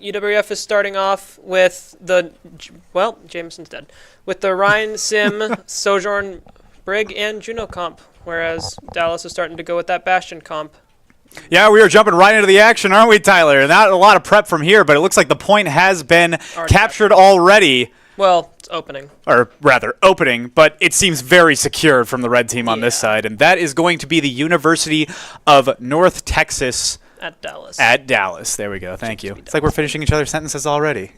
UWRF is starting off with Jameson's dead. With the Ryan, Sim, Sojourn, Brig, and Juno comp, whereas Dallas is starting to go with that Bastion comp. Yeah, we are jumping right into the action, aren't we, Tyler? Not a lot of prep from here, but it looks like the point has been captured already. Well, it's opening. Or rather, opening, but it seems very secure from the red team on this side, and that is going to be the University of North Texas. At Dallas. At Dallas. There we go. Thank you. It's like we're finishing each other's sentences already.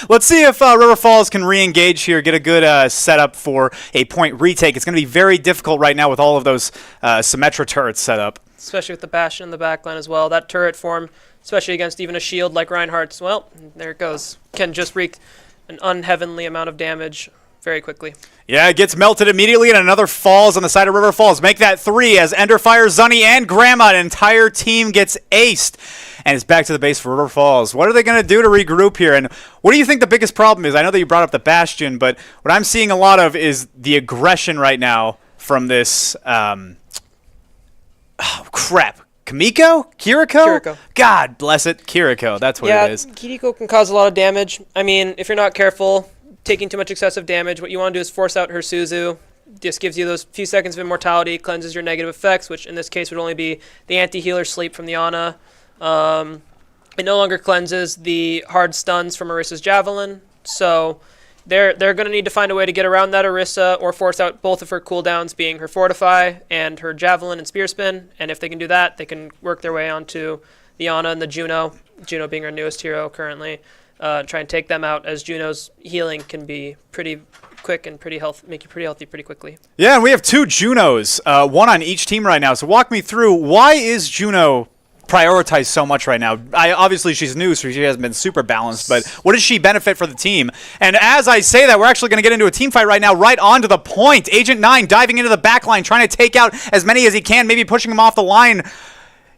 Let's see if River Falls can re-engage here, get a good setup for a point retake. It's going to be very difficult right now with all of those Symmetra turrets set up. Especially with the Bastion in the backline as well. That turret form, especially against even a shield like Reinhardt's, well, there it goes. Can just wreak an unheavenly amount of damage very quickly. Yeah, it gets melted immediately, and another falls on the side of River Falls. Make that 3 as Ender fires Zunny and Grandma. An entire team gets aced, and it's back to the base for River Falls. What are they going to do to regroup here, and what do you think the biggest problem is? I know that you brought up the Bastion, but what I'm seeing a lot of is the aggression right now from this, Kiriko? Kiriko. God bless it, Kiriko. That's what it is. Yeah, Kiriko can cause a lot of damage. I mean, if you're not careful, taking too much excessive damage, what you want to do is force out her Suzu. Just gives you those few seconds of immortality, cleanses your negative effects, which in this case would only be the anti-healer sleep from the Ana. It no longer cleanses the hard stuns from Orissa's Javelin, so they're going to need to find a way to get around that Orisa or force out both of her cooldowns, being her Fortify and her Javelin and Spear Spin, and if they can do that, they can work their way onto the Ana and the Juno being our newest hero currently. Try and take them out, as Juno's healing can be pretty quick and make you pretty healthy pretty quickly. Yeah, and we have 2 Junos, one on each team right now. So walk me through, why is Juno prioritized so much right now? Obviously, she's new, so she hasn't been super balanced, but what does she benefit for the team? And as I say that, we're actually going to get into a team fight right now, right onto the point. Agent 9 diving into the back line, trying to take out as many as he can, maybe pushing him off the line.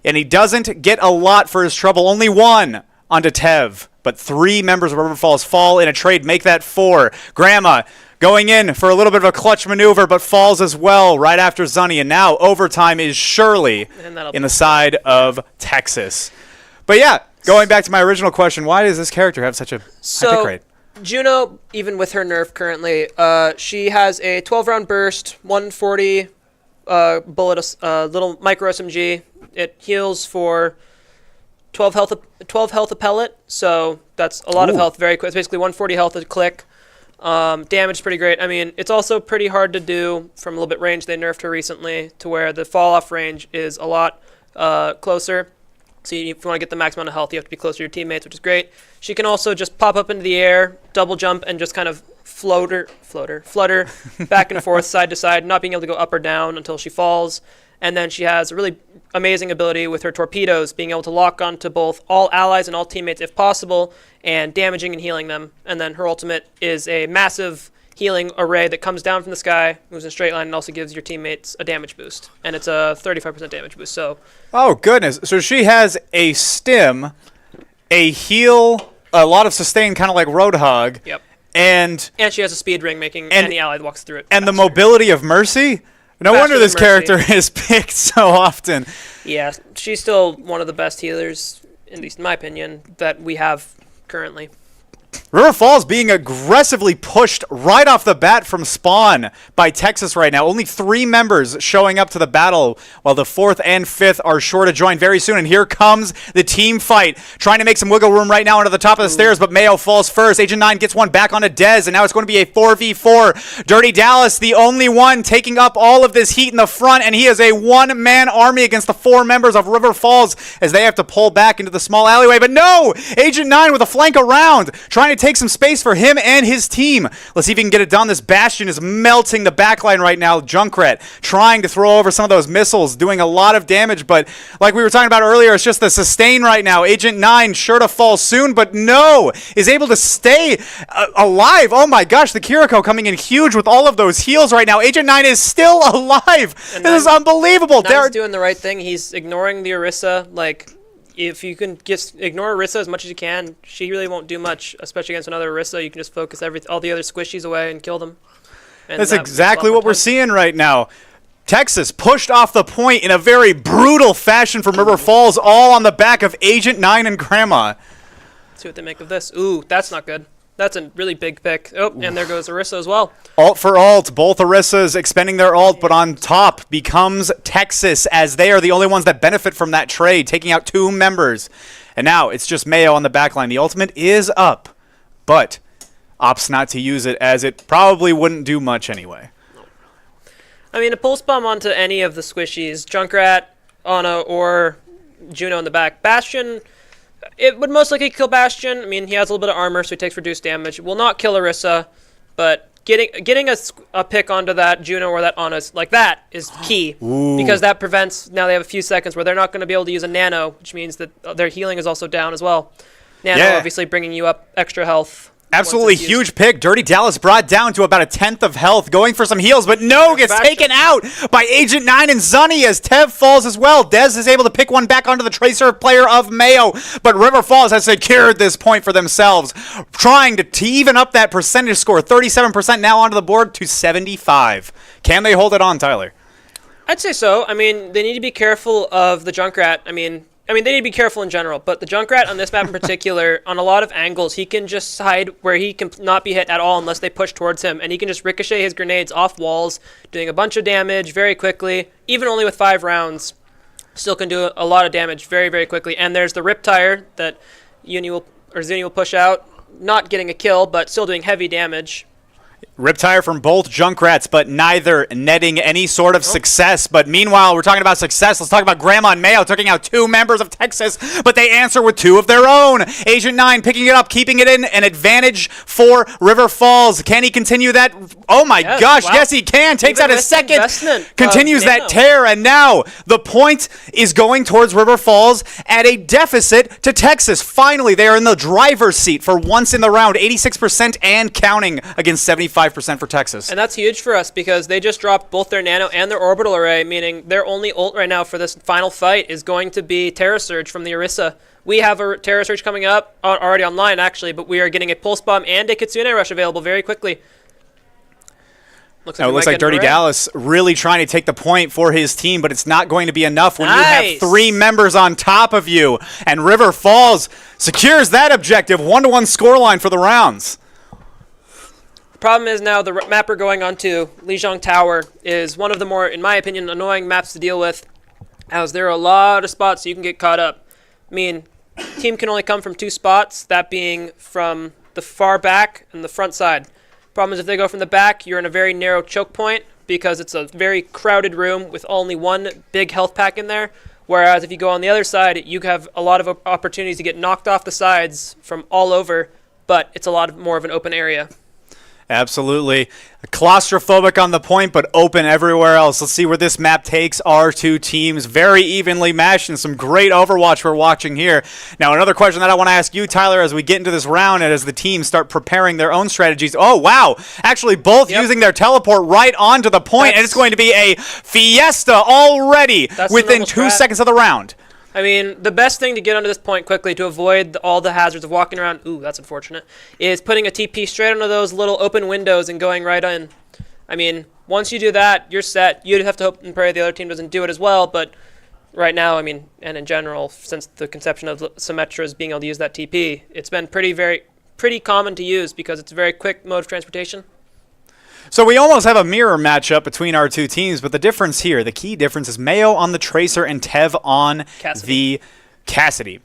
And he doesn't get a lot for his trouble. Only 1 onto Tev. But 3 members of River Falls fall in a trade, make that 4. Grandma going in for a little bit of a clutch maneuver, but falls as well right after Zunny. And now overtime is surely in the side of Texas. But yeah, going back to my original question, why does this character have such a high pick rate? Juno, even with her nerf currently, she has a 12-round burst, 140 bullet, little micro SMG. It heals for 12 health a pellet, so that's a lot of health very quick. It's basically 140 health a click. Damage is pretty great. I mean, it's also pretty hard to do from a little bit range. They nerfed her recently to where the fall-off range is a lot closer. So if you want to get the max amount of health, you have to be closer to your teammates, which is great. She can also just pop up into the air, double jump, and just kind of flutter back and forth, side to side, not being able to go up or down until she falls. And then she has a really amazing ability with her torpedoes, being able to lock onto both all allies and all teammates if possible, and damaging and healing them. And then her ultimate is a massive healing array that comes down from the sky, moves in a straight line, and also gives your teammates a damage boost. And it's a 35% damage boost. So, oh, goodness. So she has a stim, a heal, a lot of sustain, kind of like Roadhog. Yep. And she has a speed ring, making any ally that walks through it and faster. The mobility of Mercy? No wonder this character is picked so often. Yeah, she's still one of the best healers, at least in my opinion, that we have currently. River Falls being aggressively pushed right off the bat from spawn by Texas right now. Only 3 members showing up to the battle, while the 4th and 5th are sure to join very soon. And here comes the team fight, trying to make some wiggle room right now onto the top of the stairs, but Mayo falls first. Agent 9 gets one back onto Dez, and now it's going to be a 4v4. Dirty Dallas, the only one taking up all of this heat in the front, and he is a one-man army against the 4 members of River Falls as they have to pull back into the small alleyway. But no! Agent 9 with a flank around, trying to take some space for him and his team. Let's see if he can get it done. This Bastion is melting the backline right now. Junkrat trying to throw over some of those missiles, doing a lot of damage, but like we were talking about earlier, it's just the sustain right now. Agent 9 sure to fall soon, but no, is able to stay alive. Oh my gosh, the Kiriko coming in huge with all of those heals right now. Agent 9 is still alive. This is unbelievable. Nine's doing the right thing. He's ignoring the Orisa, like, if you can just ignore Orisa as much as you can, she really won't do much, especially against another Orisa. You can just focus all the other squishies away and kill them. And that's exactly what we're seeing right now. Texas pushed off the point in a very brutal fashion from River Falls, all on the back of Agent 9 and Grandma. Let's see what they make of this. Ooh, that's not good. That's a really big pick. Oh, and there goes Orisa as well. Alt for alt. Both Orissas expending their ult, but on top becomes Texas, as they are the only ones that benefit from that trade, taking out 2 members. And now it's just Mayo on the backline. The ultimate is up, but opts not to use it, as it probably wouldn't do much anyway. I mean, a pulse bomb onto any of the squishies, Junkrat, Ana, or Juno in the back. Bastion, it would most likely kill Bastion. I mean, he has a little bit of armor, so he takes reduced damage. It will not kill Orisa, but getting a pick onto that Juno or that Ana like that is key. Ooh. Because that prevents, now they have a few seconds where they're not going to be able to use a nano, which means that their healing is also down as well. Nano obviously bringing you up extra health. Absolutely huge pick. Dirty Dallas brought down to about a 10th of health, going for some heals, but no, gets taken out by Agent 9 and Zunny as Tev falls as well. Dez is able to pick one back onto the Tracer player of Mayo, but River Falls has secured this point for themselves, trying to even up that percentage score. 37% now onto the board to 75. Can they hold it on, Tyler? I'd say so. I mean, they need to be careful of the Junkrat. I mean, they need to be careful in general, but the Junkrat on this map in particular, on a lot of angles, he can just hide where he can not be hit at all unless they push towards him, and he can just ricochet his grenades off walls, doing a bunch of damage very quickly, even only with 5 rounds. Still can do a lot of damage very, very quickly. And there's the Riptire that Zuni will push out, not getting a kill, but still doing heavy damage. Riptire from both Junkrats, but neither netting any sort of success. But meanwhile, we're talking about success. Let's talk about Grandma and Mayo taking out 2 members of Texas, but they answer with 2 of their own. Agent 9 picking it up, keeping it in, an advantage for River Falls. Can he continue that? Oh my gosh, yes he can. Takes out a second, continues that tear, and now the point is going towards River Falls at a deficit to Texas. Finally, they are in the driver's seat for once in the round, 86% and counting against 75% for Texas. And that's huge for us because they just dropped both their nano and their orbital array, meaning their only ult right now for this final fight is going to be Terra Surge from the Orisa. We have a Terra Surge coming up, already online actually, but we are getting a Pulse Bomb and a Kitsune Rush available very quickly. Looks like Dirty Dallas really trying to take the point for his team, but it's not going to be enough when you have 3 members on top of you. And River Falls secures that objective, 1-1 scoreline for the rounds. Problem is now the map we're going on to, Lijiang Tower, is one of the more, in my opinion, annoying maps to deal with, as there are a lot of spots you can get caught up. I mean, team can only come from 2 spots, that being from the far back and the front side. Problem is if they go from the back, you're in a very narrow choke point because it's a very crowded room with only 1 big health pack in there. Whereas if you go on the other side, you have a lot of opportunities to get knocked off the sides from all over, but it's a lot more of an open area. Absolutely. Claustrophobic on the point, but open everywhere else. Let's see where this map takes our 2 teams. Very evenly matched and some great Overwatch we're watching here. Now, another question that I want to ask you, Tyler, as we get into this round and as the teams start preparing their own strategies. Oh, wow. Actually, both using their teleport right onto the point, and it's going to be a fiesta already within 2 seconds of the round. I mean, the best thing to get onto this point quickly to avoid all the hazards of walking around, ooh, that's unfortunate, is putting a TP straight onto those little open windows and going right in. I mean, once you do that, you're set. You'd have to hope and pray the other team doesn't do it as well, but right now, I mean, and in general, since the conception of Symmetra's being able to use that TP, it's been pretty common to use because it's a very quick mode of transportation. So we almost have a mirror matchup between our 2 teams, but the difference here, the key difference is Mayo on the Tracer and Tev on the Cassidy.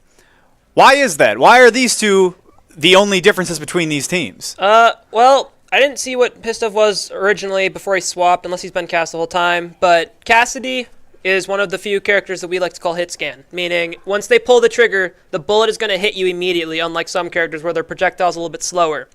Why is that? Why are these 2 the only differences between these teams? Well, I didn't see what Pistov was originally before he swapped, unless he's been cast the whole time, but Cassidy is one of the few characters that we like to call hit scan, meaning once they pull the trigger, the bullet is going to hit you immediately, unlike some characters where their projectile's a little bit slower.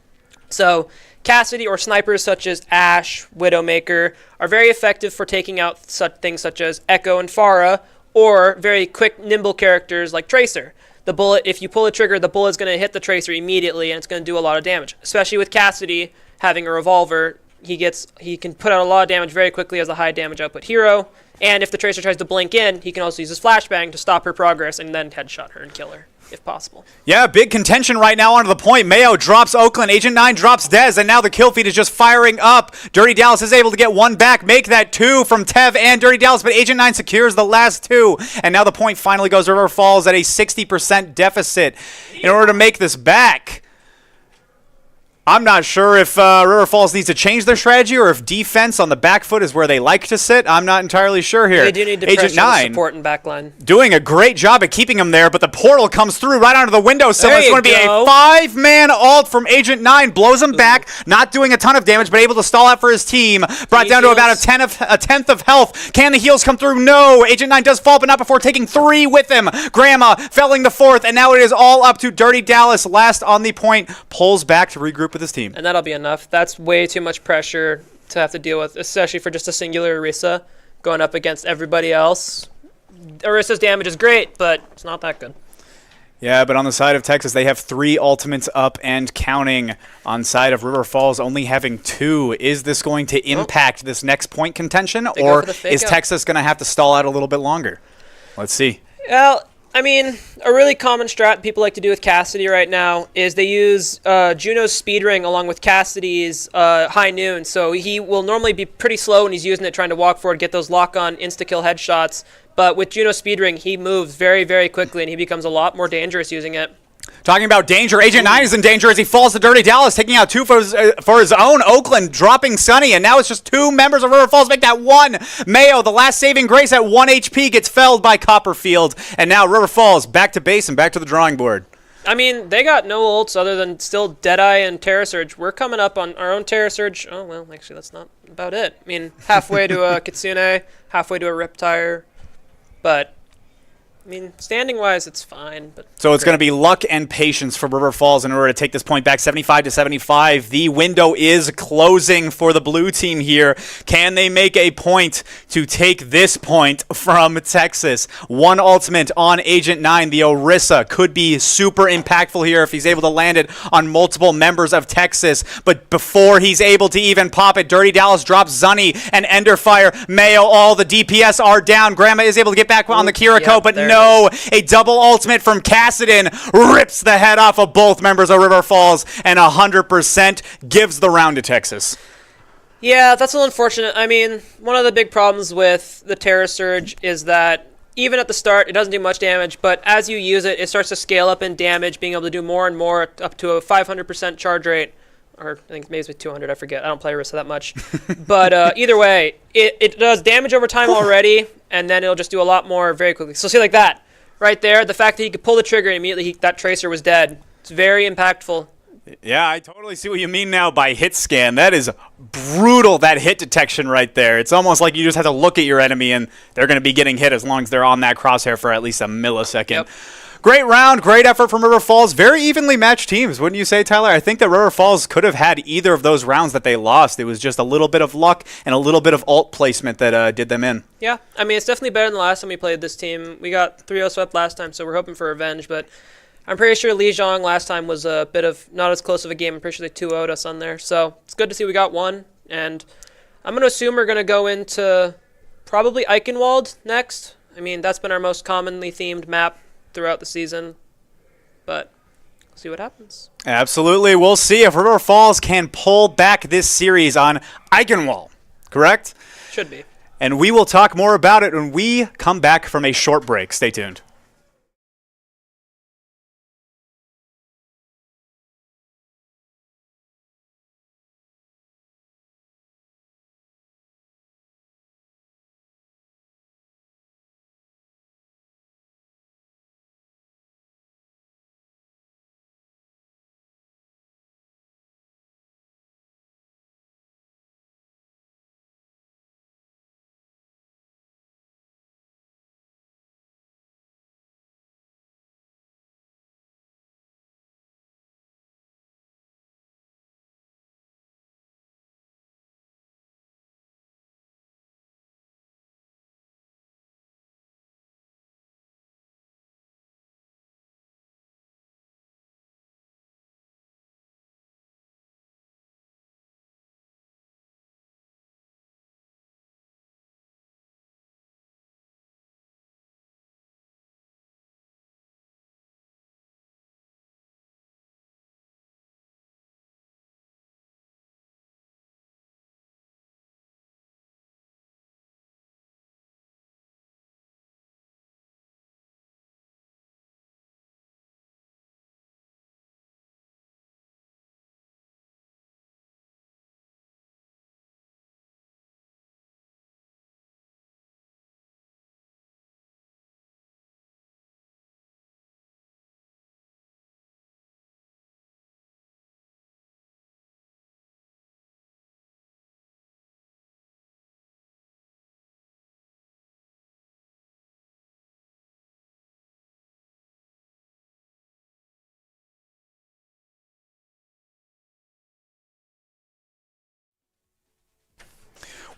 So Cassidy or snipers such as Ashe, Widowmaker are very effective for taking out such things such as Echo and Pharah, or very quick, nimble characters like Tracer. The bullet, if you pull the trigger, the bullet's going to hit the Tracer immediately, and it's going to do a lot of damage. Especially with Cassidy having a revolver, he can put out a lot of damage very quickly as a high damage output hero. And if the Tracer tries to blink in, he can also use his flashbang to stop her progress and then headshot her and kill her. if possible. Yeah, big contention right now onto the point. Mayo drops Oakland. Agent 9 drops Dez, and now the kill feed is just firing up. Dirty Dallas is able to get one back, make that two from Tev and Dirty Dallas, but Agent 9 secures the last two. And now the point finally goes River Falls at a 60% deficit in order to make this back. I'm not sure if River Falls needs to change their strategy or if defense on the back foot is where they like to sit. I'm not entirely sure here. They do need to Agent pressure 9 the support and backline. doing a great job at keeping him there, but the portal comes through right onto the window, so it's going to be a 5-man ult from Agent 9. Blows him back, not doing a ton of damage, but able to stall out for his team. Brought down to about a tenth of health. Can the heals come through? No. Agent 9 does fall, but not before taking 3 with him. Grandma felling the 4th, and now it is all up to Dirty Dallas. Last on the point, pulls back to regroup with his team. And that'll be enough. That's way too much pressure to have to deal with, especially for just a singular Orisa going up against everybody else. Orisa's damage is great, but it's not that good. Yeah, but on the side of Texas, they have 3 ultimates up and counting. On side of River Falls, only having 2. Is this going to impact this next point contention, or is Texas going to have to stall out a little bit longer? Let's see. Well, I mean, a really common strat people like to do with Cassidy right now is they use Juno's speed ring along with Cassidy's high noon. So he will normally be pretty slow when he's using it, trying to walk forward, get those lock-on insta-kill headshots. But with Juno's speed ring, he moves very, very quickly, and he becomes a lot more dangerous using it. Talking about danger, Agent 9 is in danger as he falls to Dirty Dallas, taking out 2 for his own. Oakland dropping Sunny, and now it's just 2 members of River Falls make that 1. Mayo, the last saving grace at 1 HP, gets felled by Copperfield, and now River Falls back to base and back to the drawing board. I mean, they got no ults other than still Deadeye and Terra Surge. We're coming up on our own Terra Surge. Oh, well, actually, that's not about it. I mean, halfway to a Kitsune, halfway to a Riptire, but I mean, standing-wise, it's fine. But so it's going to be luck and patience for River Falls in order to take this point back 75-75. The window is closing for the blue team here. Can they make a point to take this point from Texas? 1 ultimate on Agent 9. The Orisa could be super impactful here if he's able to land it on multiple members of Texas. But before he's able to even pop it, Dirty Dallas drops Zunny and Enderfire. Mayo, all the DPS are down. Grandma is able to get back on the Kiriko, but no, a double ultimate from Cassidon rips the head off of both members of River Falls and 100% gives the round to Texas. Yeah, that's a little unfortunate. I mean, one of the big problems with the Terra Surge is that even at the start, it doesn't do much damage, but as you use it, it starts to scale up in damage, being able to do more and more up to a 500% charge rate. Or I think maybe it's with 200, I forget. I don't play Orisa that much. But either way, it does damage over time already, and then it'll just do a lot more very quickly. So see like that, right there, the fact that he could pull the trigger and immediately that Tracer was dead. It's very impactful. Yeah, I totally see what you mean now by hit scan. That is brutal, that hit detection right there. It's almost like you just have to look at your enemy and they're going to be getting hit as long as they're on that crosshair for at least a millisecond. Yep. Great round, great effort from River Falls. Very evenly matched teams, wouldn't you say, Tyler? I think that River Falls could have had either of those rounds that they lost. It was just a little bit of luck and a little bit of ult placement that did them in. Yeah, I mean, it's definitely better than the last time we played this team. We got 3-0 swept last time, so we're hoping for revenge, but I'm pretty sure Lijiang last time was a bit of not as close of a game. I'm pretty sure they 2-0'd us on there, so it's good to see we got 1, and I'm going to assume we're going to go into probably Eichenwald next. I mean, that's been our most commonly themed map throughout the season. But we'll see what happens. Absolutely. We'll see if River Falls can pull back this series on Eichenwald, correct? Should be. And we will talk more about it when we come back from a short break. Stay tuned.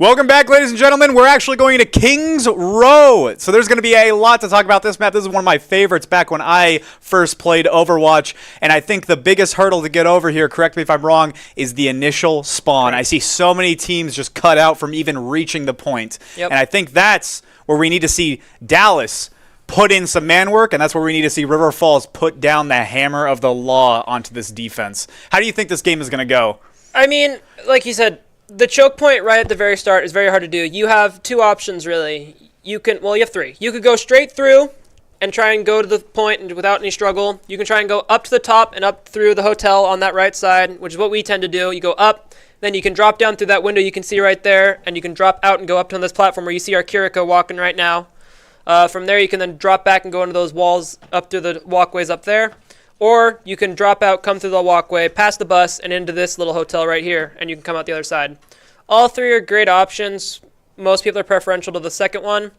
Welcome back, ladies and gentlemen. We're actually going to Kings Row. So there's going to be a lot to talk about this map. This is one of my favorites back when I first played Overwatch. And I think the biggest hurdle to get over here, correct me if I'm wrong, is the initial spawn. I see so many teams just cut out from even reaching the point. Yep. And I think that's where we need to see Dallas put in some man work, and that's where we need to see River Falls put down the hammer of the law onto this defense. How do you think this game is going to go? I mean, like you said, the choke point right at the very start is very hard to do. You have two options, really. You have three. You could go straight through and try and go to the point and without any struggle. You can try and go up to the top and up through the hotel on that right side, which is what we tend to do. You go up, then you can drop down through that window you can see right there, and you can drop out and go up to this platform where you see our Kiriko walking right now. From there, you can then drop back and go into those walls up through the walkways up there. Or you can drop out, come through the walkway, past the bus, and into this little hotel right here, and you can come out the other side. All three are great options. Most people are preferential to the second one.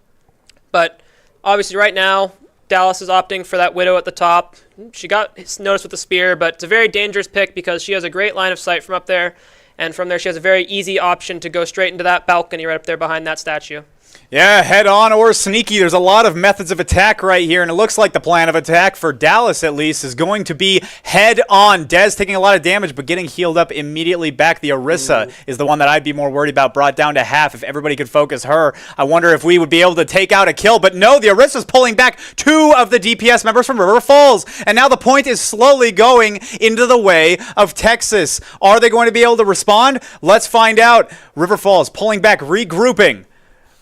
But obviously right now, Dallas is opting for that Widow at the top. She got noticed with the spear, but it's a very dangerous pick because she has a great line of sight from up there. And from there, she has a very easy option to go straight into that balcony right up there behind that statue. Yeah, head on or sneaky. There's a lot of methods of attack right here, and it looks like the plan of attack for Dallas, at least, is going to be head on. Dez taking a lot of damage, but getting healed up immediately back. The Orisa is the one that I'd be more worried about, brought down to half. If everybody could focus her, I wonder if we would be able to take out a kill. But no, the Orisa's pulling back two of the DPS members from River Falls, and now the point is slowly going into the way of Texas. Are they going to be able to respond? Let's find out. River Falls pulling back, regrouping.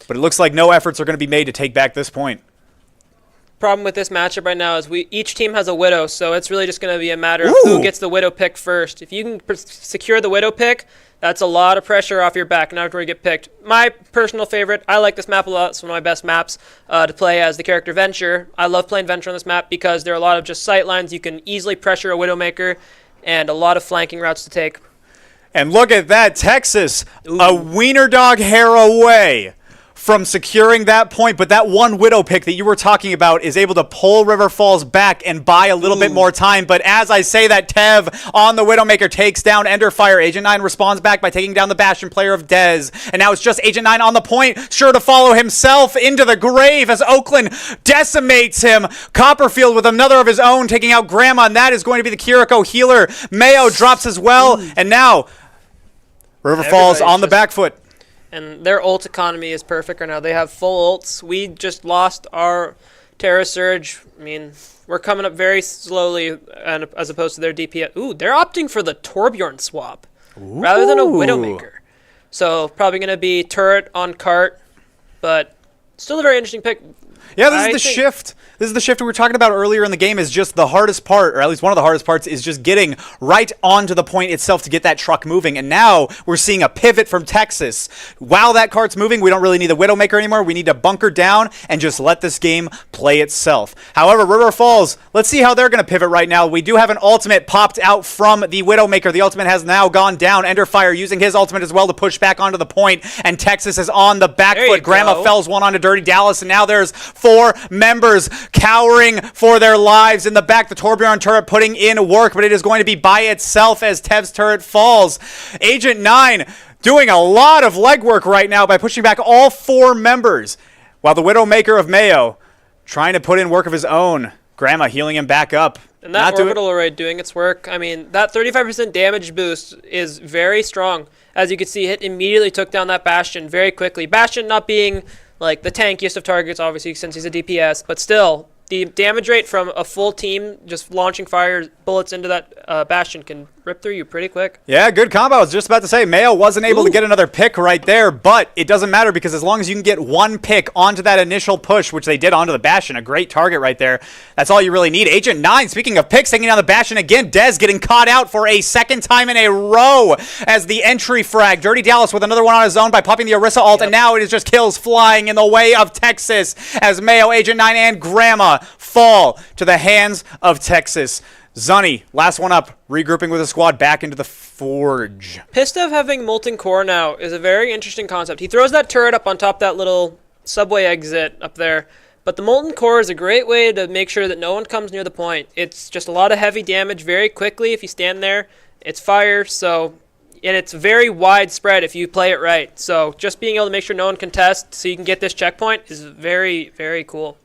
But it looks like no efforts are going to be made to take back this point. Problem with this matchup right now is each team has a Widow, so it's really just going to be a matter of who gets the Widow pick first. If you can secure the Widow pick, that's a lot of pressure off your back now after you get picked. My personal favorite, I like this map a lot. It's one of my best maps to play as the character Venture. I love playing Venture on this map because there are a lot of just sight lines. You can easily pressure a Widowmaker and a lot of flanking routes to take. And look at that, Texas, a wiener dog hair away from securing that point, but that one Widow pick that you were talking about is able to pull River Falls back and buy a little bit more time. But as I say that, Tev on the Widowmaker takes down Enderfire. Agent 9 responds back by taking down the Bastion player of Dez. And now it's just Agent 9 on the point, sure to follow himself into the grave as Oakland decimates him. Copperfield with another of his own taking out Grandma, and that is going to be the Kiriko healer. Mayo drops as well, and now River Falls on the back foot. And their ult economy is perfect right now. They have full ults. We just lost our Terra Surge. I mean, we're coming up very slowly as opposed to their DPS. Ooh, they're opting for the Torbjorn swap rather than a Widowmaker. So probably going to be turret on cart, but still a very interesting pick. Yeah, this is the shift. This is the shift we were talking about earlier in the game. Is just the hardest part, or at least one of the hardest parts, is just getting right onto the point itself to get that truck moving. And now we're seeing a pivot from Texas. While that cart's moving, we don't really need the Widowmaker anymore. We need to bunker down and just let this game play itself. However, River Falls, let's see how they're going to pivot right now. We do have an ultimate popped out from the Widowmaker. The ultimate has now gone down. Enderfire using his ultimate as well to push back onto the point. And Texas is on the back foot. Grandma fells one onto Dirty Dallas, and now there's 4 members cowering for their lives in the back. The Torbjorn turret putting in work, but it is going to be by itself as Tev's turret falls. Agent 9 doing a lot of legwork right now by pushing back all 4 members, while the Widowmaker of Mayo trying to put in work of his own. Grandma healing him back up. And that orbital array doing its work. I mean, that 35% damage boost is very strong. As you can see, it immediately took down that Bastion very quickly. Bastion not being like the tankiest of targets, obviously, since he's a DPS, but still, the damage rate from a full team just launching fire bullets into that Bastion can rip through you pretty quick. Yeah, good combo. I was just about to say, Mayo wasn't able to get another pick right there, but it doesn't matter because as long as you can get one pick onto that initial push, which they did onto the Bastion, a great target right there, that's all you really need. Agent 9, speaking of picks, taking down the Bastion again. Dez getting caught out for a second time in a row as the entry frag. Dirty Dallas with another one on his own by popping the Orisa ult, and now it is just kills flying in the way of Texas as Mayo, Agent 9, and Grandma fall to the hands of Texas. Zunny, last one up, regrouping with a squad back into the Forge. Pistev having Molten Core now is a very interesting concept. He throws that turret up on top of that little subway exit up there, but the Molten Core is a great way to make sure that no one comes near the point. It's just a lot of heavy damage very quickly if you stand there. It's fire, so and it's very widespread if you play it right. So just being able to make sure no one contests so you can get this checkpoint is very, very cool.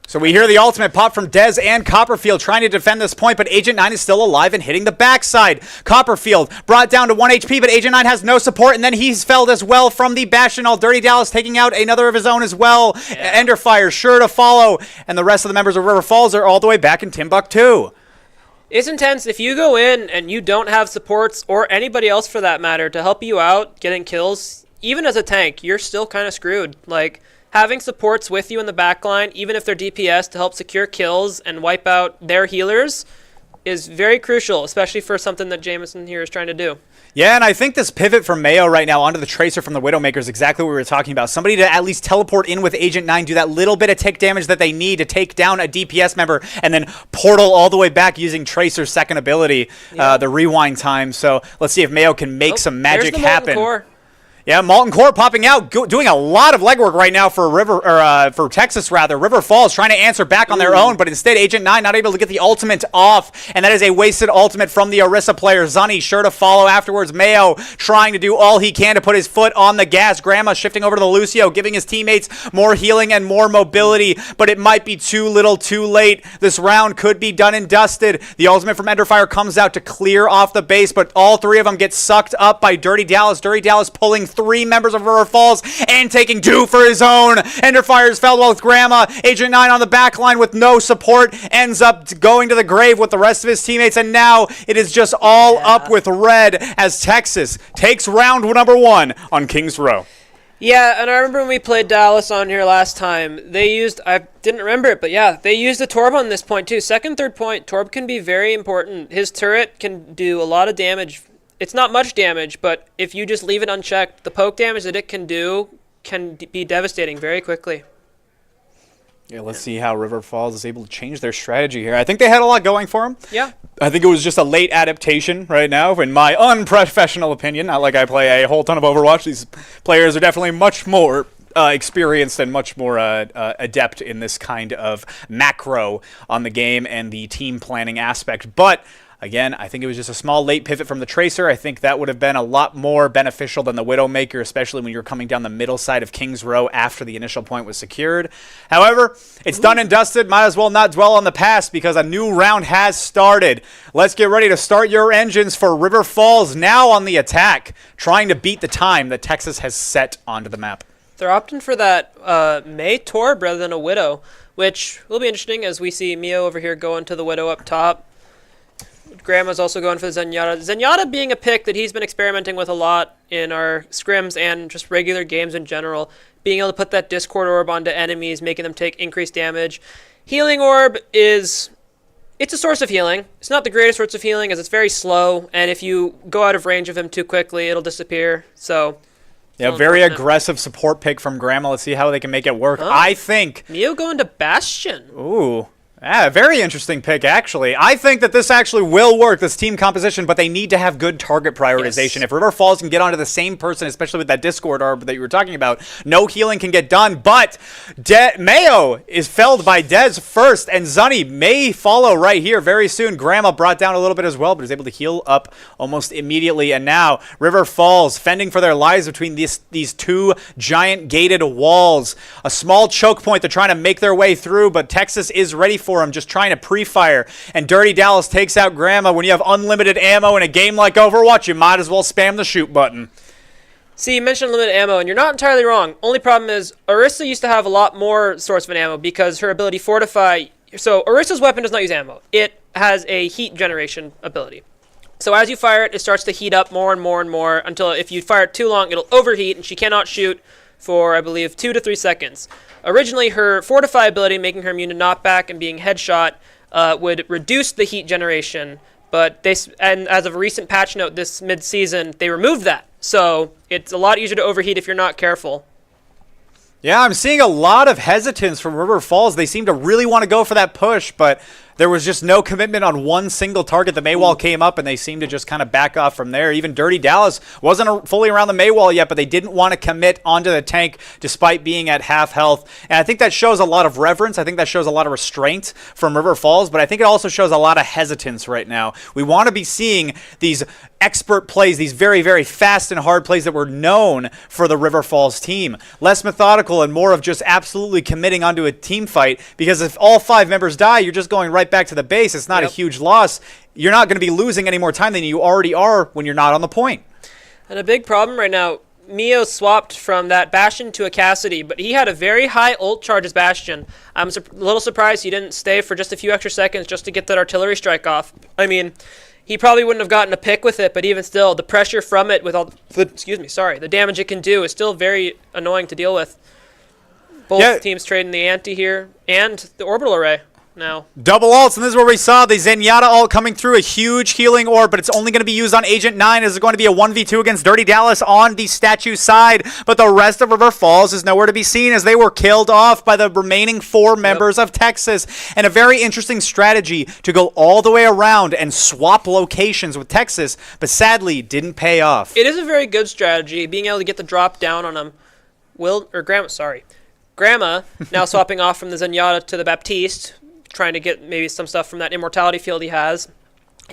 So we hear the ultimate pop from Dez and Copperfield trying to defend this point, but Agent 9 is still alive and hitting the backside. Copperfield brought down to 1 HP, but Agent 9 has no support, and then he's felled as well from the Bastion. Dirty Dallas taking out another of his own as well. Yeah. Enderfire sure to follow, and the rest of the members of River Falls are all the way back in Timbuktu. It's intense. If you go in and you don't have supports, or anybody else for that matter, to help you out getting kills, even as a tank, you're still kind of screwed. Like, having supports with you in the backline, even if they're DPS, to help secure kills and wipe out their healers is very crucial, especially for something that Jameson here is trying to do. Yeah, and I think this pivot from Mayo right now onto the Tracer from the Widowmaker is exactly what we were talking about. Somebody to at least teleport in with Agent 9, do that little bit of tick damage that they need to take down a DPS member, and then portal all the way back using Tracer's second ability, the rewind time. So let's see if Mayo can make some magic happen. Core. Yeah, Molten Core popping out, doing a lot of legwork right now for for Texas rather. River Falls trying to answer back on their own, but instead Agent 9 not able to get the ultimate off, and that is a wasted ultimate from the Orisa player. Zunny sure to follow afterwards. Mayo trying to do all he can to put his foot on the gas. Grandma shifting over to the Lucio, giving his teammates more healing and more mobility, but it might be too little too late. This round could be done and dusted. The ultimate from Enderfire comes out to clear off the base, but all three of them get sucked up by Dirty Dallas. Dirty Dallas pulling 3 members of River Falls and taking 2 for his own. Enderfire's fell well with Grandma. Agent 9 on the back line with no support ends up going to the grave with the rest of his teammates, and now it is just all up with red as Texas takes round number 1 on Kings Row. Yeah, and I remember when we played Dallas on here last time, they used, I didn't remember it, but yeah, they used the Torb on this point too. Second, third point, Torb can be very important. His turret can do a lot of damage. It's not much damage, but if you just leave it unchecked, the poke damage that it can do can be devastating very quickly. Yeah, let's see how River Falls is able to change their strategy here. I think they had a lot going for them. Yeah. I think it was just a late adaptation right now, in my unprofessional opinion. Not like I play a whole ton of Overwatch. These players are definitely much more experienced and much more adept in this kind of macro on the game and the team planning aspect. But again, I think it was just a small late pivot from the Tracer. I think that would have been a lot more beneficial than the Widowmaker, especially when you're coming down the middle side of Kings Row after the initial point was secured. However, it's done and dusted. Might as well not dwell on the past because a new round has started. Let's get ready to start your engines for River Falls now on the attack, trying to beat the time that Texas has set onto the map. They're opting for that May Torb rather than a Widow, which will be interesting as we see Mio over here going to the Widow up top. Grandma's also going for the Zenyatta. Zenyatta being a pick that he's been experimenting with a lot in our scrims and just regular games in general. Being able to put that Discord Orb onto enemies, making them take increased damage. Healing Orb it's a source of healing. It's not the greatest source of healing as it's very slow, and if you go out of range of him too quickly, it'll disappear. So, yeah, very aggressive support pick from Grandma. Let's see how they can make it work. Oh, I think Mio going to Bastion. Ooh. Yeah, very interesting pick, actually. I think that this actually will work, this team composition, but they need to have good target prioritization. Yes. If River Falls can get onto the same person, especially with that Discord orb that you were talking about, no healing can get done, but Mayo is felled by Dez first, and Zunny may follow right here very soon. Grandma brought down a little bit as well, but is able to heal up almost immediately, and now River Falls fending for their lives between these 2 giant gated walls. A small choke point they're trying to make their way through, but Texas is ready for him, just trying to pre-fire, and Dirty Dallas takes out Grandma. When you have unlimited ammo in a game like Overwatch, you might as well spam the shoot button. See, you mentioned limited ammo, and you're not entirely wrong. Only problem is, Orisa used to have a lot more source of an ammo because her ability Fortify... So, Orisa's weapon does not use ammo. It has a heat generation ability. So as you fire it, it starts to heat up more and more and more until if you fire it too long, it'll overheat, and she cannot shoot for, I believe, 2 to 3 seconds. Originally, her Fortify ability, making her immune to knockback and being headshot, would reduce the heat generation, but and as of a recent patch note this mid-season, they removed that. So it's a lot easier to overheat if you're not careful. Yeah, I'm seeing a lot of hesitance from River Falls. They seem to really want to go for that push, but there was just no commitment on one single target. The Maywall came up, and they seemed to just kind of back off from there. Even Dirty Dallas wasn't fully around the Maywall yet, but they didn't want to commit onto the tank despite being at half health. And I think that shows a lot of reverence. I think that shows a lot of restraint from River Falls, but I think it also shows a lot of hesitance right now. We want to be seeing these expert plays, these very, very fast and hard plays that were known for the River Falls team. Less methodical and more of just absolutely committing onto a team fight, because if all 5 members die, you're just going right back to the base. It's not a huge loss. You're not going to be losing any more time than you already are when you're not on the point. And a big problem right now, Mio swapped from that Bastion to a Cassidy, but he had a very high ult charge as Bastion. I'm a little surprised he didn't stay for just a few extra seconds just to get that artillery strike off. I mean, he probably wouldn't have gotten a pick with it, but even still, the pressure from it with all the damage it can do is still very annoying to deal with. Both teams trading the anti here and the orbital array now. Double ults, and this is where we saw the Zenyatta ult coming through, a huge healing orb, but it's only going to be used on Agent 9. Is going to be a 1v2 against Dirty Dallas on the statue side, but the rest of River Falls is nowhere to be seen as they were killed off by the remaining 4 members of Texas. And a very interesting strategy to go all the way around and swap locations with Texas, but sadly didn't pay off. It is a very good strategy, being able to get the drop down on them. Grandma now swapping off from the Zenyatta to the Baptiste, trying to get maybe some stuff from that immortality field he has.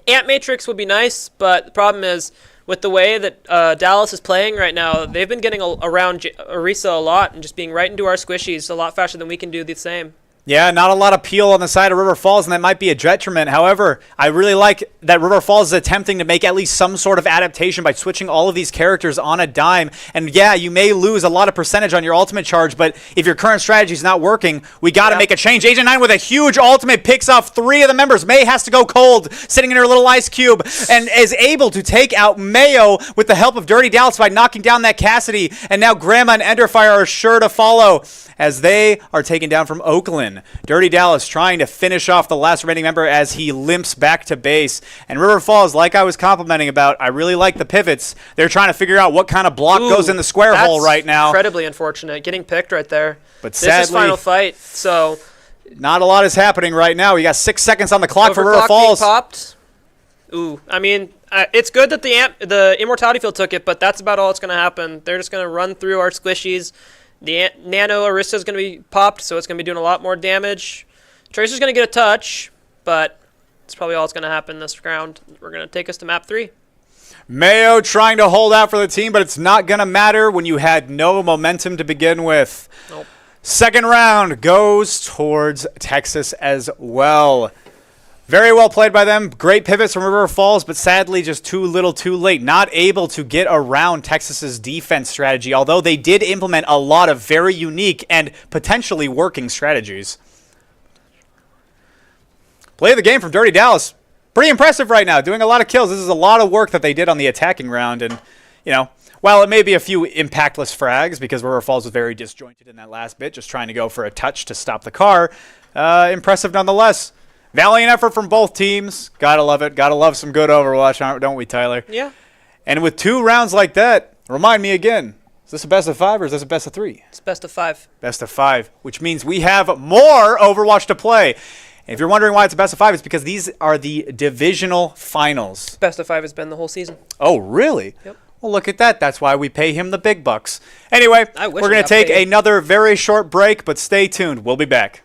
Ant Matrix would be nice, but the problem is with the way that Dallas is playing right now, they've been getting around Orisa a lot and just being right into our squishies a lot faster than we can do the same. Yeah, not a lot of peel on the side of River Falls, and that might be a detriment. However, I really like that River Falls is attempting to make at least some sort of adaptation by switching all of these characters on a dime. And yeah, you may lose a lot of percentage on your ultimate charge, but if your current strategy is not working, we got to make a change. Agent 9 with a huge ultimate picks off 3 of the members. May has to go cold, sitting in her little ice cube, and is able to take out Mayo with the help of Dirty Dallas by knocking down that Cassidy. And now Grandma and Enderfire are sure to follow as they are taken down from Oakland. Dirty Dallas trying to finish off the last remaining member as he limps back to base. And River Falls, like I was complimenting about, I really like the pivots. They're trying to figure out what kind of block goes in the square hole right now. Incredibly unfortunate. Getting picked right there. But sadly, this is final fight, so not a lot is happening right now. We got 6 seconds on the clock for River Falls. Popped. Ooh, I mean, it's good that the immortality field took it, but that's about all that's going to happen. They're just going to run through our squishies. The Nano Orisa is going to be popped, so it's going to be doing a lot more damage. Tracer's going to get a touch, but that's probably all that's going to happen this round. We're going to take us to map 3. Mayo trying to hold out for the team, but it's not going to matter when you had no momentum to begin with. Nope. Second round goes towards Texas as well. Very well played by them. Great pivots from River Falls, but sadly just too little too late. Not able to get around Texas's defense strategy, although they did implement a lot of very unique and potentially working strategies. Play of the game from Dirty Dallas. Pretty impressive right now, doing a lot of kills. This is a lot of work that they did on the attacking round, and, you know, while it may be a few impactless frags because River Falls was very disjointed in that last bit, just trying to go for a touch to stop the car, impressive nonetheless. Valiant effort from both teams. Gotta love it. Gotta love some good Overwatch, don't we, Tyler? Yeah. And with 2 rounds like that, remind me again, is this a best of 5 or is this a best of 3? It's best of 5. Best of 5, which means we have more Overwatch to play. And if you're wondering why it's a best of 5, it's because these are the divisional finals. Best of 5 has been the whole season. Oh, really? Yep. Well, look at that. That's why we pay him the big bucks. Anyway, we're going to take another very short break, but stay tuned. We'll be back.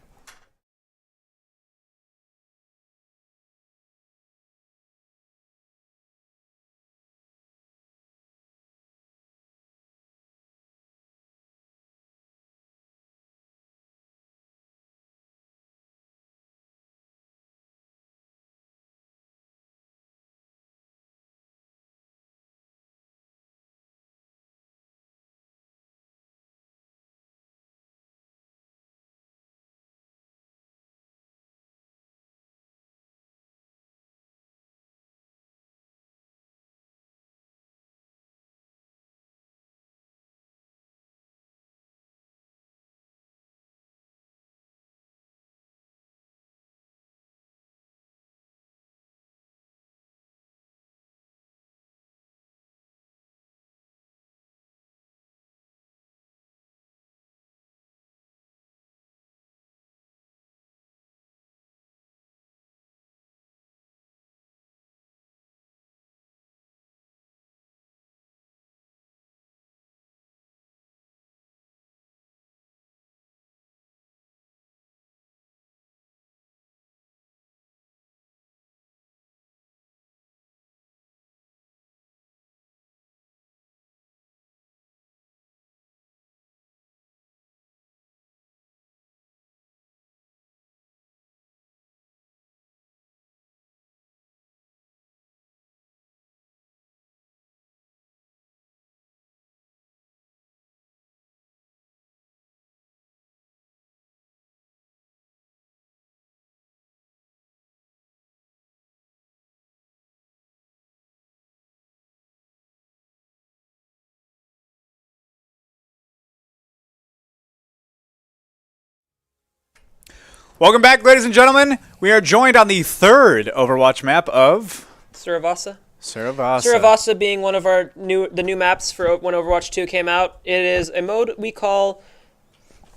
Welcome back, ladies and gentlemen. We are joined on the third Overwatch map of Suravasa. Suravasa being one of the new maps for when Overwatch 2 came out. It is a mode we call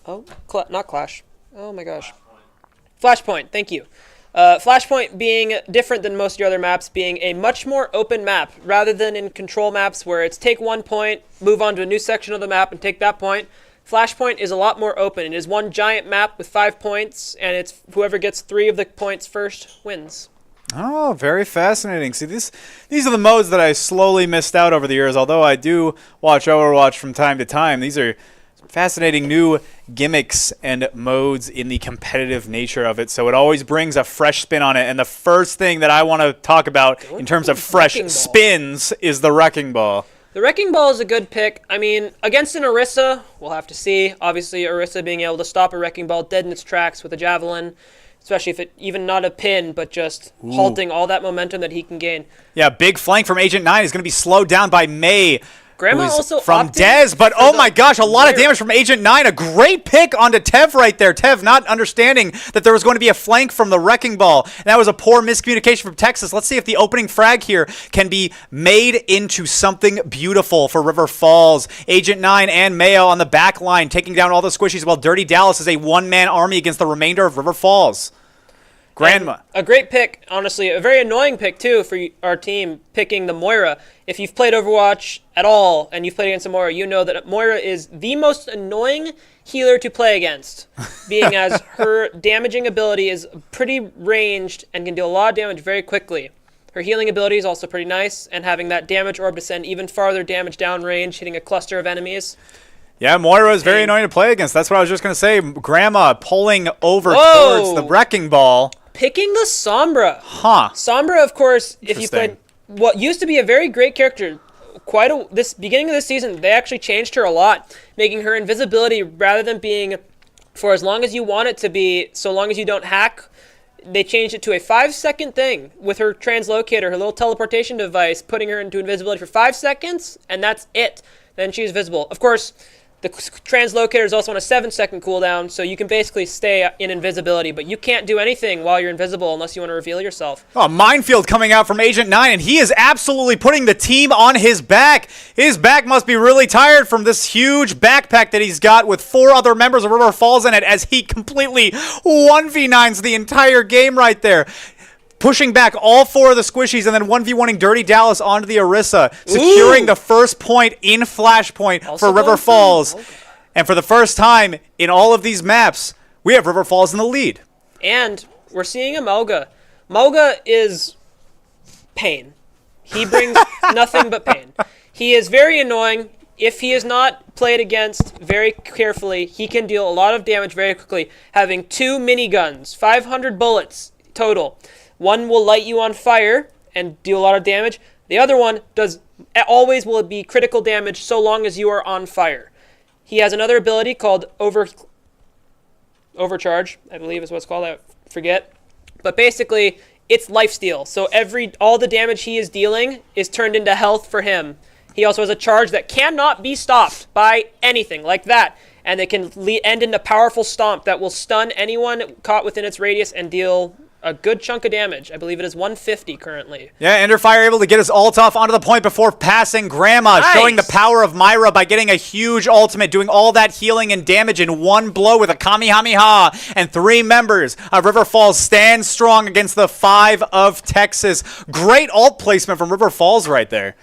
not Clash. Oh my gosh. Flashpoint. Thank you. Flashpoint being different than most of your other maps, being a much more open map rather than in control maps where it's take 1 point, move on to a new section of the map and take that point. Flashpoint is a lot more open. It is one giant map with 5 points, and it's whoever gets 3 of the points first wins. Oh, very fascinating. See, these are the modes that I slowly missed out over the years, although I do watch Overwatch from time to time. These are fascinating new gimmicks and modes in the competitive nature of it, so it always brings a fresh spin on it. And the first thing that I want to talk about in terms of fresh spins is the Wrecking Ball. The Wrecking Ball is a good pick. I mean, against an Orisa, we'll have to see. Obviously, Orisa being able to stop a Wrecking Ball dead in its tracks with a Javelin, especially if it even not a pin, but just halting all that momentum that he can gain. Yeah, big flank from Agent 9 is going to be slowed down by Mei. Grandma also from Dez, but oh my gosh, a lot of damage from Agent 9. A great pick onto Tev right there. Tev not understanding that there was going to be a flank from the Wrecking Ball. And that was a poor miscommunication from Texas. Let's see if the opening frag here can be made into something beautiful for River Falls. Agent 9 and Mayo on the back line taking down all the squishies while Dirty Dallas is a one-man army against the remainder of River Falls. Grandma. And a great pick, honestly. A very annoying pick, too, for our team, picking the Moira. If you've played Overwatch at all and you've played against a Moira, you know that Moira is the most annoying healer to play against, being as her damaging ability is pretty ranged and can do a lot of damage very quickly. Her healing ability is also pretty nice, and having that damage orb to send even farther damage downrange, hitting a cluster of enemies. Yeah, Moira is very annoying to play against. That's what I was just going to say. Grandma pulling over towards the Wrecking Ball. Picking the Sombra. Huh. Sombra, of course, if you played what used to be a very great character, this beginning of this season, they actually changed her a lot, making her invisibility rather than being for as long as you want it to be, so long as you don't hack. They changed it to a 5-second thing with her translocator, her little teleportation device, putting her into invisibility for 5 seconds, and that's it. Then she's visible. Of course, the translocator is also on a 7-second cooldown, so you can basically stay in invisibility, but you can't do anything while you're invisible unless you want to reveal yourself. Oh, minefield coming out from Agent 9, and he is absolutely putting the team on his back. His back must be really tired from this huge backpack that he's got with 4 other members of River Falls in it as he completely 1v9s the entire game right there. Pushing back all 4 of the squishies and then 1v1ing Dirty Dallas onto the Orisa, securing the first point in Flashpoint also for River Falls. And for the first time in all of these maps, we have River Falls in the lead. And we're seeing a Mulga. Mulga is pain. He brings nothing but pain. He is very annoying. If he is not played against very carefully, he can deal a lot of damage very quickly, having 2 miniguns, 500 bullets total. One will light you on fire and do a lot of damage. The other one always will be critical damage so long as you are on fire. He has another ability called Overcharge, I believe is what it's called. I forget. But basically, it's lifesteal. So all the damage he is dealing is turned into health for him. He also has a charge that cannot be stopped by anything like that. And it can end in a powerful stomp that will stun anyone caught within its radius and deal a good chunk of damage. I believe it is 150 currently. Yeah, Enderfire able to get his ult off onto the point before passing Grandma, showing the power of Myra by getting a huge ultimate, doing all that healing and damage in one blow with a Kamehameha. And 3 members of River Falls stand strong against the 5 of Texas. Great ult placement from River Falls right there.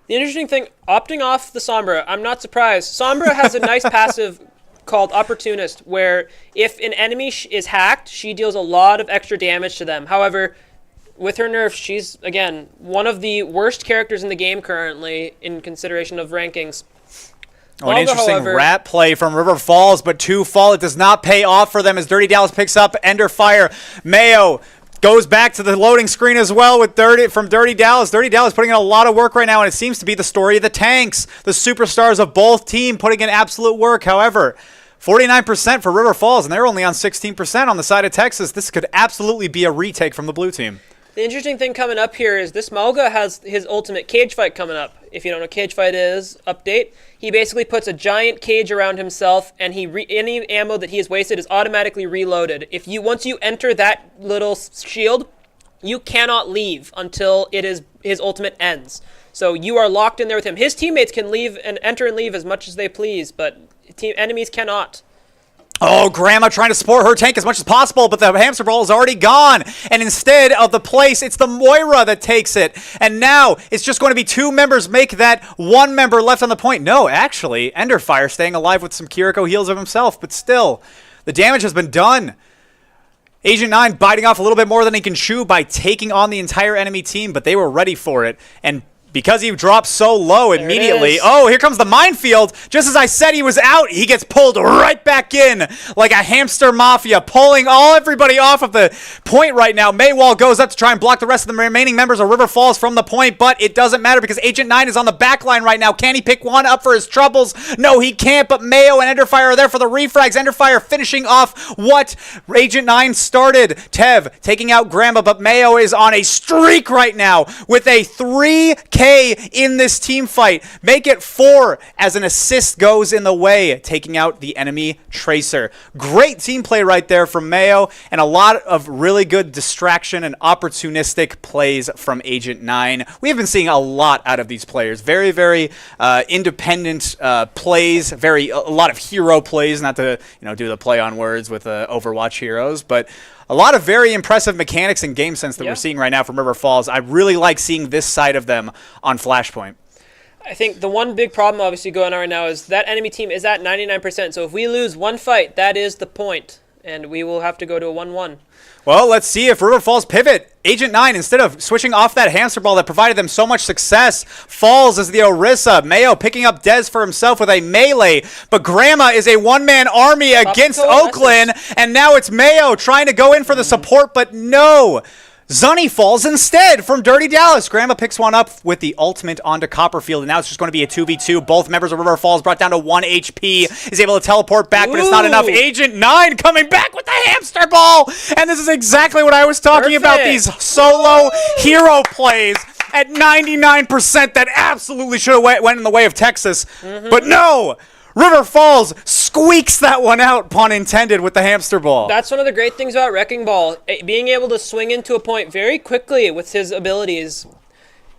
The interesting thing, opting off the Sombra, I'm not surprised. Sombra has a nice passive called Opportunist, where if an enemy is hacked, she deals a lot of extra damage to them. However, with her nerfs, she's, again, one of the worst characters in the game currently in consideration of rankings. Oh, an interesting rat play from River Falls, but 2 fall. It does not pay off for them as Dirty Dallas picks up Enderfire. Mayo goes back to the loading screen as well with Dirty Dallas. Dirty Dallas putting in a lot of work right now, and it seems to be the story of the tanks. The superstars of both teams putting in absolute work. However, 49% for River Falls, and they're only on 16% on the side of Texas. This could absolutely be a retake from the blue team. The interesting thing coming up here is this Mulga has his ultimate cage fight coming up. if you don't know what cage fight is, update. He basically puts a giant cage around himself, and any ammo that he has wasted is automatically reloaded. Once you enter that little shield, you cannot leave until his ultimate ends. So you are locked in there with him. His teammates can leave and enter and leave as much as they please, but enemies cannot. Oh, Grandma trying to support her tank as much as possible, but the hamster ball is already gone. And instead of the place, it's the Moira that takes it. And now it's just going to be 2 members make that 1 member left on the point. No, actually, Enderfire staying alive with some Kiriko heals of himself, but still, the damage has been done. Agent 9 biting off a little bit more than he can chew by taking on the entire enemy team, but they were ready for it. And because he dropped so low immediately. Oh, here comes the minefield. Just as I said he was out, he gets pulled right back in like a hamster mafia, pulling everybody off of the point right now. Maywall goes up to try and block the rest of the remaining members of River Falls from the point, but it doesn't matter because Agent 9 is on the back line right now. Can he pick one up for his troubles? No, he can't, but Mayo and Enderfire are there for the refrags. Enderfire finishing off what Agent 9 started. Tev taking out Grandma, but Mayo is on a streak right now with a 3K in this team fight. Make it 4 as an assist goes in the way, taking out the enemy Tracer. Great team play right there from Mayo, and a lot of really good distraction and opportunistic plays from Agent 9. We have been seeing a lot out of these players. Very, very independent plays, a lot of hero plays, not to do the play on words with Overwatch heroes, but a lot of very impressive mechanics and game sense that we're seeing right now from River Falls. I really like seeing this side of them on Flashpoint. I think the one big problem obviously going on right now is that enemy team is at 99%. So if we lose one fight, that is the point, and we will have to go to a 1-1. Well, let's see if River Falls pivot. Agent 9, instead of switching off that hamster ball that provided them so much success, falls as the Orisa. Mayo picking up Dez for himself with a melee, but Grandma is a one-man army against Oakland, and now it's Mayo trying to go in for the support, but no. Zunny falls instead from Dirty Dallas. Grandma picks one up with the ultimate onto Copperfield, and now it's just going to be a 2v2. Both members of River Falls brought down to 1 HP. Is able to teleport back, but it's not enough. Agent 9 coming back with the hamster ball, and this is exactly what I was talking about, these solo hero plays at 99% that absolutely should have went in the way of Texas, but no! River Falls squeaks that one out, pun intended, with the hamster ball. That's one of the great things about Wrecking Ball. Being able to swing into a point very quickly with his abilities.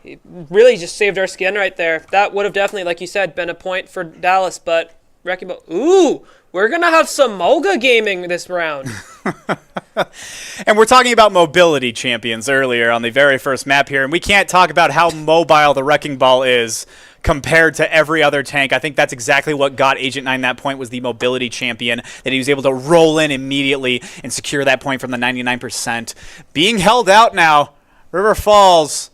He really just saved our skin right there. That would have definitely, like you said, been a point for Dallas, but Wrecking Ball... Ooh! We're going to have some Mulga gaming this round. And we're talking about mobility champions earlier on the very first map here, and we can't talk about how mobile the Wrecking Ball is compared to every other tank. I think that's exactly what got Agent 9 that point, was the mobility champion, that he was able to roll in immediately and secure that point from the 99%. Being held out now, River Falls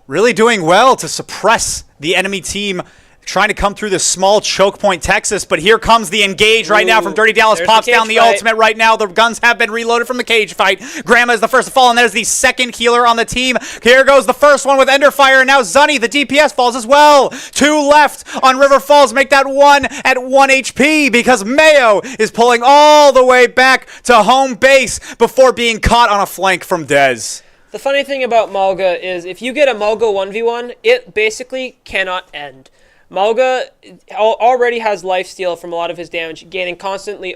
really doing well to suppress the enemy team, trying to come through this small choke point, Texas, but here comes the engage right now from Dirty Dallas. Pops down the ultimate right now. The guns have been reloaded from the cage fight. Grandma is the first to fall, and there's the second healer on the team. Here goes the first one with Enderfire, and now Zunny, the DPS, falls as well. 2 left on River Falls. Make that 1 at 1 HP because Mayo is pulling all the way back to home base before being caught on a flank from Dez. The funny thing about Mulga is if you get a Mulga 1v1, it basically cannot end. Mulga already has lifesteal from a lot of his damage, gaining constantly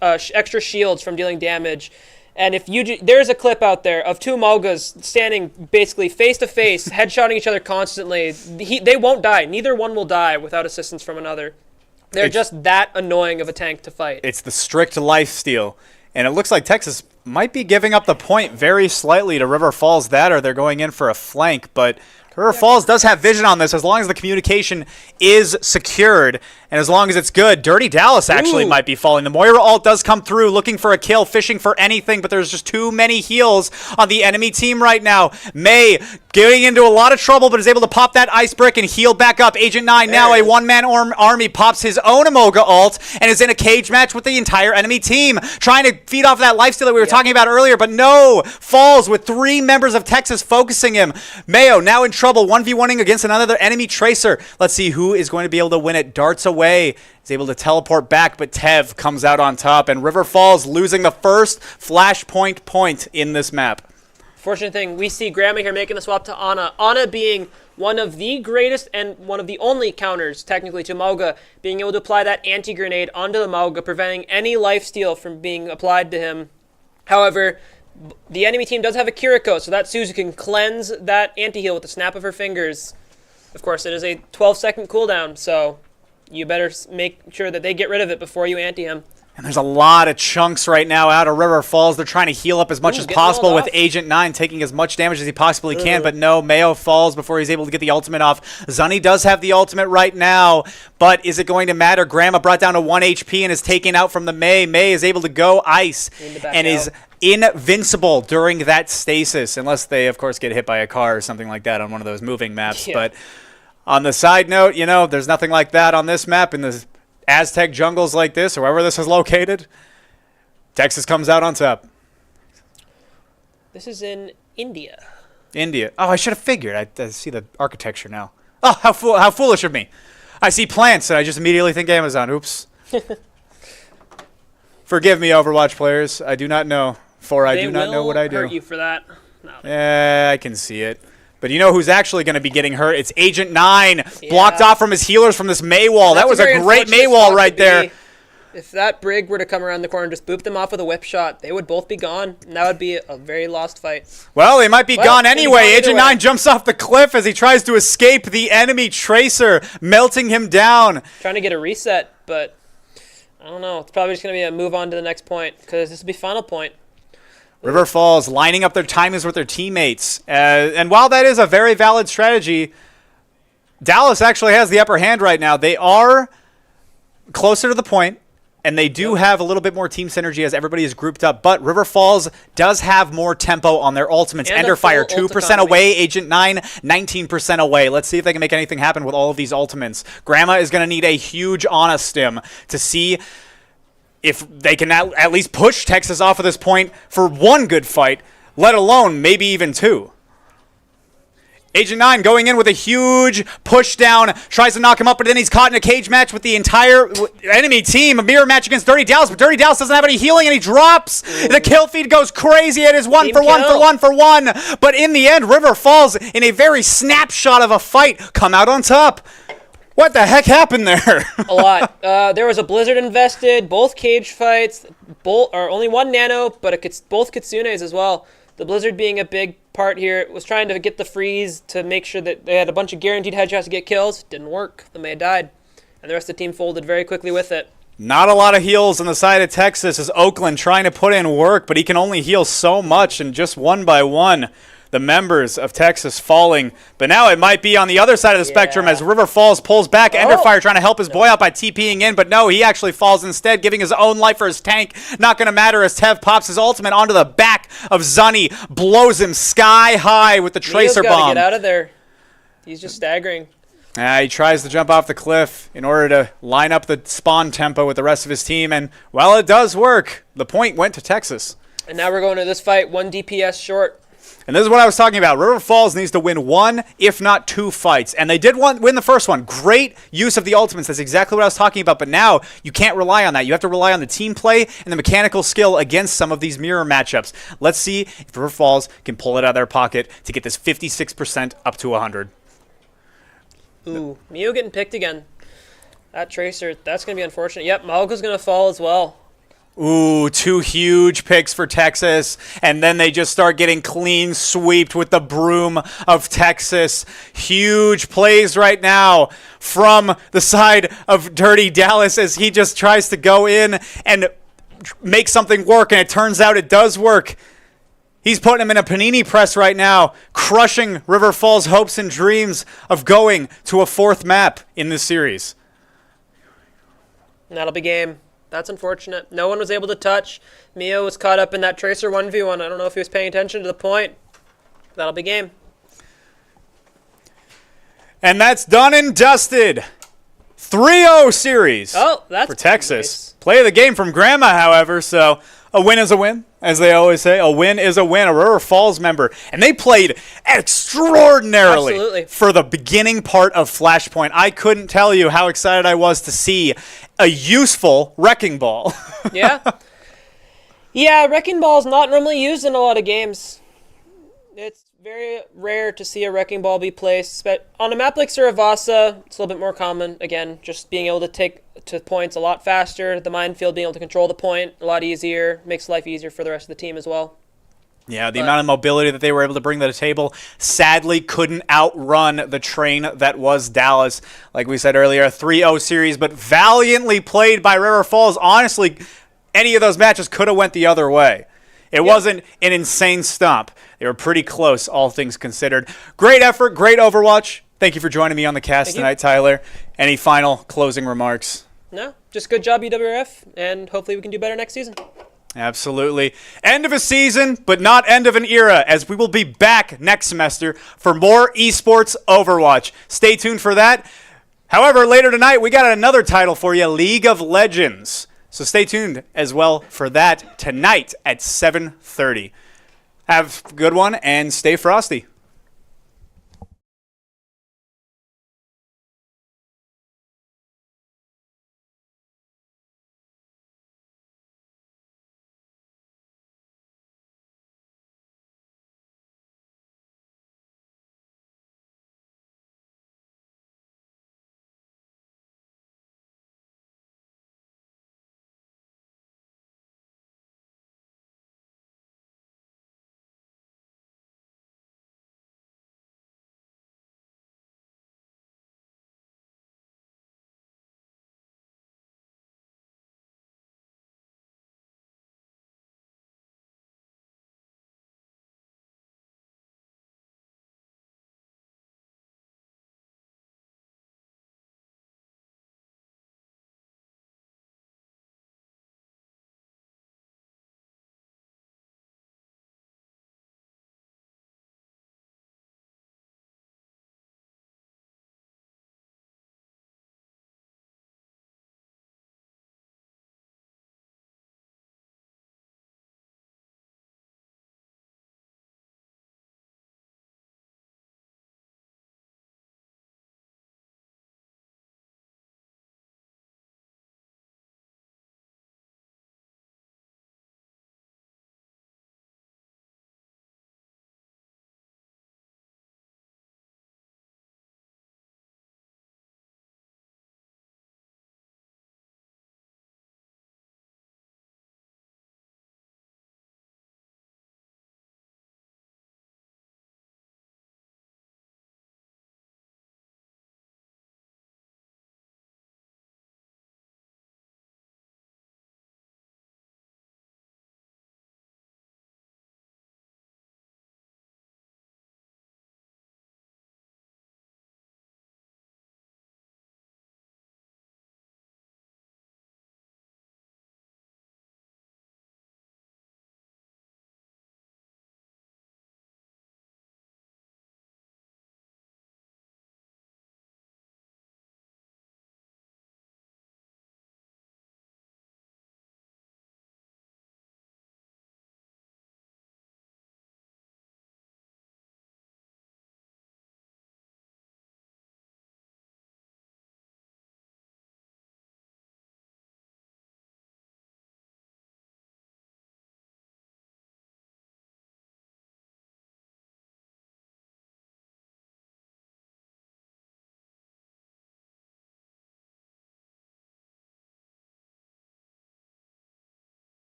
extra shields from dealing damage. And if there's a clip out there of 2 Mulgas standing basically face to face, headshotting each other constantly. They won't die. Neither one will die without assistance from another. They're just that annoying of a tank to fight. It's the strict lifesteal. And it looks like Texas might be giving up the point very slightly to River Falls, that or they're going in for a flank, but River Falls does have vision on this as long as the communication is secured and as long as it's good. Dirty Dallas actually might be falling. The Moira ult does come through looking for a kill, fishing for anything, but there's just too many heals on the enemy team right now. May getting into a lot of trouble, but is able to pop that ice brick and heal back up. Agent 9 now a one-man army pops his own Amoga ult and is in a cage match with the entire enemy team, trying to feed off that lifesteal that we were talking about earlier, but no. Falls with 3 members of Texas focusing him. Mayo now in trouble, 1v1ing against another enemy Tracer. Let's see who is going to be able to win it. Darts away. Is able to teleport back, but Tev comes out on top, and River Falls losing the first Flashpoint point in this map. Fortunate thing, we see Grandma here making the swap to Ana. Ana being one of the greatest and one of the only counters, technically, to Mauga, being able to apply that anti-grenade onto the Mauga, preventing any lifesteal from being applied to him. However, the enemy team does have a Kiriko, so that Suzu can cleanse that anti-heal with the snap of her fingers. Of course, it is a 12-second cooldown, so you better make sure that they get rid of it before you anti him. And there's a lot of chunks right now out of River Falls. They're trying to heal up as much as possible with Agent 9 taking as much damage as he possibly can. But no, Mayo falls before he's able to get the ultimate off. Zunny does have the ultimate right now, but is it going to matter? Grandma brought down to 1 HP and is taken out from the Mei. Mei is able to go ice and is invincible during that stasis, unless they, of course, get hit by a car or something like that on one of those moving maps. Yeah. But on the side note, you know, there's nothing like that on this map in the Aztec jungles like this, or wherever this is located. Texas comes out on top. This is in India. India. Oh, I should have figured. I see the architecture now. Oh, how foolish of me. I see plants, and I just immediately think Amazon. Oops. Forgive me, Overwatch players. I do not know, for I do not know what I do. They will hurt you for that. No. Yeah, I can see it. But you know who's actually going to be getting hurt? It's Agent 9, blocked off from his healers from this Mei wall. That was a great Mei wall right there. If that Brig were to come around the corner and just boop them off with a whip shot, they would both be gone, and that would be a very lost fight. Well, they might be gone anyway. Agent 9 jumps off the cliff as he tries to escape the enemy Tracer, melting him down. Trying to get a reset, but I don't know. It's probably just going to be a move on to the next point, because this will be final point. River Falls lining up their timings with their teammates. And while that is a very valid strategy, Dallas actually has the upper hand right now. They are closer to the point, and they do have a little bit more team synergy as everybody is grouped up. But River Falls does have more tempo on their ultimates. Ender Fire, 2% away. Agent 9, 19% away. Let's see if they can make anything happen with all of these ultimates. Grandma is going to need a huge Ana stim to see if they can at least push Texas off of this point for one good fight, let alone maybe even two. Agent 9 going in with a huge push down, tries to knock him up, but then he's caught in a cage match with the entire enemy team. A mirror match against Dirty Dallas, but Dirty Dallas doesn't have any healing, and he drops. The kill feed goes crazy. It is one for one. But in the end, River Falls, in a very snapshot of a fight, come out on top. What the heck happened there? A lot. There was a Blizzard invested, both cage fights, only one Nano, but both Kitsunes as well. The Blizzard being a big part here was trying to get the freeze to make sure that they had a bunch of guaranteed headshots to get kills. Didn't work. The Mei died. And the rest of the team folded very quickly with it. Not a lot of heals on the side of Texas as Oakland trying to put in work, but he can only heal so much, and just one by one the members of Texas falling. But now it might be on the other side of the spectrum as River Falls pulls back. Enderfire trying to help his boy out by TPing in, but no, he actually falls instead, giving his own life for his tank. Not going to matter as Tev pops his ultimate onto the back of Zunny, blows him sky high with the Tracer bomb. Get out of there. He's just staggering. He tries to jump off the cliff in order to line up the spawn tempo with the rest of his team, and while it does work, the point went to Texas. And now we're going to this fight, 1 DPS short. And this is what I was talking about. River Falls needs to win one, if not two fights. And they did win the first one. Great use of the ultimates. That's exactly what I was talking about. But now you can't rely on that. You have to rely on the team play and the mechanical skill against some of these mirror matchups. Let's see if River Falls can pull it out of their pocket to get this 56% up to 100. Ooh, Mio getting picked again. That Tracer, that's going to be unfortunate. Yep, Mahoka's going to fall as well. Ooh, two huge picks for Texas, and then they just start getting clean sweeped with the broom of Texas. Huge plays right now from the side of Dirty Dallas as he just tries to go in and make something work, and it turns out it does work. He's putting him in a panini press right now, crushing River Falls' hopes and dreams of going to a fourth map in this series. And that'll be game. That's unfortunate. No one was able to touch. Mio was caught up in that Tracer 1v1. I don't know if he was paying attention to the point. That'll be game. And that's done and dusted. 3-0 series for Texas. Nice. Play of the game from Grandma, however, so a win is a win, as they always say. A win is a win. A River Falls member. And they played extraordinarily for the beginning part of Flashpoint. I couldn't tell you how excited I was to see a useful Wrecking Ball. Yeah. Yeah, Wrecking Ball is not normally used in a lot of games. It's very rare to see a wrecking ball be placed. But on a map like Suravasa, it's a little bit more common. Again, just being able to take to points a lot faster. The minefield being able to control the point a lot easier. Makes life easier for the rest of the team as well. Yeah, the amount of mobility that they were able to bring to the table sadly couldn't outrun the train that was Dallas. Like we said earlier, a 3-0 series, but valiantly played by River Falls. Honestly, any of those matches could have went the other way. It wasn't an insane stomp. They were pretty close, all things considered. Great effort, great Overwatch. Thank you for joining me on the cast tonight, Tyler. Any final closing remarks? No, just good job, UWRF, and hopefully we can do better next season. Absolutely. End of a season, but not end of an era, as we will be back next semester for more esports Overwatch. Stay tuned for that. However, later tonight, we got another title for you, League of Legends. So stay tuned as well for that tonight at 7:30. Have a good one and stay frosty.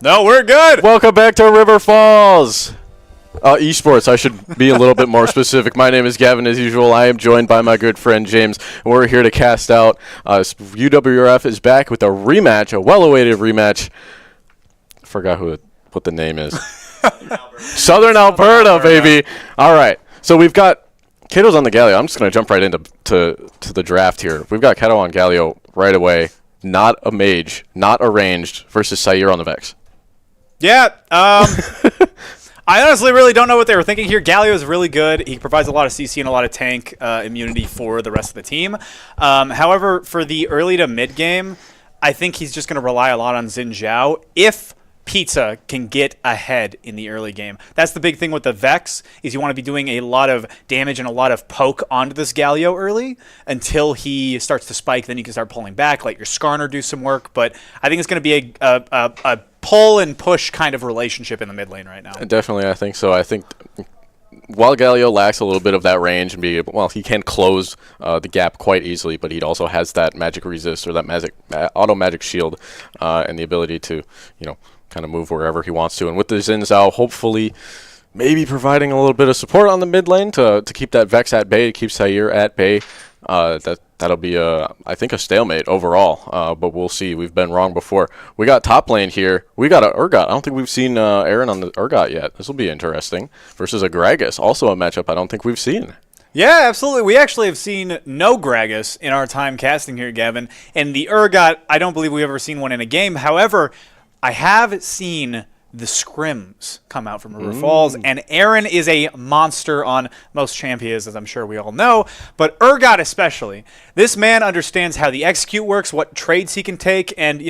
No, we're good. Welcome back to River Falls. Esports, I should be a little bit more specific. My name is Gavin, as usual. I am joined by my good friend James, and we're here to cast out. UWRF is back with a rematch, a well-awaited rematch. I forgot what the name is. Southern Alberta, baby. All right, so we've got Kato's on the Galio. I'm just going to jump right into the draft here. We've got Kato on Galio right away. Not a mage, not a ranged, versus Sair on the Vex. Yeah, I honestly really don't know what they were thinking here. Galio is really good. He provides a lot of CC and a lot of tank immunity for the rest of the team. However, for the early to mid game, I think he's just going to rely a lot on Xin Zhao if Pizza can get ahead in the early game. That's the big thing with the Vex, is you want to be doing a lot of damage and a lot of poke onto this Galio early until he starts to spike. Then you can start pulling back, let your Skarner do some work. But I think it's going to be a pull and push kind of relationship in the mid lane right now. Definitely, I think so. I think while Galio lacks a little bit of that range and he can close the gap quite easily, but he also has that magic resist or that auto magic shield and the ability to, kind of move wherever he wants to. And with the Xin Zhao, hopefully maybe providing a little bit of support on the mid lane to keep that Vex at bay, to keep Sair at bay. That'll be, I think, a stalemate overall, but we'll see. We've been wrong before. We got top lane here. We got a Urgot. I don't think we've seen Aaron on the Urgot yet. This will be interesting. Versus a Gragas, also a matchup I don't think we've seen. Yeah, absolutely. We actually have seen no Gragas in our time casting here, Gavin. And the Urgot, I don't believe we've ever seen one in a game. However, I have seen the scrims come out from River Falls, and Aaron is a monster on most champions, as I'm sure we all know, but Urgot especially. This man understands how the execute works, what trades he can take, and,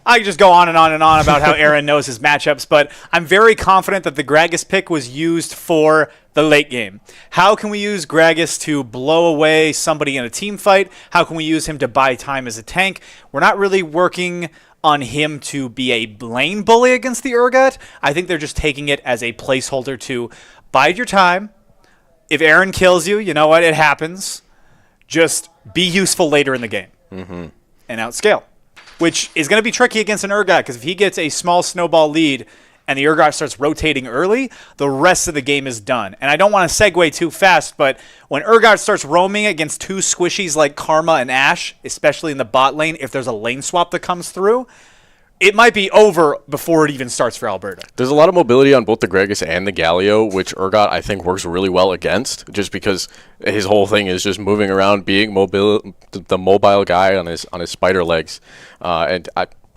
I could just go on and on and on about how Aaron knows his matchups, but I'm very confident that the Gragas pick was used for the late game. How can we use Gragas to blow away somebody in a team fight? How can we use him to buy time as a tank? We're not really working on him to be a lane bully against the Urgot. I think they're just taking it as a placeholder to bide your time. If Aaron kills you, you know what? It happens. Just be useful later in the game and outscale, which is going to be tricky against an Urgot, because if he gets a small snowball lead and the Urgot starts rotating early, the rest of the game is done. And I don't want to segue too fast, but when Urgot starts roaming against two squishies like Karma and Ashe, especially in the bot lane, if there's a lane swap that comes through, it might be over before it even starts for Alberta. There's a lot of mobility on both the Gragas and the Galio, which Urgot, I think, works really well against, just because his whole thing is just moving around, being the mobile guy on his spider legs. And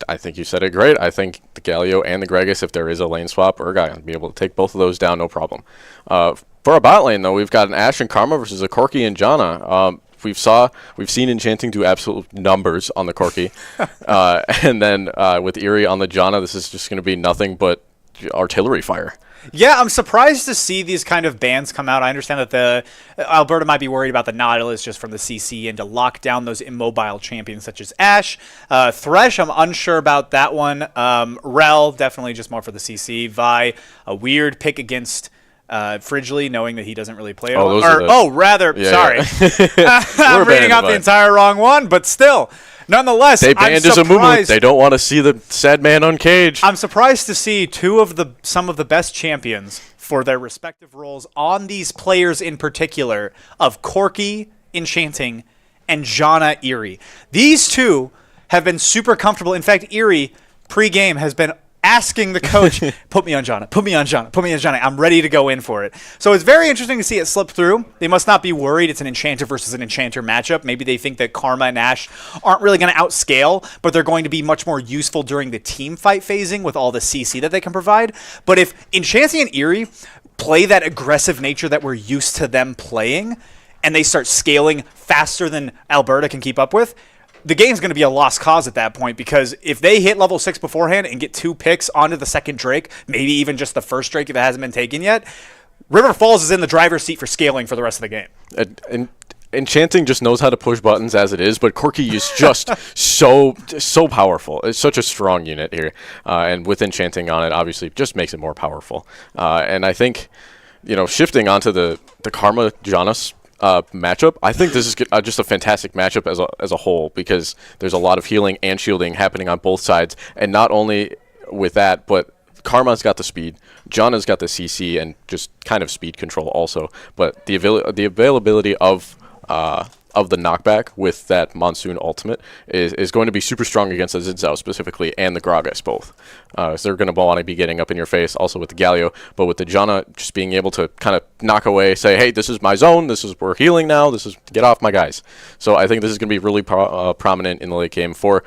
I think you said it great. I think the Galio and the Gragas, if there is a lane swap, Urgot will be able to take both of those down, no problem. For a bot lane, though, we've got an Ashe and Karma versus a Corki and Janna. We've seen Enchanting do absolute numbers on the Corki, and then with Eerie on the Janna, this is just going to be nothing but artillery fire. Yeah, I'm surprised to see these kind of bans come out. I understand that the Alberta might be worried about the Nautilus just from the CC and to lock down those immobile champions such as Ashe. Thresh, I'm unsure about that one. Rel, definitely just more for the CC. Vi, a weird pick against Frigely, knowing that he doesn't really play. Sorry. I'm reading out the entire wrong one, but still. Nonetheless, they banned Amumu. They don't want to see the sad man uncaged. I'm surprised to see some of the best champions for their respective roles on these players in particular of Corki, Enchanting, and Janna Eerie. These two have been super comfortable. In fact, Eerie, pre-game, has been asking the coach, put me on Janna, put me on Janna, put me on Janna. I'm ready to go in for it. So it's very interesting to see it slip through. They must not be worried it's an Enchanter versus an Enchanter matchup. Maybe they think that Karma and Ashe aren't really going to outscale, but they're going to be much more useful during the team fight phasing with all the CC that they can provide. But if Enchanting and Eerie play that aggressive nature that we're used to them playing, and they start scaling faster than Alberta can keep up with, the game's going to be a lost cause at that point, because if they hit level 6 beforehand and get 2 picks onto the second Drake, maybe even just the first Drake if it hasn't been taken yet, River Falls is in the driver's seat for scaling for the rest of the game. And Enchanting just knows how to push buttons as it is, but Corki is just so powerful. It's such a strong unit here, and with Enchanting on it, obviously, just makes it more powerful. And I think, shifting onto the Karma Janus matchup, I think this is just a fantastic matchup as a whole, because there's a lot of healing and shielding happening on both sides, and not only with that, but Karma's got the speed, Janna's got the CC, and just kind of speed control also. But the availability of the knockback with that Monsoon ultimate is going to be super strong against the Xin Zhao specifically and the Gragas both. So they're going to want to be getting up in your face also with the Galio, but with the Janna just being able to kind of knock away, say, hey, this is my zone, we're healing now, get off my guys. So I think this is going to be really prominent in the late game for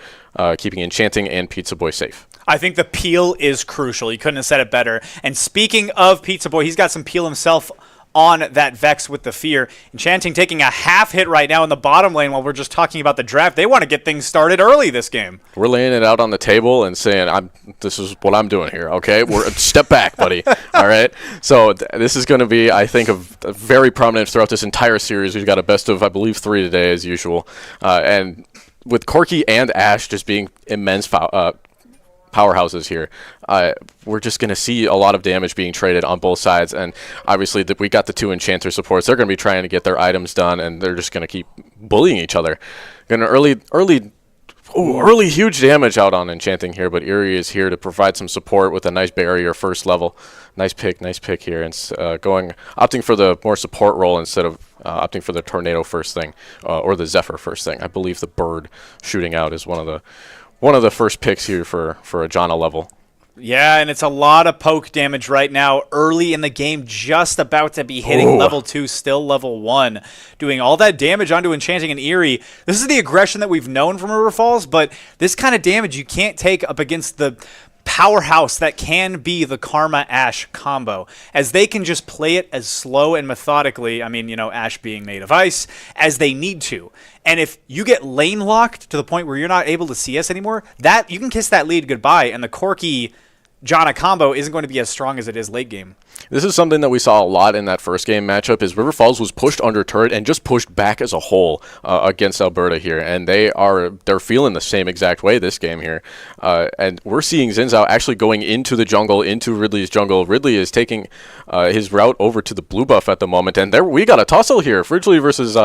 keeping Enchanting and Pizza Boy safe. I think the peel is crucial. You couldn't have said it better. And speaking of Pizza Boy, he's got some peel himself on that Vex with the Fear. Enchanting taking a half hit right now in the bottom lane while we're just talking about the draft. They want to get things started early this game. We're laying it out on the table and saying, this is what I'm doing here, okay? Step back, buddy, all right? So this is going to be, I think, a very prominent throughout this entire series. We've got a best of, I believe, 3 today as usual. And with Corki and Ashe just being immense powerhouses here, we're just going to see a lot of damage being traded on both sides, and obviously we got the 2 Enchanter supports. They're going to be trying to get their items done, and they're just going to keep bullying each other. Going to early huge damage out on Enchanting here, but Eerie is here to provide some support with a nice barrier first level. Nice pick here, and opting for the more support role instead of opting for the Tornado first thing or the Zephyr first thing. I believe the bird shooting out is one of the first picks here for a Janna level. Yeah, and it's a lot of poke damage right now early in the game, just about to be hitting level 2, still level 1, doing all that damage onto Enchanting and Eerie. This is the aggression that we've known from River Falls, but this kind of damage you can't take up against the powerhouse that can be the Karma Ashe combo, as they can just play it as slow and methodically, I mean, Ashe being made of ice, as they need to. And if you get lane locked to the point where you're not able to CS anymore, that you can kiss that lead goodbye, and the Corki Janna combo isn't going to be as strong as it is late game. This is something that we saw a lot in that first game matchup, is River Falls was pushed under turret and just pushed back as a whole against Alberta here, and they're feeling the same exact way this game here. And we're seeing Xin Zhao actually going into the jungle, into Ridley's jungle. Ridley is taking his route over to the blue buff at the moment, and we got a tussle here, Ridley versus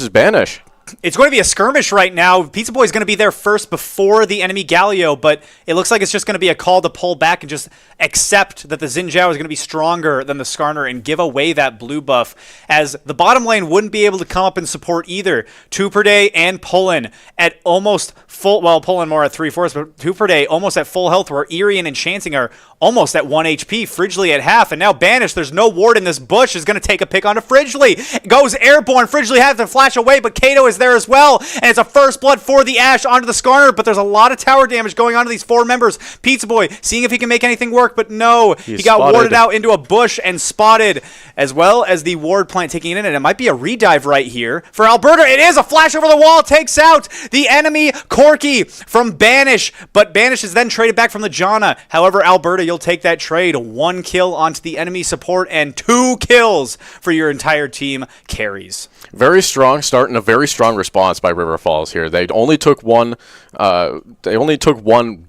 Banish. It's going to be a skirmish right now. Pizza Boy is going to be there first before the enemy Galio, but it looks like it's just going to be a call to pull back and just accept that the Xin Zhao is going to be stronger than the Skarner and give away that blue buff, as the bottom lane wouldn't be able to come up and support either. 2 per day and Pullen at almost full, well, Pullen more at 3/4, but 2 per day almost at full health, where Eerie and Enchanting are almost at 1 HP, Fridgley at half, and now Banish, there's no ward in this bush, is going to take a pick onto Fridgley. Goes airborne, Fridgley has to flash away, but Kato is there as well, and it's a first blood for the Ashe onto the Skarner, but there's a lot of tower damage going on to these 4 members. Pizza Boy seeing if he can make anything work, but no, he got warded out into a bush and spotted, as well as the ward plant taking it in, and it might be a redive right here for Alberta. It is a flash over the wall, takes out the enemy Corki from Banish, but Banish is then traded back from the Janna. However, Alberta, you'll take that trade. 1 kill onto the enemy support and 2 kills for your entire team carries. Very strong start and a very strong response by River Falls here. They only took one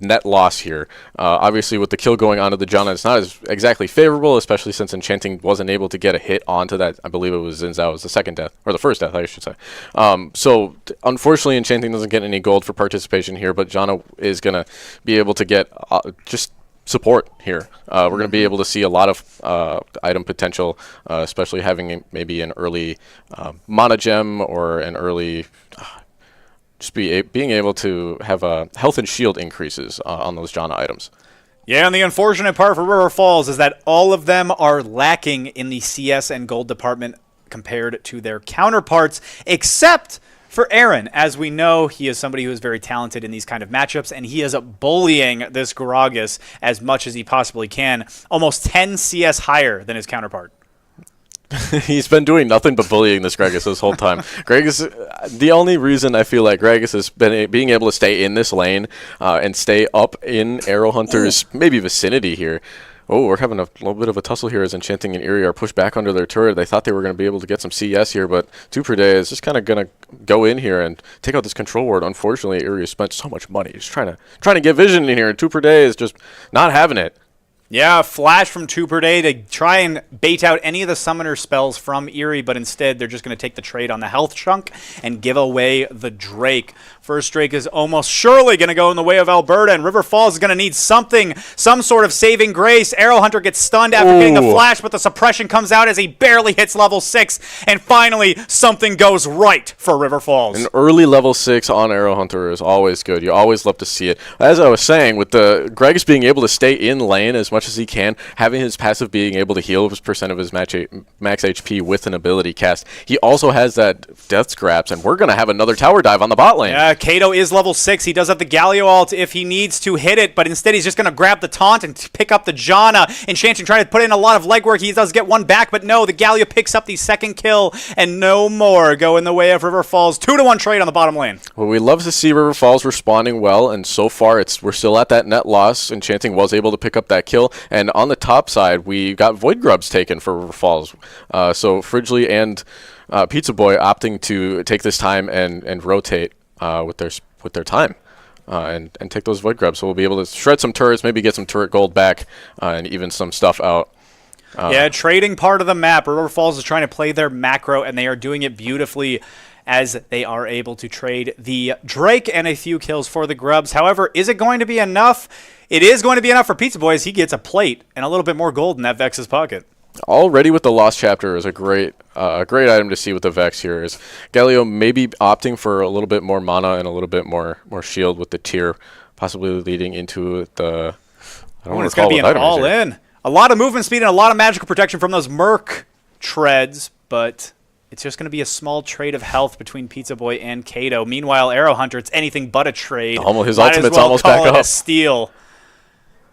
net loss here. Obviously, with the kill going onto the Janna, it's not as exactly favorable, especially since Enchanting wasn't able to get a hit onto that. I believe it was Xin Zhao, was the second death, or the first death, I should say. So unfortunately, Enchanting doesn't get any gold for participation here, but Janna is going to be able to get just support here. We're going to be able to see a lot of item potential, especially having maybe an early mana gem or an early being able to have health and shield increases on those Janna items. Yeah, and the unfortunate part for River Falls is that all of them are lacking in the CS and gold department compared to their counterparts, except for Aaron. As we know, he is somebody who is very talented in these kind of matchups, and he is bullying this Gragas as much as he possibly can, almost 10 CS higher than his counterpart. He's been doing nothing but bullying this Gragas this whole time. The only reason I feel like Gragas has been being able to stay in this lane and stay up in Arrow Hunter's maybe vicinity here. Oh, we're having a little bit of a tussle here as Enchanting and Eerie are pushed back under their turret. They thought they were going to be able to get some CS here, but 2 per day is just kind of going to go in here and take out this control ward. Unfortunately, Eerie has spent so much money. He's trying to get vision in here. 2 per day is just not having it. Yeah, flash from 2 per day to try and bait out any of the summoner spells from Eerie, but instead they're just going to take the trade on the health chunk and give away the Drake First Drake is almost surely going to go in the way of Alberta, and River Falls is going to need something, some sort of saving grace. Arrow Hunter gets stunned after getting the flash, but the suppression comes out as he barely hits level 6, and finally something goes right for River Falls. An early level 6 on Arrow Hunter is always good. You always love to see it. As I was saying, with the Greg's being able to stay in lane as much as he can, having his passive being able to heal his percent of his max HP with an ability cast, he also has that death scraps, and we're going to have another tower dive on the bot lane. Yeah, Kato is level 6. He does have the Galio ult if he needs to hit it, but instead he's just going to grab the taunt and pick up the Janna. Enchanting trying to put in a lot of legwork. He does get one back, but no, the Galio picks up the second kill, and no more go in the way of River Falls. 2-1 trade on the bottom lane. Well, we love to see River Falls responding well, and so far we're still at that net loss. Enchanting was able to pick up that kill, and on the top side, we got Void Grubs taken for River Falls. So Fridgley and Pizza Boy opting to take this time and rotate with their time and take those Void Grubs. So we'll be able to shred some turrets, maybe get some turret gold back, and even some stuff out. Yeah, trading part of the map. River Falls is trying to play their macro, and they are doing it beautifully as they are able to trade the Drake and a few kills for the Grubs. However, is it going to be enough? It is going to be enough for Pizza Boy as he gets a plate and a little bit more gold in that Vex's pocket. Already with the Lost Chapter is a great item to see with the Vex here. Is Galio maybe opting for a little bit more mana and a little bit more shield with the tier, possibly leading into the... I don't want it's to going call to be it an all-in. A lot of movement speed and a lot of magical protection from those Merc treads, but it's just going to be a small trade of health between Pizza Boy and Kato. Meanwhile, Arrow Hunter, it's anything but a trade. His ultimate's almost back up. A steal.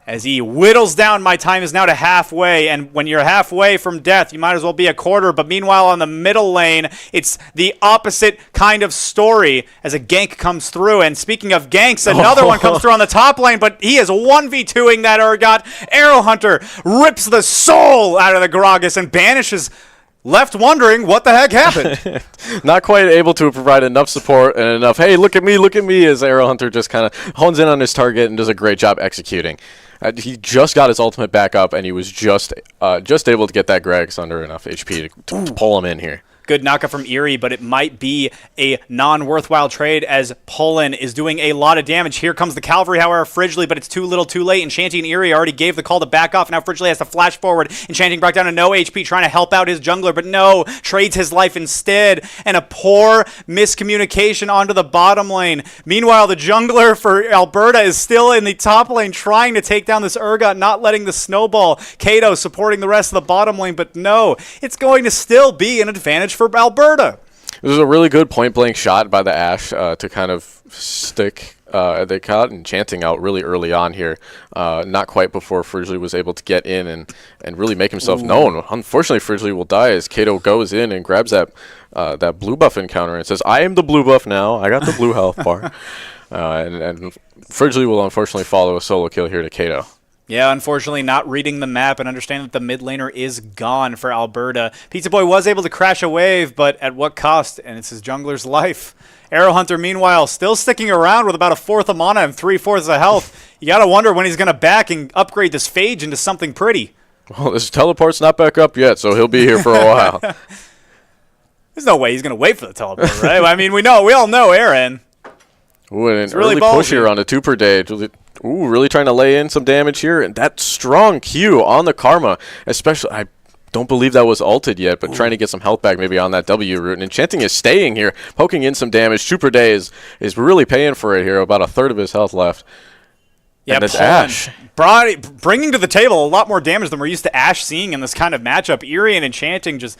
As he whittles down, my time is now to halfway, and when you're halfway from death, you might as well be a quarter, but meanwhile on the middle lane, it's the opposite kind of story as a gank comes through, and speaking of ganks, another one comes through on the top lane, but he is 1v2ing that Urgot. Arrow Hunter rips the soul out of the Gragas and banishes, left wondering what the heck happened. Not quite able to provide enough support and enough, hey, look at me, as Arrow Hunter just kind of hones in on his target and does a great job executing. He just got his ultimate back up, and he was just able to get that Gregs under enough HP to pull him in here. Good knockup from Eerie, but it might be a non-worthwhile trade as Poland is doing a lot of damage. Here comes the Cavalry, however, Fridgley, but it's too little too late. Enchanting and Eerie already gave the call to back off. Now Fridgley has to flash forward. Enchanting brought down to no HP, trying to help out his jungler, but no, trades his life instead. And a poor miscommunication onto the bottom lane. Meanwhile, the jungler for Alberta is still in the top lane, trying to take down this Urgot, not letting the snowball. Kato supporting the rest of the bottom lane, but no, it's going to still be an advantage for Alberta. This was a really good point-blank shot by the Ashe to kind of stick. They caught Enchanting out really early on here, not quite before Fridgley was able to get in and really make himself known. Unfortunately, Fridgley will die as Kato goes in and grabs that blue buff encounter and says, I am the blue buff now. I got the blue health bar. And Fridgley will unfortunately follow a solo kill here to Kato. Yeah, unfortunately not reading the map and understanding that the mid laner is gone for Alberta. Pizza Boy was able to crash a wave, but at what cost? And it's his jungler's life. Arrow Hunter, meanwhile, still sticking around with about a fourth of mana and 3/4 of health. You gotta wonder when he's gonna back and upgrade this Phage into something pretty. Well, this teleport's not back up yet, so he'll be here for a while. There's no way he's gonna wait for the teleport, right? I mean, we all know Aaron. Ooh, and an early push here on a 2 per day. Ooh, really trying to lay in some damage here. And that strong Q on the Karma, especially, I don't believe that was ulted yet, but trying to get some health back maybe on that W route. And Enchanting is staying here, poking in some damage. 2 per day is really paying for it here, about a third of his health left. Yeah, and it's Ashe. Bringing to the table a lot more damage than we're used to Ashe seeing in this kind of matchup. Eerie and Enchanting just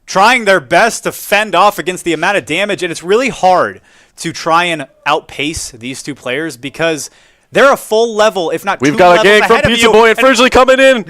trying their best to fend off against the amount of damage, and it's really hard to try and outpace these two players because they're a full level, if not We've two got a levels gank from ahead of Pizza you. Boy and Fridgley coming in.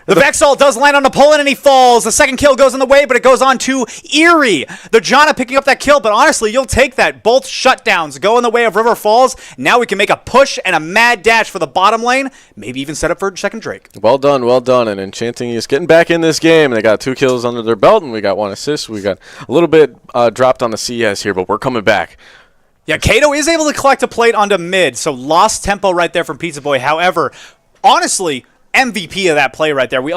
The Vex ult does land on Napoleon and he falls. The second kill goes in the way, but it goes on to Eerie. The Janna picking up that kill, but honestly, you'll take that. Both shutdowns go in the way of River Falls. Now we can make a push and a mad dash for the bottom lane. Maybe even set up for a second Drake. Well done, well done. And Enchanting is getting back in this game. They got 2 kills under their belt, and we got 1 assist. We got a little bit dropped on the CS here, but we're coming back. Yeah, Kato is able to collect a plate onto mid, so lost tempo right there from Pizza Boy. However, honestly, MVP of that play right there. We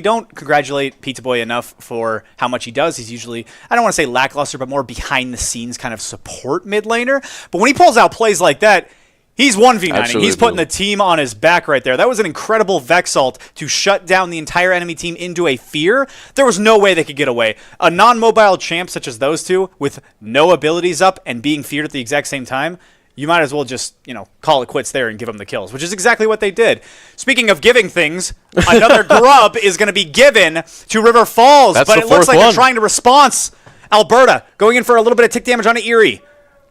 don't congratulate Pizza Boy enough for how much he does. He's usually, I don't want to say lackluster, but more behind the scenes kind of support mid laner. But when he pulls out plays like that, he's 1v9ing. He's putting the team on his back right there. That was an incredible Vex ult to shut down the entire enemy team into a fear. There was no way they could get away. A non-mobile champ such as those two with no abilities up and being feared at the exact same time, you might as well just, call it quits there and give them the kills, which is exactly what they did. Speaking of giving things, another grub is going to be given to River Falls, but it looks like they're trying to response. Alberta going in for a little bit of tick damage on Erie.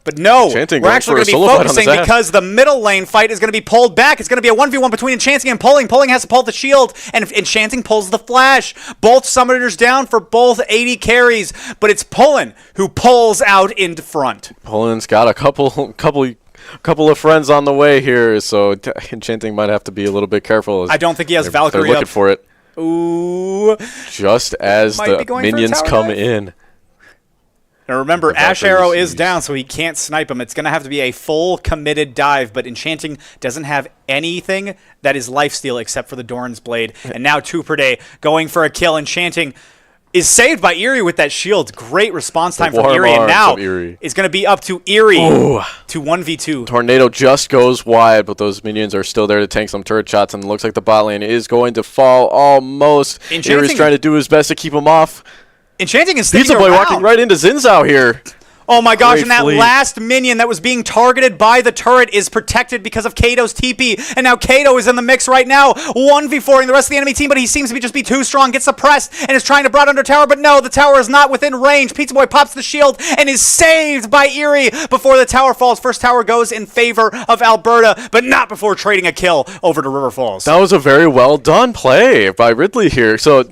But no, we're actually going to be focusing because the middle lane fight is going to be pulled back. It's going to be a 1v1 between Enchanting and Pulling. Pulling has to pull the shield, and Enchanting pulls the flash. Both summoners down for both 80 carries, but it's Pulling who pulls out in front. Pulling's got a couple of friends on the way here, so Enchanting might have to be a little bit careful. I don't think he has Valkyrie They're looking for it. Ooh. Just as the minions come in. Now remember, Ash Arrow is down, so he can't snipe him. It's going to have to be a full committed dive, but Enchanting doesn't have anything that is lifesteal except for the Doran's Blade. And now 2 per day going for a kill. Enchanting is saved by Erie with that shield. Great response time from Erie, and now it's going to be up to Erie to 1v2. Tornado just goes wide, but those minions are still there to tank some turret shots, and it looks like the bot lane is going to fall almost. Erie's trying to do his best to keep him off. Enchanting is sticking Pizza Boy walking right into Zinzao here. Oh my gosh, and that last minion that was being targeted by the turret is protected because of Kato's TP, and now Kato is in the mix right now, 1v4ing the rest of the enemy team, but he seems to just be too strong, gets suppressed, and is trying to broad under tower, but no, the tower is not within range. Pizza Boy pops the shield and is saved by Erie before the tower falls. First tower goes in favor of Alberta, but not before trading a kill over to River Falls. That was a very well done play by Ridley here. So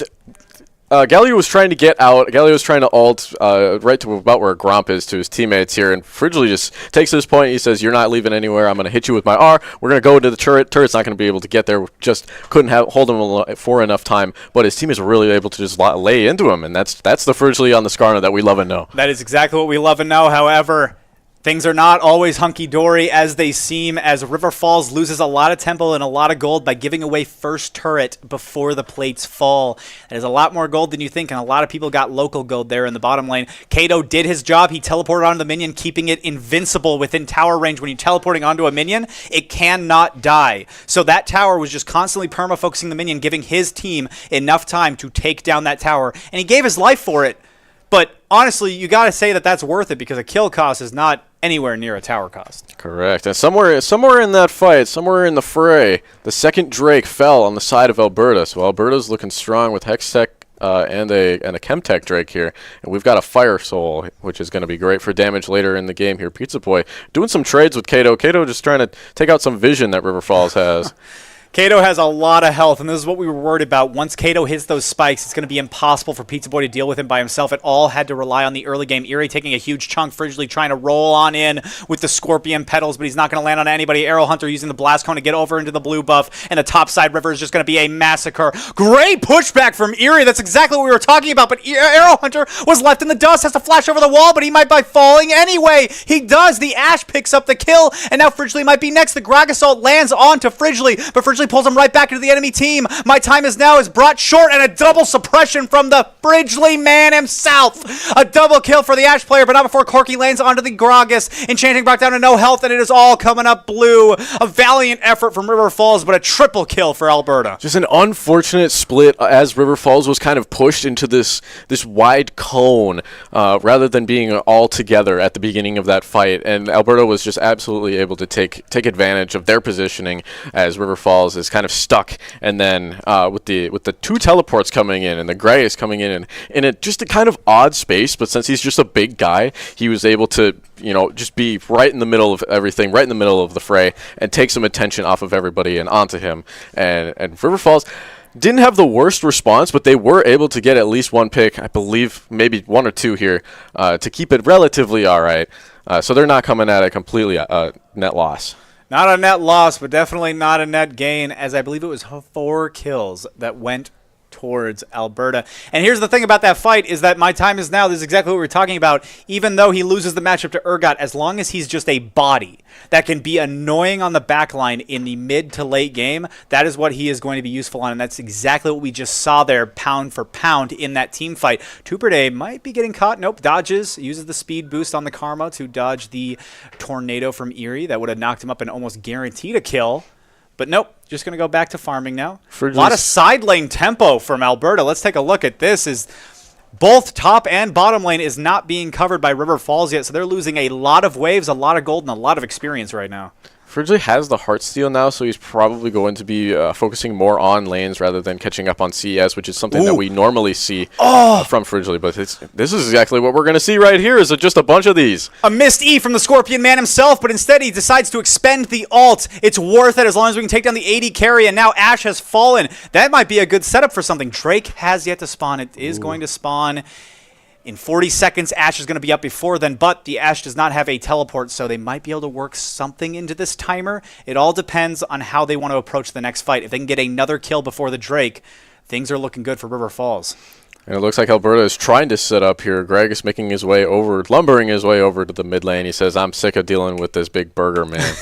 Galio was trying to get out. Galio was trying to ult right to about where Gromp is to his teammates here, and Fridgley just takes this point. He says, "You're not leaving anywhere. I'm going to hit you with my R. We're going to go into the turret. Turret's not going to be able to get there. Just couldn't hold him for enough time." But his teammates were really able to just lay into him, and that's the Fridgley on the Skarner that we love and know. That is exactly what we love and know. However, things are not always hunky-dory as they seem, as River Falls loses a lot of tempo and a lot of gold by giving away first turret before the plates fall. That is a lot more gold than you think, and a lot of people got local gold there in the bottom lane. Kato did his job. He teleported onto the minion, keeping it invincible within tower range. When you're teleporting onto a minion, it cannot die. So that tower was just constantly perma-focusing the minion, giving his team enough time to take down that tower, and he gave his life for it. But honestly, you got to say that that's worth it because a kill cost is not anywhere near a tower cost. Correct. And somewhere in that fight, somewhere in the fray, the second Drake fell on the side of Alberta. So Alberta's looking strong with Hextech and a Chemtech Drake here. And we've got a Fire Soul, which is going to be great for damage later in the game here. Pizza Boy doing some trades with Kato. Kato just trying to take out some vision that River Falls has. Kato has a lot of health, and this is what we were worried about. Once Kato hits those spikes, it's going to be impossible for Pizza Boy to deal with him by himself. It all had to rely on the early game. Erie taking a huge chunk, Fridgley trying to roll on in with the Scorpion Petals, but he's not going to land on anybody. Arrow Hunter using the Blast Cone to get over into the blue buff, and the top side river is just going to be a massacre. Great pushback from Erie. That's exactly what we were talking about, but Arrow Hunter was left in the dust, has to flash over the wall, but he might by falling anyway. He does. The Ash picks up the kill, and now Fridgley might be next. The Grog Assault lands onto Fridgley, but Fridgley pulls him right back into the enemy team. My time is now is brought short, and a double suppression from the Fridgley man himself. A double kill for the Ash player, but not before Corky lands onto the Gragas. Enchanting brought down to no health, and it is all coming up blue. A valiant effort from River Falls, but a triple kill for Alberta. Just an unfortunate split as River Falls was kind of pushed into this wide cone rather than being all together at the beginning of that fight, and Alberta was just absolutely able to take advantage of their positioning as River Falls is kind of stuck, and then with the two teleports coming in and the Gray is coming in and just a kind of odd space, but since he's just a big guy, he was able to just be right in the middle of everything, right in the middle of the fray, and take some attention off of everybody and onto him. And River Falls didn't have the worst response, but they were able to get at least one pick, I believe maybe one or two here, to keep it relatively all right. So they're not coming at a completely net loss. Not a net loss, but definitely not a net gain, as I believe it was 4 kills that went towards Alberta. And here's the thing about that fight is that my time is now. This is exactly what we were talking about. Even though he loses the matchup to Urgot, as long as he's just a body that can be annoying on the back line in the mid to late game, that is what he is going to be useful on. And that's exactly what we just saw there, pound for pound, in that team fight. Tuperday might be getting caught. Nope, dodges, uses the speed boost on the Karma to dodge the tornado from Erie. That would have knocked him up and almost guaranteed a kill. But nope, just going to go back to farming now. A lot of side lane tempo from Alberta. Let's take a look at this. Is both top and bottom lane is not being covered by River Falls yet, so they're losing a lot of waves, a lot of gold, and a lot of experience right now. Fridgley has the Heartsteel now, so he's probably going to be focusing more on lanes rather than catching up on CS, which is something that we normally see from Fridgley. But this is exactly what we're going to see right here, is just a bunch of these. A missed E from the Scorpion Man himself, but instead he decides to expend the ult. It's worth it as long as we can take down the AD carry, and now Ashe has fallen. That might be a good setup for something. Drake has yet to spawn. It is going to spawn in 40 seconds. Ashe is going to be up before then, but the Ashe does not have a teleport, so they might be able to work something into this timer. It all depends on how they want to approach the next fight. If they can get another kill before the Drake, things are looking good for River Falls. And it looks like Alberta is trying to set up here. Greg is making his way over, lumbering his way over to the mid lane. He says, I'm sick of dealing with this big burger, man.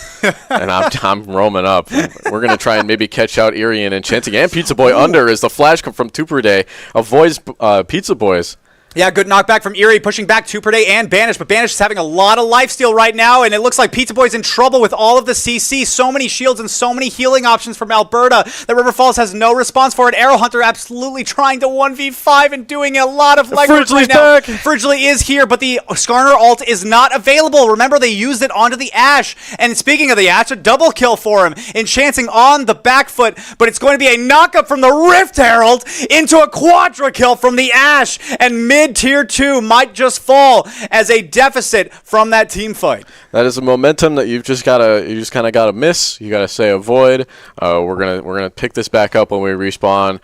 And I'm roaming up. We're going to try and maybe catch out Erie and Enchanting and Pizza Boy under as the flash from Tuperday avoids Pizza Boys. Yeah, good knockback from Erie, pushing back Tuperday and Banish, but Banish is having a lot of lifesteal right now, and it looks like Pizza Boy's in trouble with all of the CC. So many shields and so many healing options from Alberta that River Falls has no response for it. Arrow Hunter absolutely trying to 1v5 and doing a lot of legwork right now. Fridgley is here, but the Skarner ult is not available. Remember, they used it onto the Ashe, and speaking of the Ashe, a double kill for him, enchanting on the back foot, but it's going to be a knockup from the Rift Herald into a quadra kill from the Ashe, and mid-tier 2 might just fall as a deficit from that team fight. That is a momentum that you just kind of gotta miss. You gotta say avoid. We're gonna pick this back up when we respawn.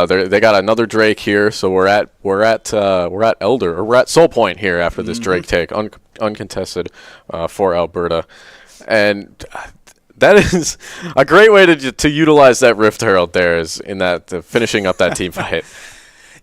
They got another Drake here, so we're at Elder, or we're at Soul Point here after this Drake take, uncontested for Alberta, and that is a great way to utilize that Rift Herald there, is in that finishing up that team fight.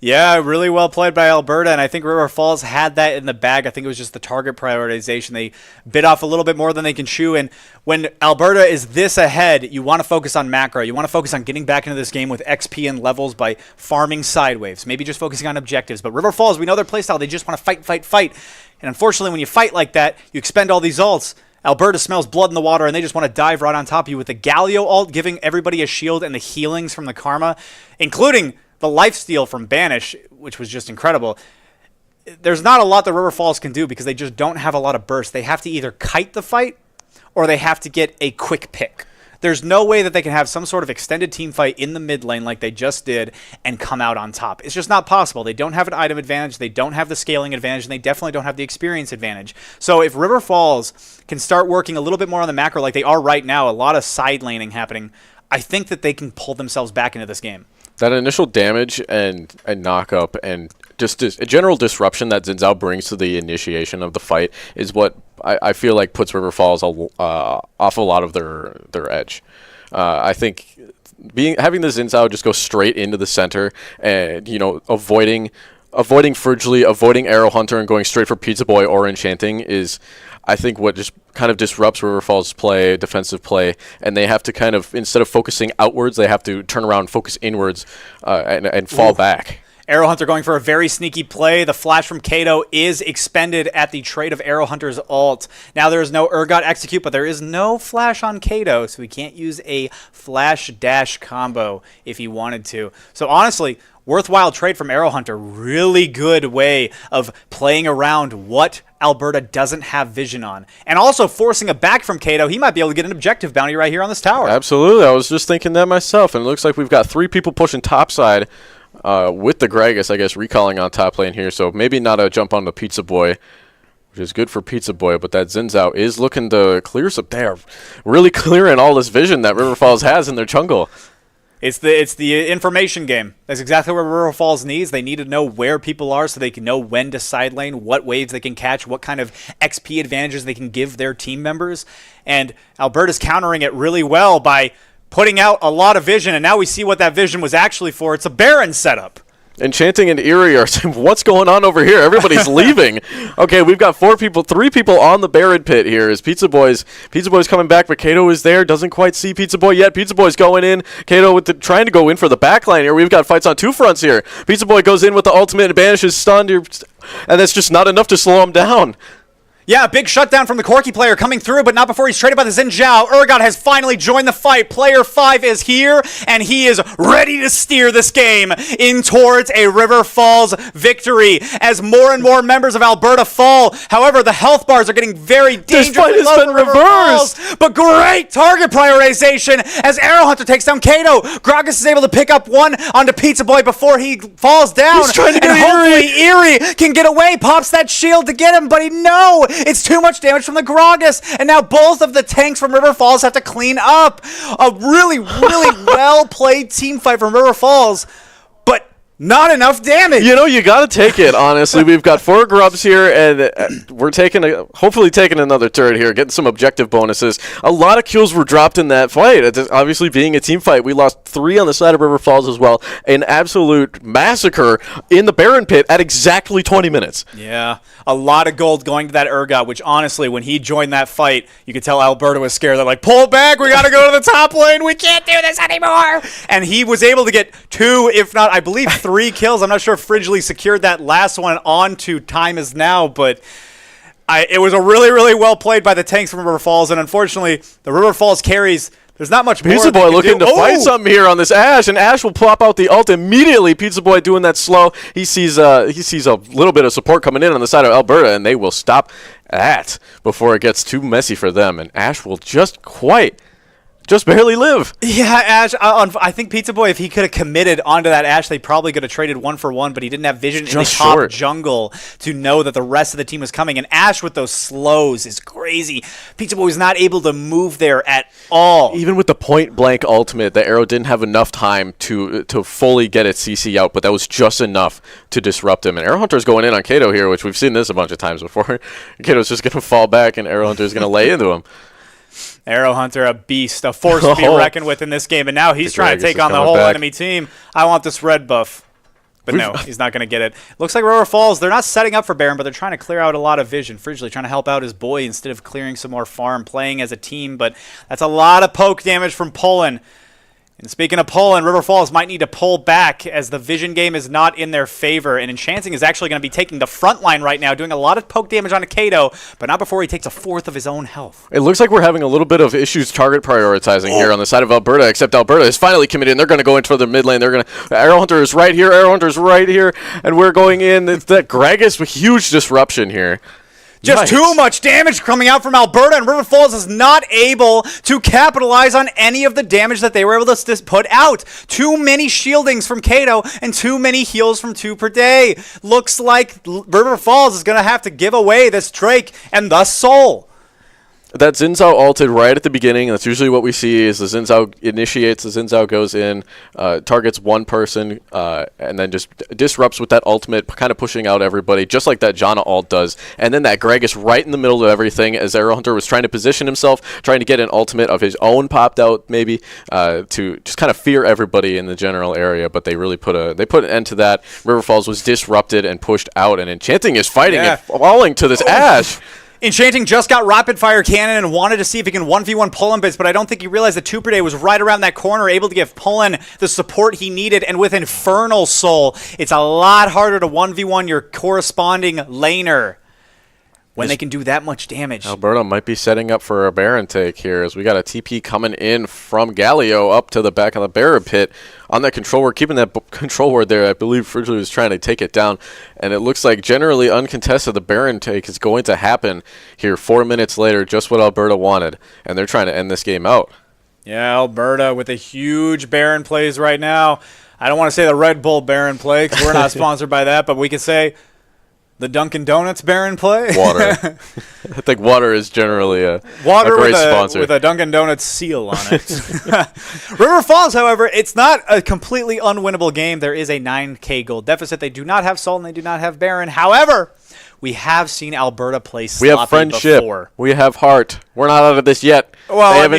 Yeah, really well played by Alberta, and I think River Falls had that in the bag. I think it was just the target prioritization. They bit off a little bit more than they can chew, and when Alberta is this ahead, you want to focus on macro. You want to focus on getting back into this game with XP and levels by farming side waves, maybe just focusing on objectives. But River Falls, we know their playstyle. They just want to fight, fight, fight. And unfortunately, when you fight like that, you expend all these ults. Alberta smells blood in the water, and they just want to dive right on top of you with the Galio ult, giving everybody a shield and the healings from the Karma, including the lifesteal from Banish, which was just incredible. There's not a lot that River Falls can do because they just don't have a lot of burst. They have to either kite the fight or they have to get a quick pick. There's no way that they can have some sort of extended team fight in the mid lane like they just did and come out on top. It's just not possible. They don't have an item advantage, they don't have the scaling advantage, and they definitely don't have the experience advantage. So if River Falls can start working a little bit more on the macro like they are right now, a lot of side laning happening, I think that they can pull themselves back into this game. That initial damage and knock up and just a general disruption that Xin Zhao brings to the initiation of the fight is what I feel like puts River Falls off a lot of their edge. I think having the Xin Zhao just go straight into the center and avoiding Fridgley, avoiding Arrow Hunter, and going straight for Pizza Boy or Enchanting is, I think, what just kind of disrupts River Falls' play, defensive play, and they have to kind of, instead of focusing outwards, they have to turn around, focus inwards, and fall back. Arrow Hunter going for a very sneaky play. The flash from Kato is expended at the trade of Arrow Hunter's ult. Now there is no Urgot execute, but there is no flash on Kato, so he can't use a flash dash combo if he wanted to. So honestly, worthwhile trade from Arrow Hunter. Really good way of playing around what Alberta doesn't have vision on. And also forcing a back from Kato. He might be able to get an objective bounty right here on this tower. Absolutely. I was just thinking that myself. And it looks like we've got 3 people pushing topside with the Gragas, I guess, recalling on top lane here. So maybe not a jump on the Pizza Boy, which is good for Pizza Boy, but that Xin Zhao is looking to clear some. They're really clearing all this vision that River Falls has in their jungle. It's the information game. That's exactly what River Falls needs. They need to know where people are so they can know when to side lane, what waves they can catch, what kind of XP advantages they can give their team members. And Alberta's countering it really well by putting out a lot of vision, and now we see what that vision was actually for. It's a Baron setup. Enchanting and Eerie are saying, what's going on over here? Everybody's leaving. Okay, we've got 3 people on the Baron pit here. Is Pizza Boy's coming back, but Kato is there. Doesn't quite see Pizza Boy yet. Pizza Boy's going in. Kato trying to go in for the backline here. We've got fights on 2 fronts here. Pizza Boy goes in with the ultimate and banishes stunned, and that's just not enough to slow him down. Yeah, a big shutdown from the Corki player coming through, but not before he's traded by the Xin Zhao. Urgot has finally joined the fight. Player 5 is here, and he is ready to steer this game in towards a River Falls victory as more and more members of Alberta fall. However, the health bars are getting very dangerously low for River Falls, but great target prioritization as Arrow Hunter takes down Kato. Gragas is able to pick up one onto Pizza Boy before he falls down. He's trying to get and hopefully Eerie can get away, pops that shield to get him, but no! It's too much damage from the Gragas, and now both of the tanks from River Falls have to clean up. A really, really well-played team fight from River Falls, but not enough damage. You know, you got to take it, honestly. We've got 4 grubs here, and we're hopefully taking another turret here, getting some objective bonuses. A lot of kills were dropped in that fight. It's obviously, being a team fight, we lost 3 on the side of River Falls as well. An absolute massacre in the Baron pit at exactly 20 minutes. Yeah, a lot of gold going to that Urgot, which honestly, when he joined that fight, you could tell Alberta was scared. They're like, pull back, we got to go to the top lane. We can't do this anymore. And he was able to get 2, if not, I believe, 3 kills. I'm not sure if Fridgley secured that last one onto Time Is Now, but it was a really, really well played by the tanks from River Falls, and unfortunately, the River Falls carries, there's not much more. Pizza Boy looking to fight something here on this Ashe, and Ashe will plop out the ult immediately. Pizza Boy doing that slow. He sees a little bit of support coming in on the side of Alberta, and they will stop that before it gets too messy for them, and Ashe will just barely live. Yeah, Ashe, I think Pizza Boy, if he could have committed onto that Ashe, they probably could have traded 1 for 1, but he didn't have vision in the top jungle to know that the rest of the team was coming. And Ashe with those slows is crazy. Pizza Boy was not able to move there at all. Even with the point-blank ultimate, the Arrow didn't have enough time to fully get its CC out, but that was just enough to disrupt him. And Arrow Hunter's going in on Kato here, which we've seen this a bunch of times before. Kato's just going to fall back, and Arrow Hunter's going to lay into him. Arrow Hunter, a beast, a force to be reckoned with in this game, and now he's trying to take on the whole enemy team. I want this red buff. But no, he's not going to get it. Looks like River Falls, they're not setting up for Baron, but they're trying to clear out a lot of vision. Fridgley trying to help out his boy instead of clearing some more farm, playing as a team, but that's a lot of poke damage from Poland. And speaking of Poland, River Falls might need to pull back as the vision game is not in their favor, and Enchanting is actually going to be taking the front line right now, doing a lot of poke damage on Kato, but not before he takes 1/4 of his own health. It looks like we're having a little bit of issues target prioritizing here on the side of Alberta, except Alberta is finally committed, and they're going to go into the mid lane. Arrow Hunter is right here, Arrow Hunter is right here, and we're going in. It's that Gragas with huge disruption here. Just too much damage coming out from Alberta, and River Falls is not able to capitalize on any of the damage that they were able to put out. Too many shieldings from Kato and too many heals from 2 per day. Looks like River Falls is going to have to give away this Drake and thus Soul. That Xin Zhao ulted right at the beginning. That's usually what we see is the Xin Zhao initiates, the Xin Zhao goes in, targets one person, and then just disrupts with that ultimate, kind of pushing out everybody, just like that Janna ult does. And then that Gragas right in the middle of everything as Arrow Hunter was trying to position himself, trying to get an ultimate of his own popped out maybe, to just kind of fear everybody in the general area. But they really put an end to that. River Falls was disrupted and pushed out, and Enchanting is fighting and falling to this Ashe. Enchanting just got rapid fire cannon and wanted to see if he can 1v1 Poland bits, but I don't think he realized that 2 per day was right around that corner, able to give Poland the support he needed, and with Infernal Soul, it's a lot harder to 1v1 your corresponding laner when they can do that much damage. Alberta might be setting up for a Baron take here as we got a TP coming in from Galio up to the back of the Baron pit on that control ward, keeping that control ward there. I believe Fridgley was trying to take it down, and it looks like generally uncontested the Baron take is going to happen here 4 minutes later, just what Alberta wanted, and they're trying to end this game out. Yeah, Alberta with a huge Baron plays right now. I don't want to say the Red Bull Baron play because we're not sponsored by that, but we could say the Dunkin' Donuts Baron play? Water. I think water is generally a with great sponsor. With a Dunkin' Donuts seal on it. River Falls, however, it's not a completely unwinnable game. There is a 9K gold deficit. They do not have Salt and they do not have Baron. However, we have seen Alberta play sloppy We have friendship. before. We have heart. We're not out of this yet. Well,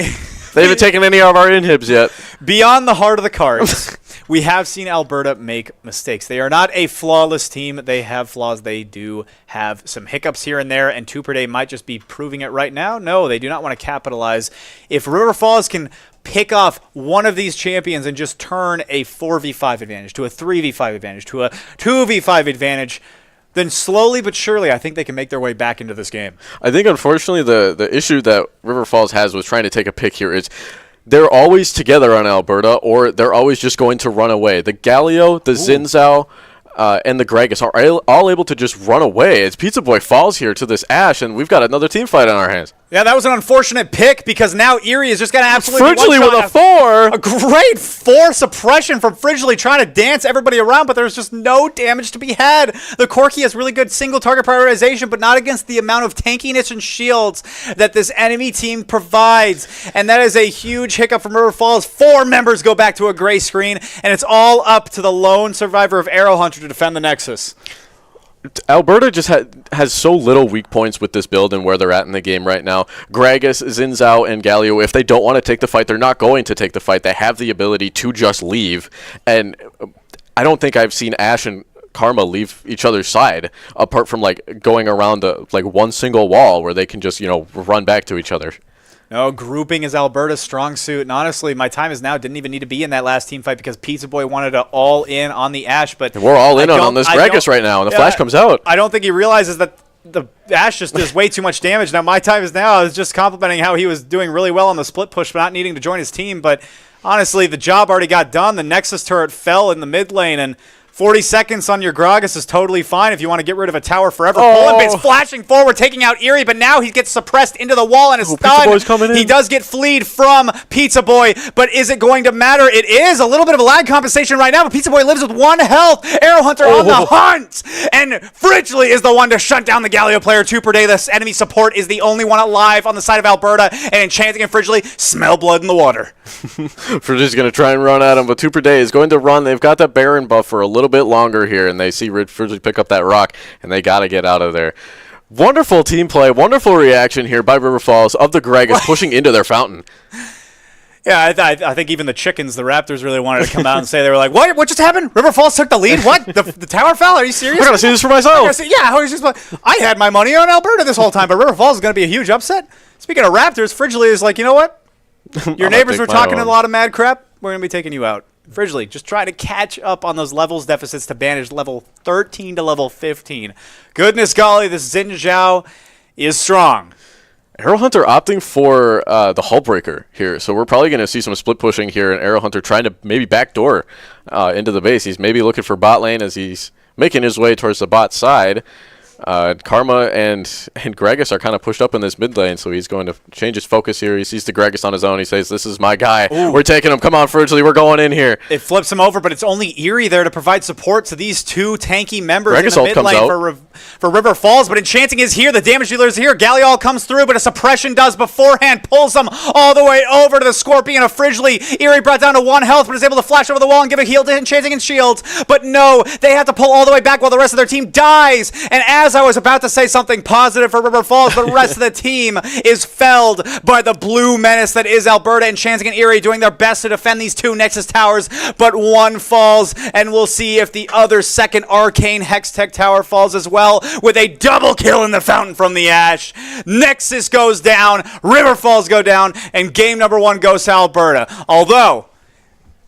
They haven't taken any of our inhibs yet. Beyond the heart of the cards, we have seen Alberta make mistakes. They are not a flawless team. They have flaws. They do have some hiccups here and there, and 2 per day might just be proving it right now. No, they do not want to capitalize. If River Falls can pick off one of these champions and just turn a 4v5 advantage to a 3v5 advantage to a 2v5 advantage, then slowly but surely I think they can make their way back into this game. I think, unfortunately, the issue that River Falls has with trying to take a pick here is they're always together on Alberta, or they're always just going to run away. The Galio, the Xin Zhao, and the Gregus are all able to just run away. It's Pizza Boy falls here to this Ash, and we've got another team fight on our hands. Yeah, that was an unfortunate pick because now Erie is just going to absolutely Frigidly with a 4. A great 4 suppression from Frigidly trying to dance everybody around, but there's just no damage to be had. The Corki has really good single target prioritization, but not against the amount of tankiness and shields that this enemy team provides. And that is a huge hiccup from River Falls. 4 members go back to a gray screen, and it's all up to the lone survivor of Arrow Hunter to defend the Nexus. Alberta just has so little weak points with this build and where they're at in the game right now. Gragas, Xin Zhao, and Galio, if they don't want to take the fight, they're not going to take the fight. They have the ability to just leave. And I don't think I've seen Ash and Karma leave each other's side, apart from like going around like one single wall where they can just, run back to each other. No, grouping is Alberta's strong suit, and honestly, my time is now. Didn't even need to be in that last team fight because Pizza Boy wanted to all in on the Ash, but we're all in on this Gragas right now, and the flash comes out. I don't think he realizes that the Ash just does way too much damage. Now, my time is now. I was just complimenting how he was doing really well on the split push, but not needing to join his team. But honestly, the job already got done. The Nexus turret fell in the mid lane, and 40 seconds on your Gragas is totally fine if you want to get rid of a tower forever. Poland Bits flashing forward, taking out Erie, but now he gets suppressed into the wall and is stunned. Boy's coming in. He does get fleed from Pizza Boy, but is it going to matter? It is a little bit of a lag compensation right now, but Pizza Boy lives with 1 health. Arrow Hunter on the hunt, and Frigidly is the one to shut down the Galio player. 2 per day. This enemy support is the only one alive on the side of Alberta, and Enchanting and Frigidly smell blood in the water. Frigidly's going to try and run at him, but 2 per day is going to run. They've got that Baron buff for a little bit longer here, and they see Frigidly pick up that rock, and they got to get out of there. Wonderful team play, wonderful reaction here by River Falls of the Gragas pushing into their fountain. Yeah, I think even the chickens, the Raptors, really wanted to come out and say, they were like, what just happened? River Falls took the lead? What? The tower fell? Are you serious? We're going to see this for myself. I had my money on Alberta this whole time, but River Falls is going to be a huge upset. Speaking of Raptors, Frigidly is like, you know what? Your neighbors were talking a lot of mad crap. We're going to be taking you out. Frigidly, just try to catch up on those levels deficits to banish level 13 to level 15. Goodness golly, this Xin Zhao is strong. Arrow Hunter opting for the Hullbreaker here, so we're probably going to see some split pushing here, and Arrow Hunter trying to maybe backdoor into the base. He's maybe looking for bot lane as he's making his way towards the bot side. Karma and Gragas are kind of pushed up in this mid lane, so he's going to change his focus here. He sees the Gragas on his own. He says, this is my guy. Ooh. We're taking him. Come on, Frigidly. We're going in here. It flips him over, but it's only Erie there to provide support to these 2 tanky members Gragas in the mid lane for River Falls, but Enchanting is here. The damage dealer is here. Galliol comes through, but a suppression does beforehand. Pulls him all the way over to the Scorpion of Frigidly. Erie brought down to 1 health, but is able to flash over the wall and give a heal to Enchanting and Shields. But no, they have to pull all the way back while the rest of their team dies. And as I was about to say something positive for River Falls, the rest of the team is felled by the blue menace that is Alberta. Enchanting and Erie doing their best to defend these 2 Nexus towers, but 1 falls, and we'll see if the other second Arcane Hextech tower falls as well, with a double kill in the fountain from the Ash. Nexus goes down, River Falls go down, and game number 1 goes to Alberta. Although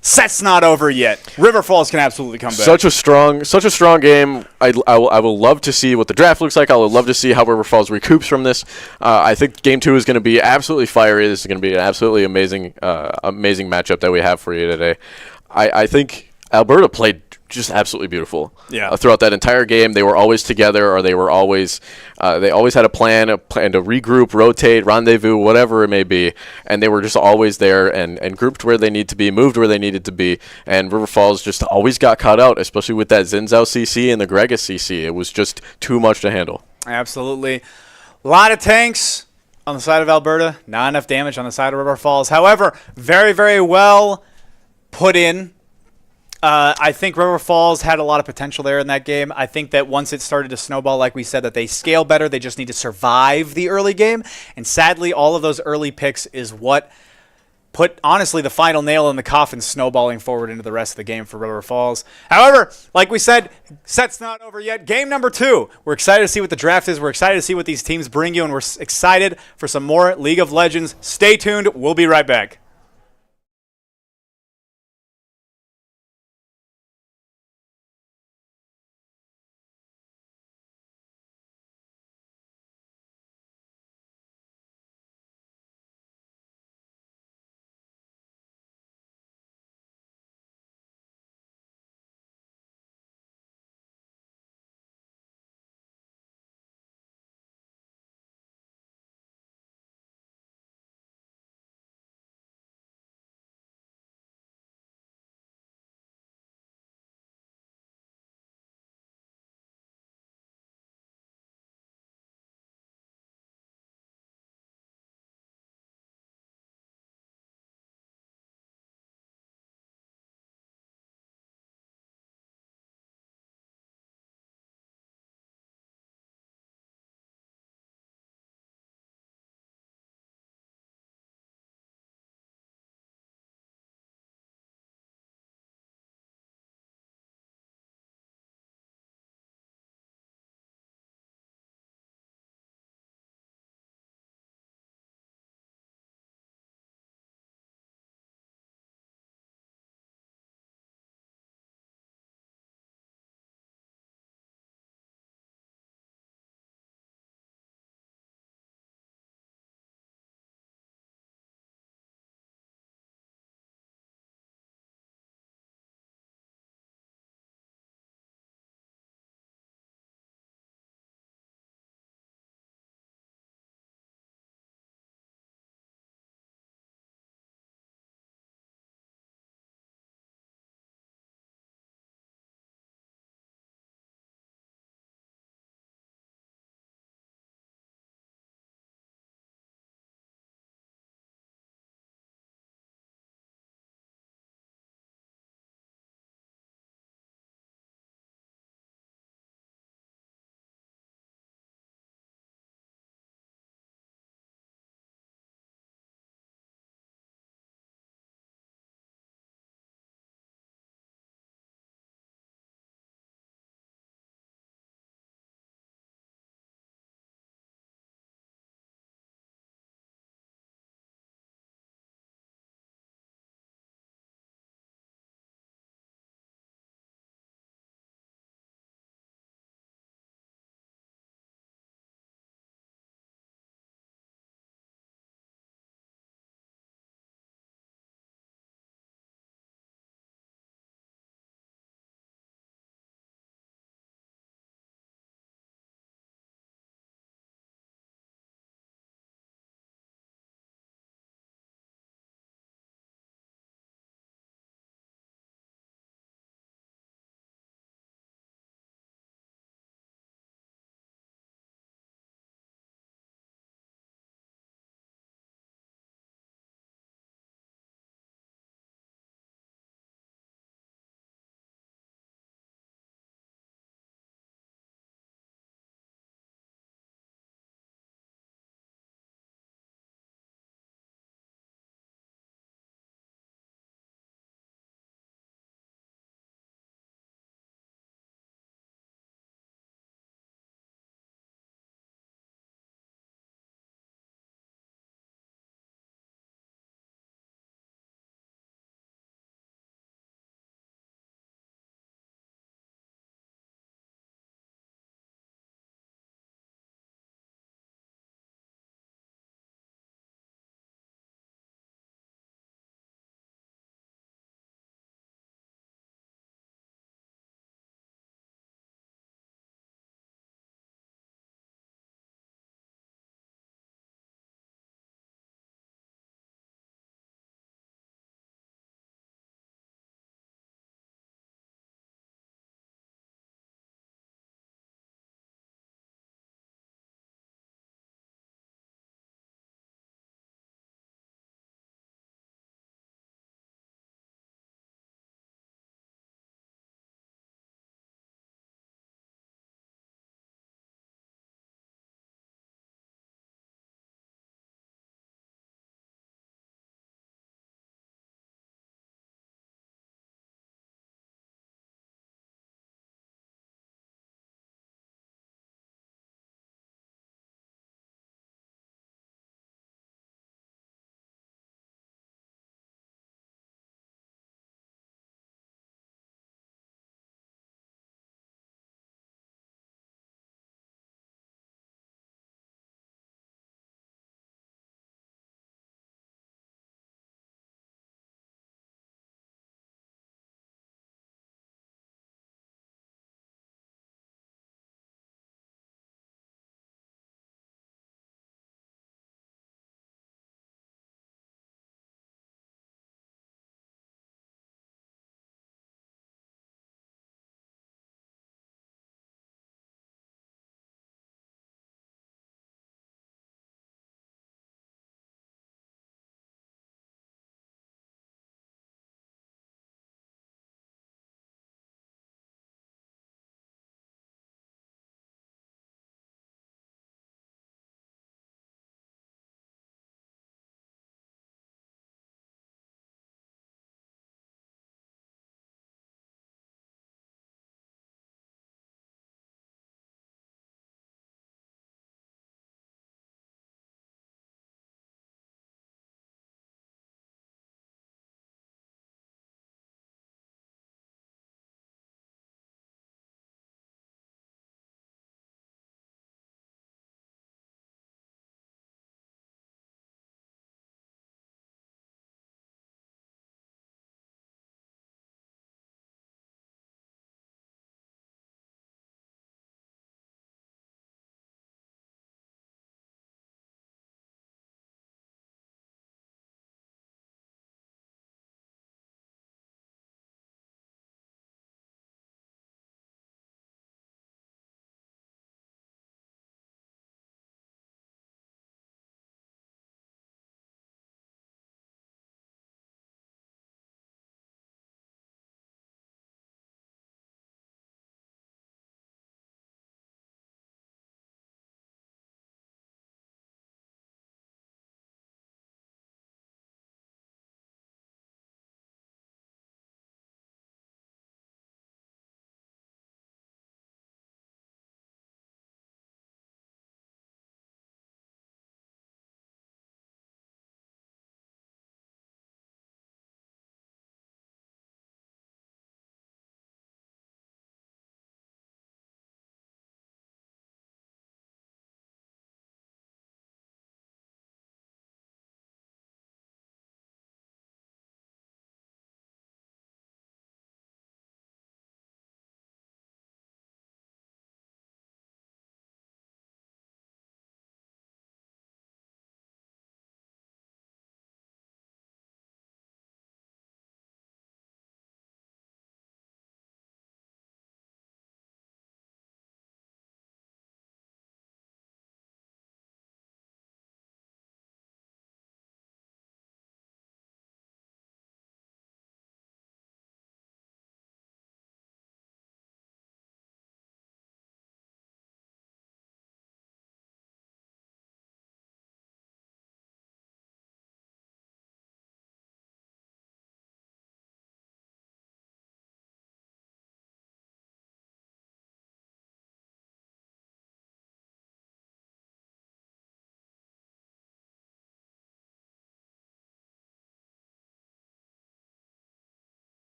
set's not over yet. River Falls can absolutely come back. Such a strong game. I will love to see what the draft looks like. I would love to see how River Falls recoups from this. I think game 2 is going to be absolutely fiery. This is going to be an absolutely amazing matchup that we have for you today. I think Alberta played just absolutely beautiful. Yeah. Throughout that entire game, they were always together, or they always had a plan to regroup, rotate, rendezvous, whatever it may be, and they were just always there and grouped where they need to be, moved where they needed to be, and River Falls just always got caught out, especially with that Xin Zhao CC and the Gragas CC. It was just too much to handle. Absolutely. A lot of tanks on the side of Alberta, not enough damage on the side of River Falls. However, very, very well put in. I think River Falls had a lot of potential there in that game. I think that once it started to snowball, like we said, that they scale better. They just need to survive the early game. And sadly, all of those early picks is what put, honestly, the final nail in the coffin, snowballing forward into the rest of the game for River Falls. However, like we said, set's not over yet. Game number 2. We're excited to see what the draft is. We're excited to see what these teams bring you, and we're excited for some more League of Legends. Stay tuned. We'll be right back.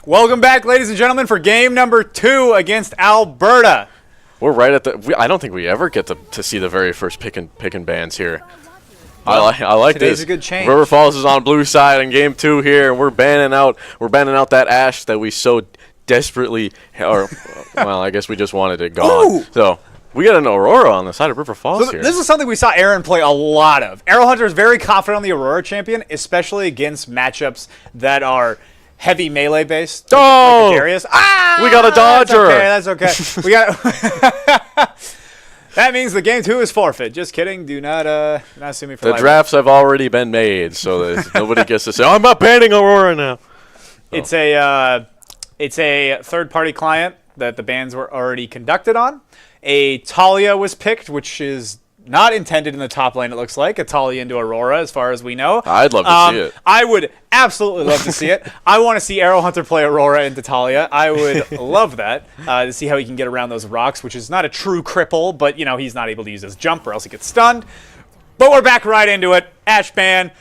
Welcome back, ladies and gentlemen, for game number 2 against Alberta. We're right at the. I don't think we ever get to see the very first pick and bans here. I like today's this. a good change. River Falls is on blue side in game 2 here, and we're banning out that Ashe that we so desperately, or well, I guess we just wanted it gone. Ooh. So we got an Aurora on the side of River Falls So here. this is something we saw Aaron play a lot of. Arrow Hunter is very confident on the Aurora champion, especially against matchups that are heavy melee based. Oh! Like Darius. Ah! We got a Dodger. That's okay. We got. That means the game 2 is forfeit. Just kidding. Do not sue me for The life. drafts have already been made, so that nobody gets to say, "Oh, I'm not banning Aurora now." It's a third-party client that the bans were already conducted on. A Talia was picked, which is not intended in the top lane, it looks like. A Talia into Aurora, as far as we know. I'd love to see it. I would absolutely love to see it. I want to see Arrow Hunter play Aurora into Talia. I would love that, to see how he can get around those rocks, which is not a true cripple, but, he's not able to use his jump or else he gets stunned. But we're back right into it. Ashe ban.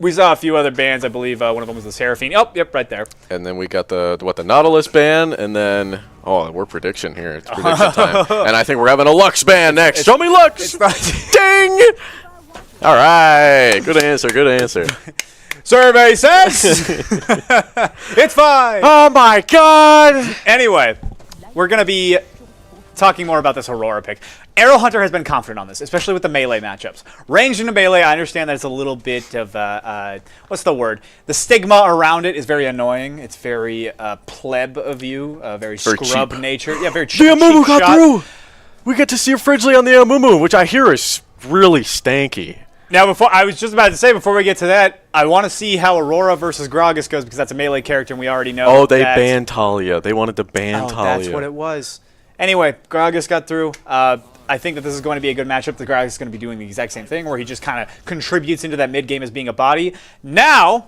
We saw a few other bans. I believe one of them was the Seraphine. Oh, yep, right there. And then we got the Nautilus ban, and then we're prediction here. It's prediction time, and I think we're having a Lux ban next. Show me Lux. Ding. All right, good answer. Good answer. Survey says it's fine. Oh my God. Anyway, we're gonna be talking more about this Aurora pick. Arrow Hunter has been confident on this, especially with the melee matchups. Ranged into melee, I understand that it's a little bit of, what's the word? The stigma around it is very annoying. It's very pleb of you, very scrub cheap. nature. Yeah, very cheap. The Amumu cheap got shot. through. We get to see Fridgley on the Amumu, which I hear is really stanky. Now, I was just about to say, before we get to that, I want to see how Aurora versus Gragas goes, because that's a melee character, and we already know Oh, they banned Talia. They wanted to ban Talia. That's what it was. Anyway, Gragas got through. I think that this is going to be a good matchup. The Gragas is going to be doing the exact same thing, where he just kind of contributes into that mid game as being a body. Now,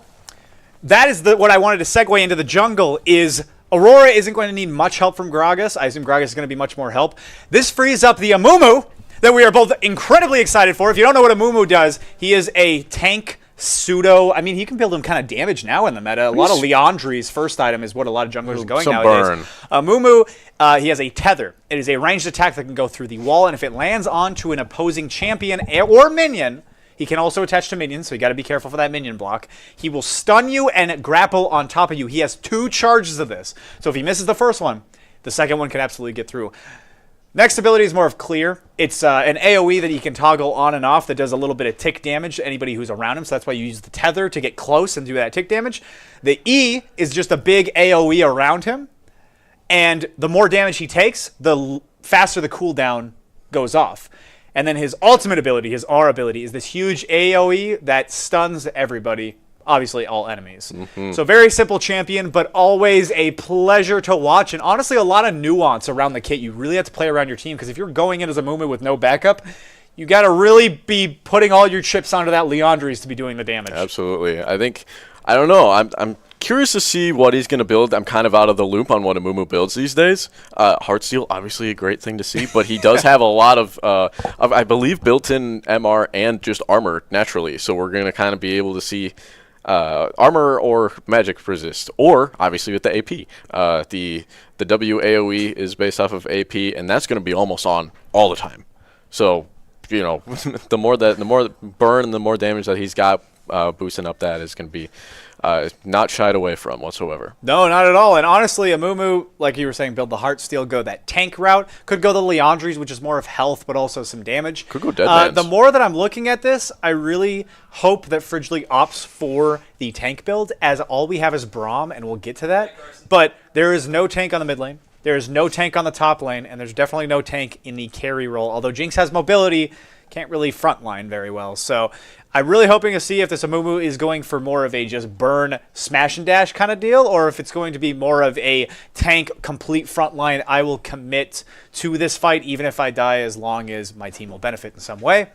that is what I wanted to segue into the jungle. Is Aurora isn't going to need much help from Gragas. I assume Gragas is going to be much more help. This frees up the Amumu that we are both incredibly excited for. If you don't know what Amumu does, he is a tank pseudo. I mean, he can build him kind of damage now in the meta. A lot of Leandri's first item is what a lot of junglers are going Some nowadays. burn. Amumu, he has a tether. It is a ranged attack that can go through the wall, and if it lands onto an opposing champion or minion, he can also attach to minions, so you got to be careful for that minion block. He will stun you and grapple on top of you. He has 2 charges of this. So if he misses the first one, the second one can absolutely get through. Next ability is more of clear. It's an AoE that you can toggle on and off that does a little bit of tick damage to anybody who's around him, so that's why you use the tether to get close and do that tick damage. The E is just a big AoE around him, and the more damage he takes, the faster the cooldown goes off. And then his ultimate ability, his R ability, is this huge AoE that stuns everybody, obviously all enemies. So very simple champion, but always a pleasure to watch, and honestly a lot of nuance around the kit. You really have to play around your team, because if you're going in as a Mumu with no backup, you got to really be putting all your chips onto that Leandri's to be doing the damage. Absolutely. I don't know. I'm curious to see what he's going to build. I'm kind of out of the loop on what Amumu builds these days. Heartsteel, obviously a great thing to see, but he does have a lot of I believe, built-in MR and just armor naturally. So we're going to kind of be able to see armor or magic resist, or obviously with the AP. The W AoE is based off of AP, and that's going to be almost on all the time. So, the more burn and the more damage that he's got, boosting up that is going to be not shied away from whatsoever. No, not at all. And honestly, Amumu, like you were saying, build the Heartsteel, go that tank route. Could go the Leandri's, which is more of health, but also some damage. Could go Deadlands. The more that I'm looking at this, I really hope that Fridgley opts for the tank build, as all we have is Braum, and we'll get to that. But there is no tank on the mid lane. There is no tank on the top lane, and there's definitely no tank in the carry role. Although Jinx has mobility, can't really frontline very well. So I'm really hoping to see if this Amumu is going for more of a just burn, smash and dash kind of deal, or if it's going to be more of a tank, complete frontline. I will commit to this fight, even if I die, as long as my team will benefit in some way.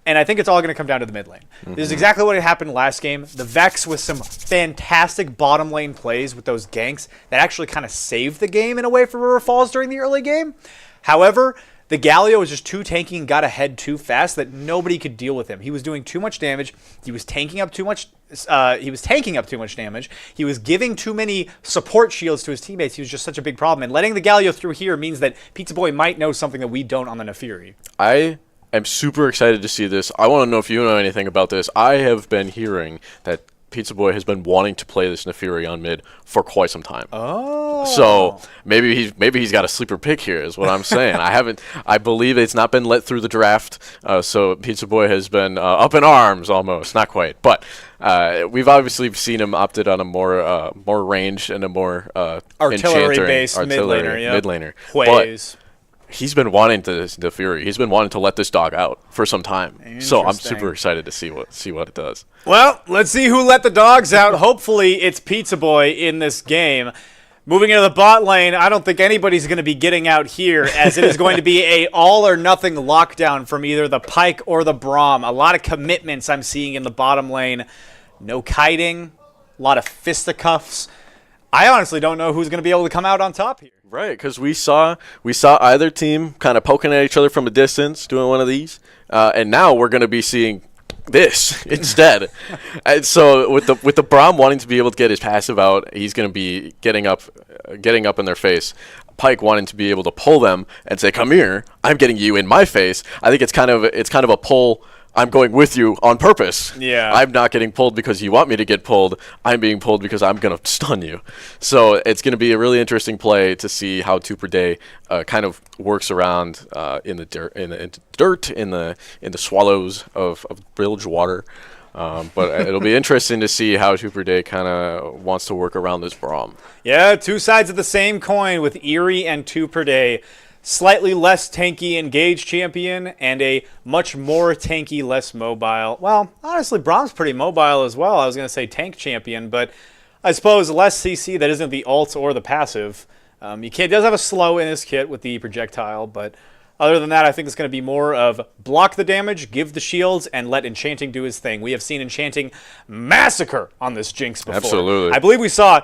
And I think it's all going to come down to the mid lane. This is exactly what happened last game. The Vex with some fantastic bottom lane plays with those ganks that actually kind of saved the game in a way for River Falls during the early game. However, the Galio was just too tanky and got ahead too fast that nobody could deal with him. He was doing too much damage. He was tanking up too much he was tanking up too much damage. He was giving too many support shields to his teammates. He was just such a big problem. And letting the Galio through here means that Pizza Boy might know something that we don't on the Naafiri. I am super excited to see this. I want to know if you know anything about this. I have been hearing that Pizza Boy has been wanting to play this Naafiri on mid for quite some time. Oh. So maybe he's got a sleeper pick here is what I'm saying. I believe it's not been let through the draft. So Pizza Boy has been up in arms almost, not quite. But we've obviously seen him opted on a more ranged and a more artillery-based mid laner. Ways. He's been wanting the Fury. He's been wanting to let this dog out for some time. So I'm super excited to see what it does. Well, let's see who let the dogs out. Hopefully it's Pizza Boy in this game. Moving into the bot lane, I don't think anybody's going to be getting out here, as it is going to be a all-or-nothing lockdown from either the Pyke or the Braum. A lot of commitments I'm seeing in the bottom lane. No kiting, a lot of fisticuffs. I honestly don't know who's going to be able to come out on top here. Right, because we saw either team kind of poking at each other from a distance, doing one of these, and now we're going to be seeing this instead. And so with the Braum wanting to be able to get his passive out, he's going to be getting up in their face. Pyke wanting to be able to pull them and say, "Come here, I'm getting you in my face." I think it's kind of a pull. I'm going with you on purpose. Yeah. I'm not getting pulled because you want me to get pulled. I'm being pulled because I'm going to stun you. So it's going to be a really interesting play to see how 2 per day kind of works around in the dirt, in the swallows of bilge water. But it'll be interesting to see how 2 per day kind of wants to work around this Braum. Yeah, two sides of the same coin with Eerie and 2 per day. Slightly less tanky engaged champion and a much more tanky, less mobile. Well, honestly, Braum's pretty mobile as well. I was going to say tank champion, but I suppose less CC that isn't the ult or the passive. He does have a slow in his kit with the projectile, but other than that, I think it's going to be more of block the damage, give the shields, and let Enchanting do his thing. We have seen Enchanting massacre on this Jinx before. Absolutely. I believe we saw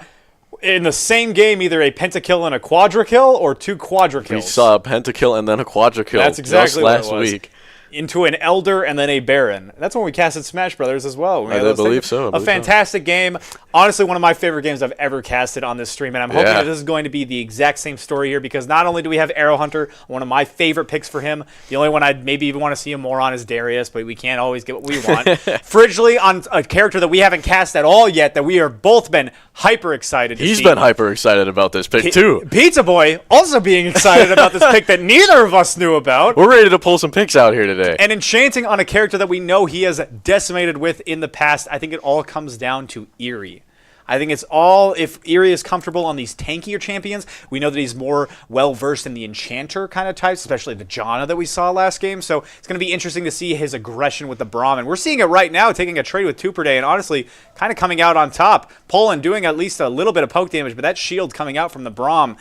in the same game either a pentakill and a quadra-kill or 2 quadra-kills. We saw a pentakill and then a quadra-kill. That's exactly just last what it was. week. Into an Elder and then a Baron. That's when we casted Smash Brothers as well. I believe so. A fantastic game. Honestly, one of my favorite games I've ever casted on this stream, and I'm hoping that this is going to be the exact same story here, because not only do we have Arrow Hunter, one of my favorite picks for him, the only one I'd maybe even want to see him more on is Darius, but we can't always get what we want. Fridgley on a character that we haven't cast at all yet, that we are both been hyper excited to see. He's been hyper excited about this pick too. Pizza Boy also being excited about this pick that neither of us knew about. We're ready to pull some picks out here today. And Enchanting on a character that we know he has decimated with in the past. I think it all comes down to Eerie. I think it's all, if Eerie is comfortable on these tankier champions, we know that he's more well-versed in the Enchanter kind of types, especially the Janna that we saw last game. So it's going to be interesting to see his aggression with the Braum. And we're seeing it right now, taking a trade with 2 per day, and honestly, kind of coming out on top. Poland doing at least a little bit of poke damage, but that shield coming out from the Braum,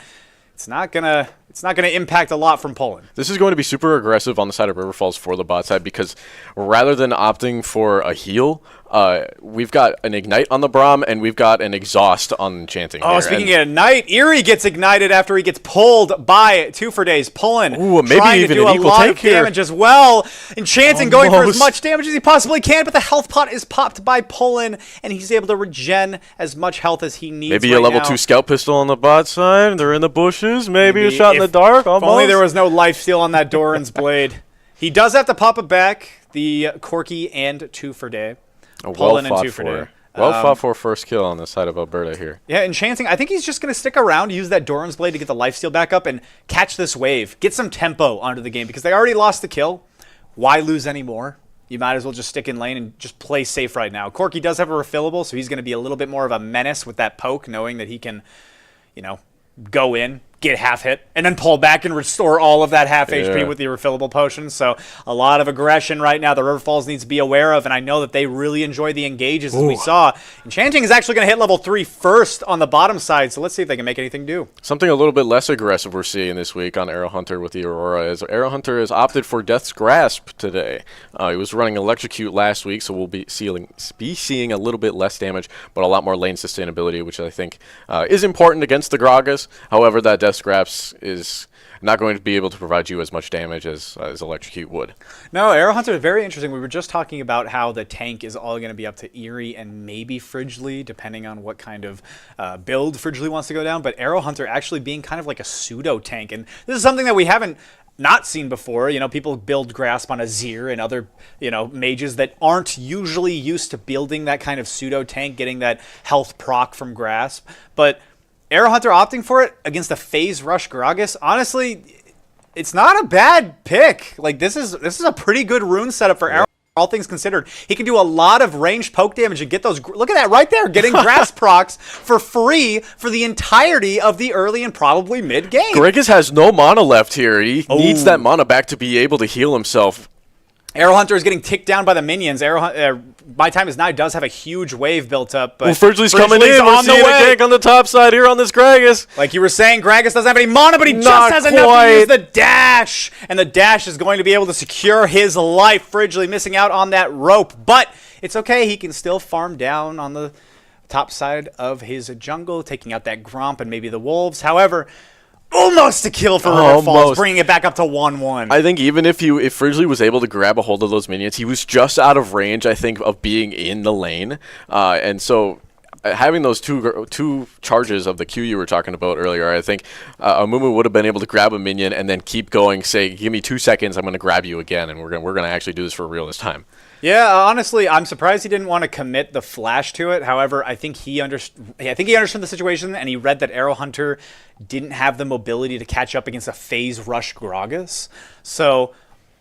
it's not gonna impact a lot from Poland. This is going to be super aggressive on the side of River Falls for the bot side, because rather than opting for a heal, we've got an Ignite on the Braum, and we've got an Exhaust on Enchanting. Oh, speaking of Ignite, Eerie gets ignited after he gets pulled by 2 for days. Poland maybe even to do an a equal lot take of here. damage as well. Enchanting going for as much damage as he possibly can, but the health pot is popped by Poland, and he's able to regen as much health as he needs. Maybe right a level now. 2 Scout Pistol on the bot side. They're in the bushes. Maybe a shot in the dark. Almost. If only there was no lifesteal on that Doran's blade. He does have to pop it back. The Corki and 2 for day. Poland and 2 for day. Well fought for first kill on the side of Alberta here. Yeah, Enchanting, I think he's just going to stick around, use that Doran's Blade to get the lifesteal back up, and catch this wave. Get some tempo onto the game, because they already lost the kill. Why lose any more? You might as well just stick in lane and just play safe right now. Corki does have a refillable, so he's going to be a little bit more of a menace with that poke, knowing that he can, go in, get half hit, and then pull back and restore all of that half HP with the refillable potions. So a lot of aggression right now the River Falls needs to be aware of, and I know that they really enjoy the engages as we saw. Enchanting is actually going to hit level 3 first on the bottom side, so let's see if they can make anything do. Something a little bit less aggressive we're seeing this week on Arrow Hunter with the Aurora is Arrow Hunter has opted for Death's Grasp today. He was running Electrocute last week, so we'll be seeing a little bit less damage, but a lot more lane sustainability, which I think is important against the Gragas. However, that Death's DPS scraps is not going to be able to provide you as much damage as Electrocute would. No, Arrow Hunter is very interesting. We were just talking about how the tank is all going to be up to Eerie and maybe Frigely, depending on what kind of build Frigely wants to go down. But Arrow Hunter actually being kind of like a pseudo tank, and this is something that we haven't not seen before. You know, people build Grasp on Azir and other, you know, mages that aren't usually used to building that kind of pseudo tank, getting that health proc from Grasp, but Arrow Hunter opting for it against a Phase Rush Gragas, honestly, it's not a bad pick. Like, this is a pretty good rune setup for Arrow, all things considered. He can do a lot of ranged poke damage and get those. Look at that right there, getting Grasp procs for free for the entirety of the early and probably mid game. Gragas has no mana left here. He needs that mana back to be able to heal himself. Arrow Hunter is getting ticked down by the minions. My Time Is Nigh does have a huge wave built up, but Frigely's coming in. We're seeing a gank on the top side here on this Gragas. Like you were saying, Gragas doesn't have any mana, but he just has enough to use the dash. And the dash is going to be able to secure his life. Frigely missing out on that rope, but it's okay. He can still farm down on the top side of his jungle, taking out that Gromp and maybe the wolves. However, almost a kill for River Falls, bringing it back up to 1-1. I think even if Frigely was able to grab a hold of those minions, he was just out of range, I think, of being in the lane. And so having those two charges of the Q you were talking about earlier, I think Amumu would have been able to grab a minion and then keep going, say, give me 2 seconds, I'm going to grab you again, and we're gonna actually do this for real this time. Yeah, honestly, I'm surprised he didn't want to commit the flash to it. However, I think he understood the situation, and he read that Arrow Hunter didn't have the mobility to catch up against a Phase Rush Gragas. So,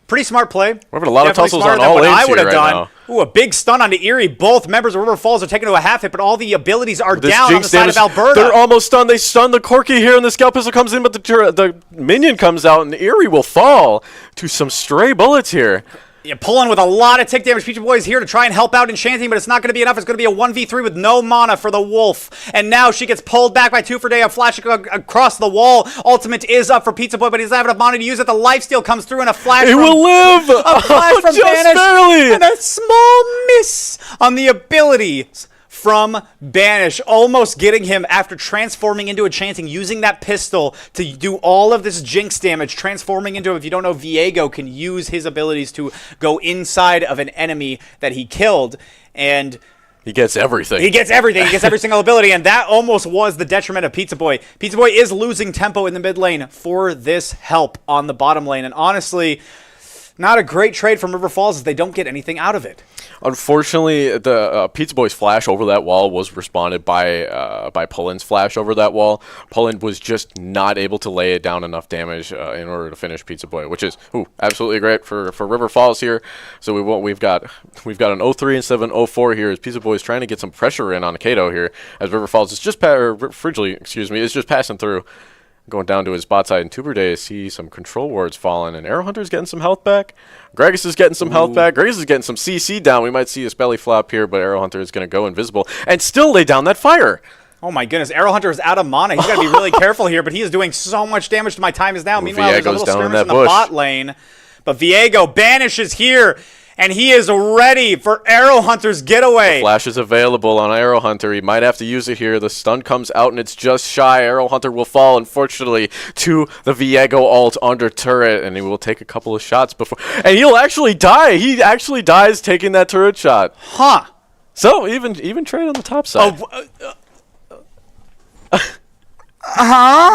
pretty smart play. We're having a lot of tussles on all lanes here right now. Ooh, a big stun onto Eerie. Both members of River Falls are taken to a half hit, but all the abilities are down on the side of Alberta. They're almost stunned. They stun the Corki here, and the Scout Pistol comes in, but the minion comes out, and Eerie will fall to some stray bullets here. Yeah, pulling with a lot of tick damage. Pizza Boy is here to try and help out Enchanting, but it's not going to be enough. It's going to be a 1v3 with no mana for the Wolf. And now she gets pulled back by 2 for Day. A flash across the wall. Ultimate is up for Pizza Boy, but he doesn't have enough mana to use it. The lifesteal comes through and a flash He will live! A flash from just Banish. barely! And a small miss on the abilities from Banish, almost getting him after transforming into Enchanting, using that pistol to do all of this Jinx damage, transforming into, if you don't know, Viego can use his abilities to go inside of an enemy that he killed, and he gets everything. He gets everything. He gets every single ability, and that almost was the detriment of Pizza Boy. Pizza Boy is losing tempo in the mid lane for this help on the bottom lane, and honestly, not a great trade from River Falls as they don't get anything out of it. Unfortunately, the Pizza Boy's flash over that wall was responded by Pullen's flash over that wall. Pullen was just not able to lay it down enough damage in order to finish Pizza Boy, which is absolutely great for River Falls here. So we've got an 03 instead of an 04 here as Pizza Boy is trying to get some pressure in on Kato here as River Falls is Frigely, is just passing through. Going down to his bot side, and Tuber see some control wards falling, and Arrow Hunter's getting some health back. Gragas is getting some health back. Gragas is getting some CC down. We might see his belly flop here, but Arrow Hunter is going to go invisible and still lay down that fire. Oh my goodness, Arrow Hunter is out of mana. He's got to be really careful here, but he is doing so much damage to My Time Is Now. Meanwhile, there's a little skirmish in the bot lane, but Viego banishes here. And he is ready for Arrow Hunter's getaway. The flash is available on Arrow Hunter. He might have to use it here. The stun comes out, and it's just shy. Arrow Hunter will fall, unfortunately, to the Viego ult under turret, and he will take a couple of shots before... And he'll actually die. He actually dies taking that turret shot. Huh. So, even trade on the top side.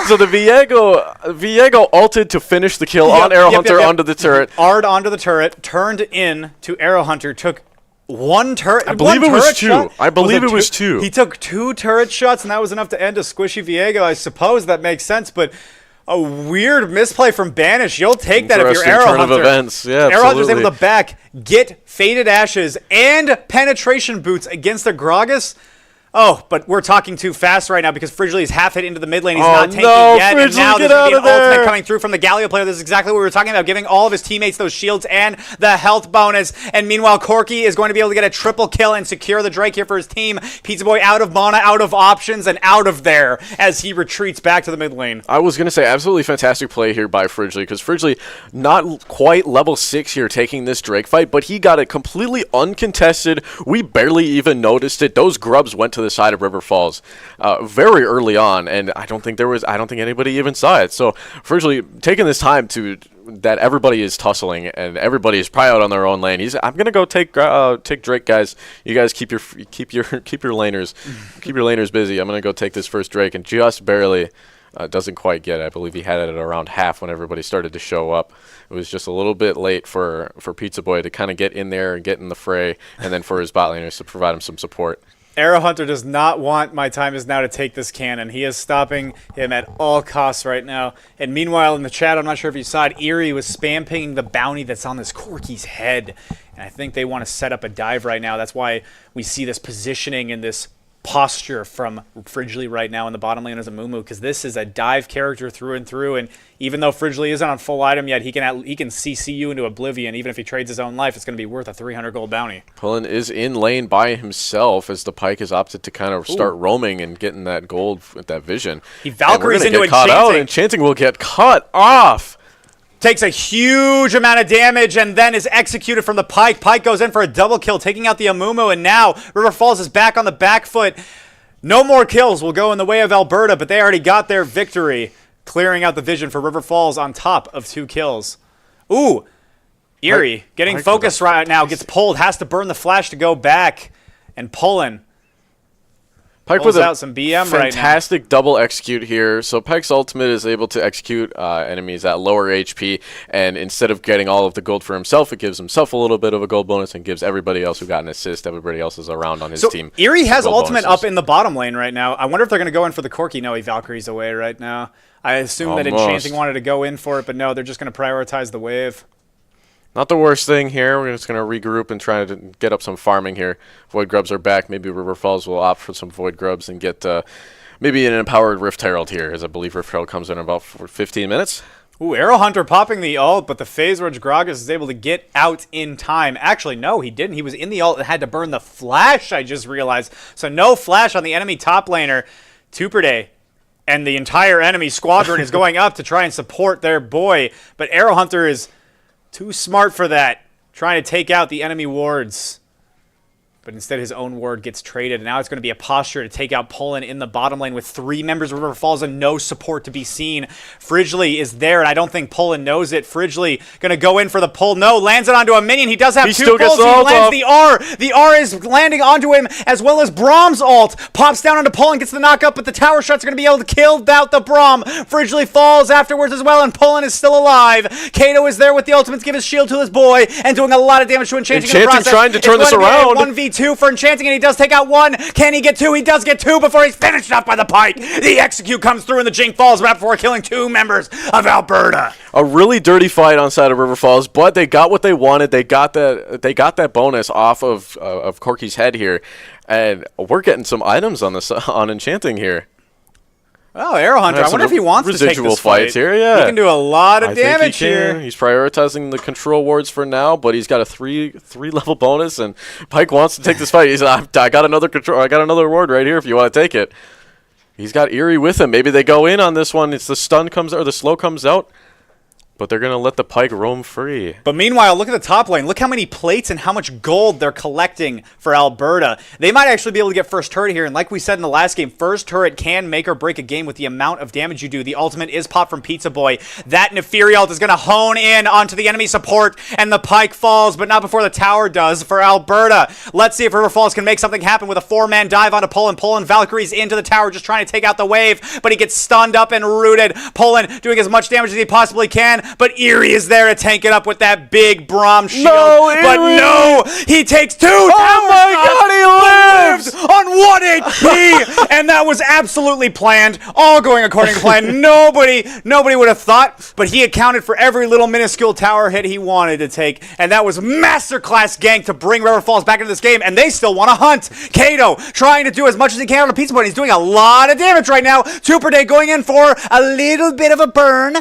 So the Viego ulted to finish the kill on Arrow Hunter onto the turret. Ard onto the turret, turned in to Arrow Hunter, took one turret. I believe it was two. I believe it was two. He took 2 turret shots, and that was enough to end a squishy Viego. I suppose that makes sense, but a weird misplay from Banish. You'll take that if you're Arrow Hunter. Turn of events. Yeah, Arrow Hunter's able to get Faded Ashes and Penetration Boots against the Gragas. Oh, but we're talking too fast right now because Frigely is half hit into the mid lane. He's not tanking yet. Frigely, and now there's going to be an ultimate coming through from the Galio player. This is exactly what we were talking about, giving all of his teammates those shields and the health bonus. And meanwhile, Corki is going to be able to get a triple kill and secure the Drake here for his team. Pizza Boy out of mana, out of options, and out of there as he retreats back to the mid lane. I was going to say, absolutely fantastic play here by Frigely, because Frigely not quite level 6 here taking this Drake fight, but he got it completely uncontested. We barely even noticed it. Those grubs went to the the side of River Falls very early on, and I don't think anybody even saw it. So Frigely taking this time that everybody is tussling and everybody is probably out on their own lane. I'm gonna go take Drake, guys. You guys keep your laners busy. I'm gonna go take this first Drake, and just barely doesn't quite get it. I believe he had it at around half when everybody started to show up. It was just a little bit late for Pizza Boy to kind of get in there and get in the fray, and then for his bot laners to provide him some support. Arrow Hunter does not want My Time Is Now to take this cannon. He is stopping him at all costs right now. And meanwhile, in the chat, I'm not sure if you saw it, Eerie was spam pinging the bounty that's on this Corky's head. And I think they want to set up a dive right now. That's why we see this positioning and this posture from Frigely right now in the bottom lane as a Mumu, because this is a dive character through and through, and even though Frigely isn't on full item yet, he can CC you into oblivion. Even if he trades his own life, it's going to be worth a 300 gold bounty. Pullen is in lane by himself as the Pyke has opted to kind of start roaming and getting that gold with that vision. He Valkyries into Enchanting. Enchanting will get cut off. Takes a huge amount of damage and then is executed from the Pyke. Pyke goes in for a double kill, taking out the Amumu, and now River Falls is back on the back foot. No more kills will go in the way of Alberta, but they already got their victory, clearing out the vision for River Falls on top of 2 kills. Ooh, Eerie getting focused right now, gets pulled, has to burn the flash to go back, and Pullen Pyke pulls with out some BM right now. Fantastic double execute here. So Pyke's ultimate is able to execute enemies at lower HP, and instead of getting all of the gold for himself, it gives himself a little bit of a gold bonus and gives everybody else who got an assist, everybody else is around on his team. Eerie has ultimate up in the bottom lane right now. I wonder if they're going to go in for the Corky. No, he Valkyries away right now. I assume that Enchanting wanted to go in for it, but no, they're just going to prioritize the wave. Not the worst thing here. We're just going to regroup and try to get up some farming here. Void Grubs are back. Maybe River Falls will opt for some Void Grubs and get maybe an empowered Rift Herald here, as I believe Rift Herald comes in about 15 minutes. Ooh, Arrow Hunter popping the ult, but the Phase Ridge Gragas is able to get out in time. Actually, no, he didn't. He was in the ult and had to burn the flash, I just realized. So no flash on the enemy top laner. Tuperday and the entire enemy squadron is going up to try and support their boy, but Arrow Hunter is too smart for that, trying to take out the enemy wards. But instead his own ward gets traded, and now it's going to be a posture to take out Pullen in the bottom lane with 3 members of River Falls and no support to be seen. Frigely is there, and I don't think Pullen knows it. Frigely going to go in for the pull. No, lands it onto a minion. He does have 2 pulls. He lands the R. The R is landing onto him, as well as Brahm's ult. Pops down onto Pullen, gets the knock-up, but the tower shots are going to be able to kill out the Brahm. Frigely falls afterwards as well, and Pullen is still alive. Kato is there with the ultimate to give his shield to his boy, and doing a lot of damage to Enchanting in the process. Trying to turn this around. 1v2 for Enchanting, and he does take out 1. Can he get 2? He does get 2 before he's finished off by the Pyke. The execute comes through, and the Jink falls right before killing 2 members of Alberta. A really dirty fight on side of River Falls, but they got what they wanted. They got that bonus off of Corky's head here, and we're getting some items on Enchanting here. Oh, Arrow Hunter. I wonder if he wants to take this fight. Here, yeah. He can do a lot of damage here. He's prioritizing the control wards for now, but he's got a three level bonus, and Pyke wants to take this fight. He's like, I got another control. I got another ward right here if you want to take it. He's got Eerie with him. Maybe they go in on this one. It's the stun comes or the slow comes out. But they're going to let the Pyke roam free. But meanwhile, look at the top lane. Look how many plates and how much gold they're collecting for Alberta. They might actually be able to get first turret here. And like we said in the last game, first turret can make or break a game with the amount of damage you do. The ultimate is popped from Pizza Boy. That Neferi ult is going to hone in onto the enemy support. And the Pyke falls, but not before the tower does for Alberta. Let's see if River Falls can make something happen with a 4-man dive onto Pullen. Pullen Valkyries into the tower, just trying to take out the wave. But he gets stunned up and rooted. Pullen doing as much damage as he possibly can. But Eerie is there to tank it up with that big Brahm shield. But no, he takes 2 towers. Oh my God, he lives on 1 HP, and that was absolutely planned. All going according to plan. Nobody would have thought, but he accounted for every little minuscule tower hit he wanted to take, and that was masterclass gank to bring River Falls back into this game, and they still want to hunt. Kato trying to do as much as he can on the Pizza Boy. He's doing a lot of damage right now. Tuperday going in for a little bit of a burn.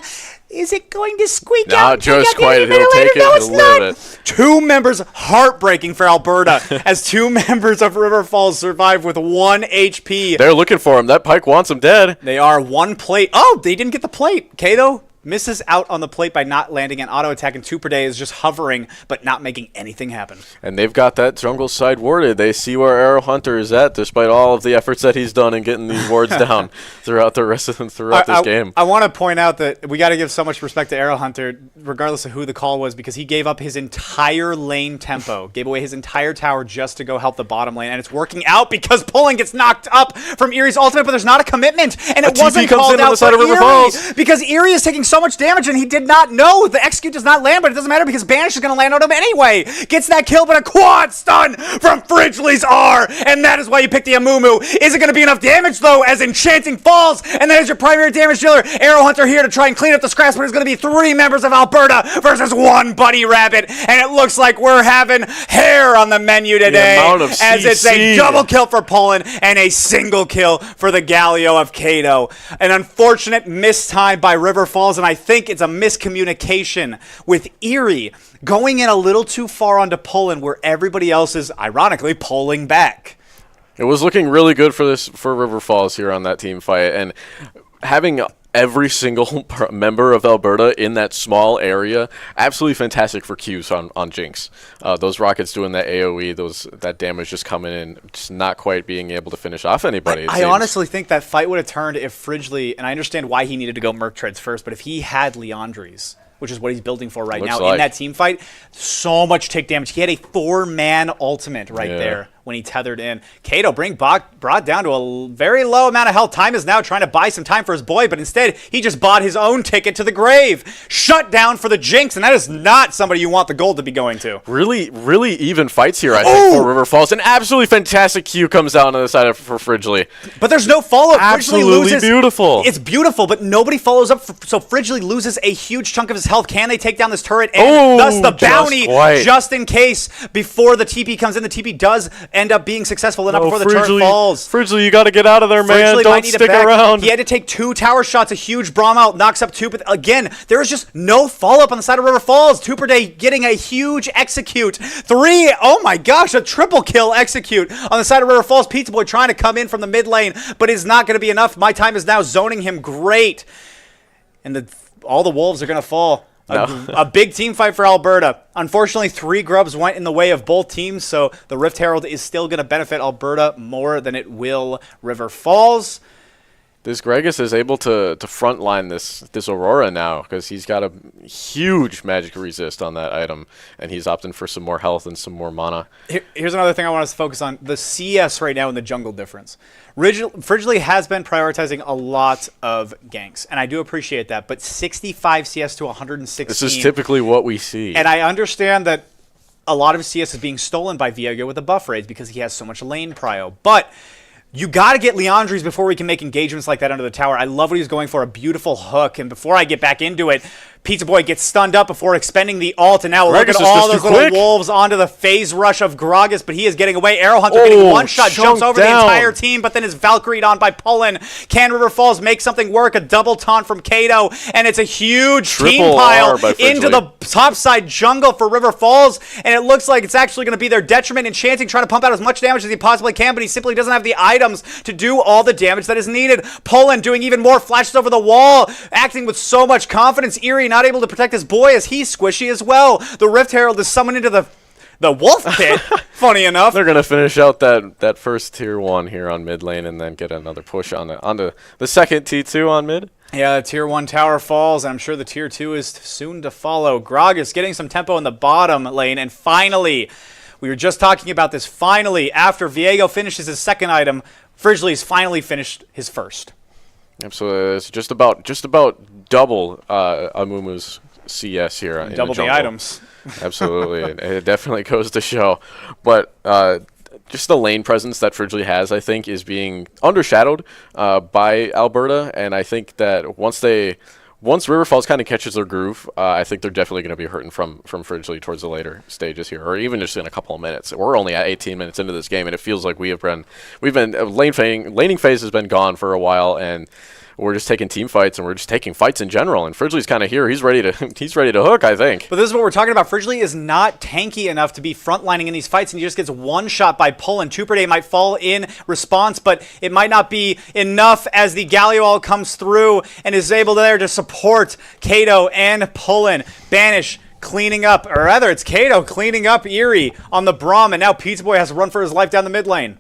Is it going to squeak out? Not just quite. He'll take it. No, it's He'll live it. 2 members, heartbreaking for Alberta, as 2 members of River Falls survive with 1 HP. They're looking for him. That Pyke wants him dead. They are 1 plate. Oh, they didn't get the plate. Kato misses out on the plate by not landing an auto attack, and 2 per day is just hovering but not making anything happen. And they've got that jungle side warded. They see where Arrow Hunter is at, despite all of the efforts that he's done in getting these wards down throughout the rest of them this game. I want to point out that we got to give so much respect to Arrow Hunter, regardless of who the call was, because he gave up his entire lane tempo, gave away his entire tower just to go help the bottom lane, and it's working out because Pullen gets knocked up from Erie's ultimate, but there's not a commitment, and it wasn't called out for Erie because Erie is taking so much damage, and he did not know. The execute does not land, but it doesn't matter because Banish is going to land on him anyway. Gets that kill, but a quad stun from Fridgely's R, and that is why you picked the Amumu. Is it going to be enough damage, though, as Enchanting falls, and that is your primary damage dealer. Arrow Hunter here to try and clean up the scraps, but it's going to be 3 members of Alberta versus 1 Bunny Rabbit, and it looks like we're having hair on the menu today, as it's a double kill for Pullen and a single kill for the Galio of Kato. An unfortunate mistime by River Falls, and I think it's a miscommunication with Erie going in a little too far onto Pullen where everybody else is ironically pulling back. It was looking really good for River Falls here on that team fight, and having every single member of Alberta in that small area, absolutely fantastic for Qs on Jinx. Those rockets doing that AoE, that damage just coming in, just not quite being able to finish off anybody. I honestly think that fight would have turned if Fridgely, and I understand why he needed to go Merc Treads first, but if he had Leandries, which is what he's building for right now in that team fight, so much tick damage. He had a 4-man ultimate right there when he tethered in. Kato brought down to a very low amount of health. Time is now trying to buy some time for his boy, but instead he just bought his own ticket to the grave. Shut down for the Jinx, and that is not somebody you want the gold to be going to. Really, really even fights here, I think, for River Falls. An absolutely fantastic Q comes out on the side for Fridgely. But there's no follow-up. Absolutely beautiful. It's beautiful, but nobody follows up, so Fridgely loses a huge chunk of his health. Can they take down this turret? And thus the bounty, just in case, before the TP comes in. The TP does end up being successful enough before the turret falls. Fridgely, you got to get out of there, man. Don't stick around. He had to take 2 tower shots. A huge Braum knocks up 2, but again, there is just no follow-up on the side of River Falls. 2 per day getting a huge execute. 3, oh my gosh, a triple kill execute on the side of River Falls. Pizza Boy trying to come in from the mid lane, but is not going to be enough. My time is now zoning him great. And all the wolves are going to fall. A big team fight for Alberta. Unfortunately, 3 grubs went in the way of both teams, so the Rift Herald is still going to benefit Alberta more than it will River Falls. This Gregus is able to frontline this Aurora now because he's got a huge magic resist on that item, and he's opting for some more health and some more mana. Here's another thing I want us to focus on. The CS right now in the jungle difference. Fridgely has been prioritizing a lot of ganks, and I do appreciate that, but 65 CS to 116. This is typically what we see. And I understand that a lot of CS is being stolen by Viego with the buff raids because he has so much lane prio, but you got to get Leandries before we can make engagements like that under the tower. I love what he was going for, a beautiful hook. And before I get back into it, Pizza Boy gets stunned up before expending the ult, and now look at all those little wolves onto the phase rush of Gragas, but he is getting away. Arrow Hunter getting one shot, jumps over the entire team, but then is Valkyrie'd on by Pullen. Can River Falls make something work? A double taunt from Kato, and it's a huge team pile into the top side jungle for River Falls, and it looks like it's actually going to be their detriment. Enchanting trying to pump out as much damage as he possibly can, but he simply doesn't have the items to do all the damage that is needed. Pullen doing even more flashes over the wall, acting with so much confidence. Erie not able to protect his boy as he's squishy as well. The Rift Herald is summoned into the wolf pit. Funny enough, they're gonna finish out that first tier 1 here on mid lane and then get another push onto the second T2 on mid. Yeah, the tier 1 tower falls, and I'm sure the tier 2 is soon to follow. Gragas getting some tempo in the bottom lane, and finally, we were just talking about this. Finally, after Viego finishes his second item, Fridgely's finally finished his first. Absolutely, it's just about double Amumu's CS here. In double the items. Absolutely, it definitely goes to show. But just the lane presence that Fridgely has, I think, is being undershadowed by Alberta, and I think that once River Falls kind of catches their groove, I think they're definitely going to be hurting from Fridgely towards the later stages here, or even just in a couple of minutes. We're only at 18 minutes into this game, and it feels like we've been laning phase has been gone for a while, and we're just taking team fights and we're just taking fights in general. And Fridgley's kind of here. He's ready to hook, I think. But this is what we're talking about. Fridgley is not tanky enough to be frontlining in these fights, and he just gets one shot by Pullen. 2 per day might fall in response, but it might not be enough as the Galio all comes through and is able there to support Kato and Pullen. Banish cleaning up, or rather it's Kato cleaning up Eerie on the Braum, and now Pizza Boy has to run for his life down the mid lane.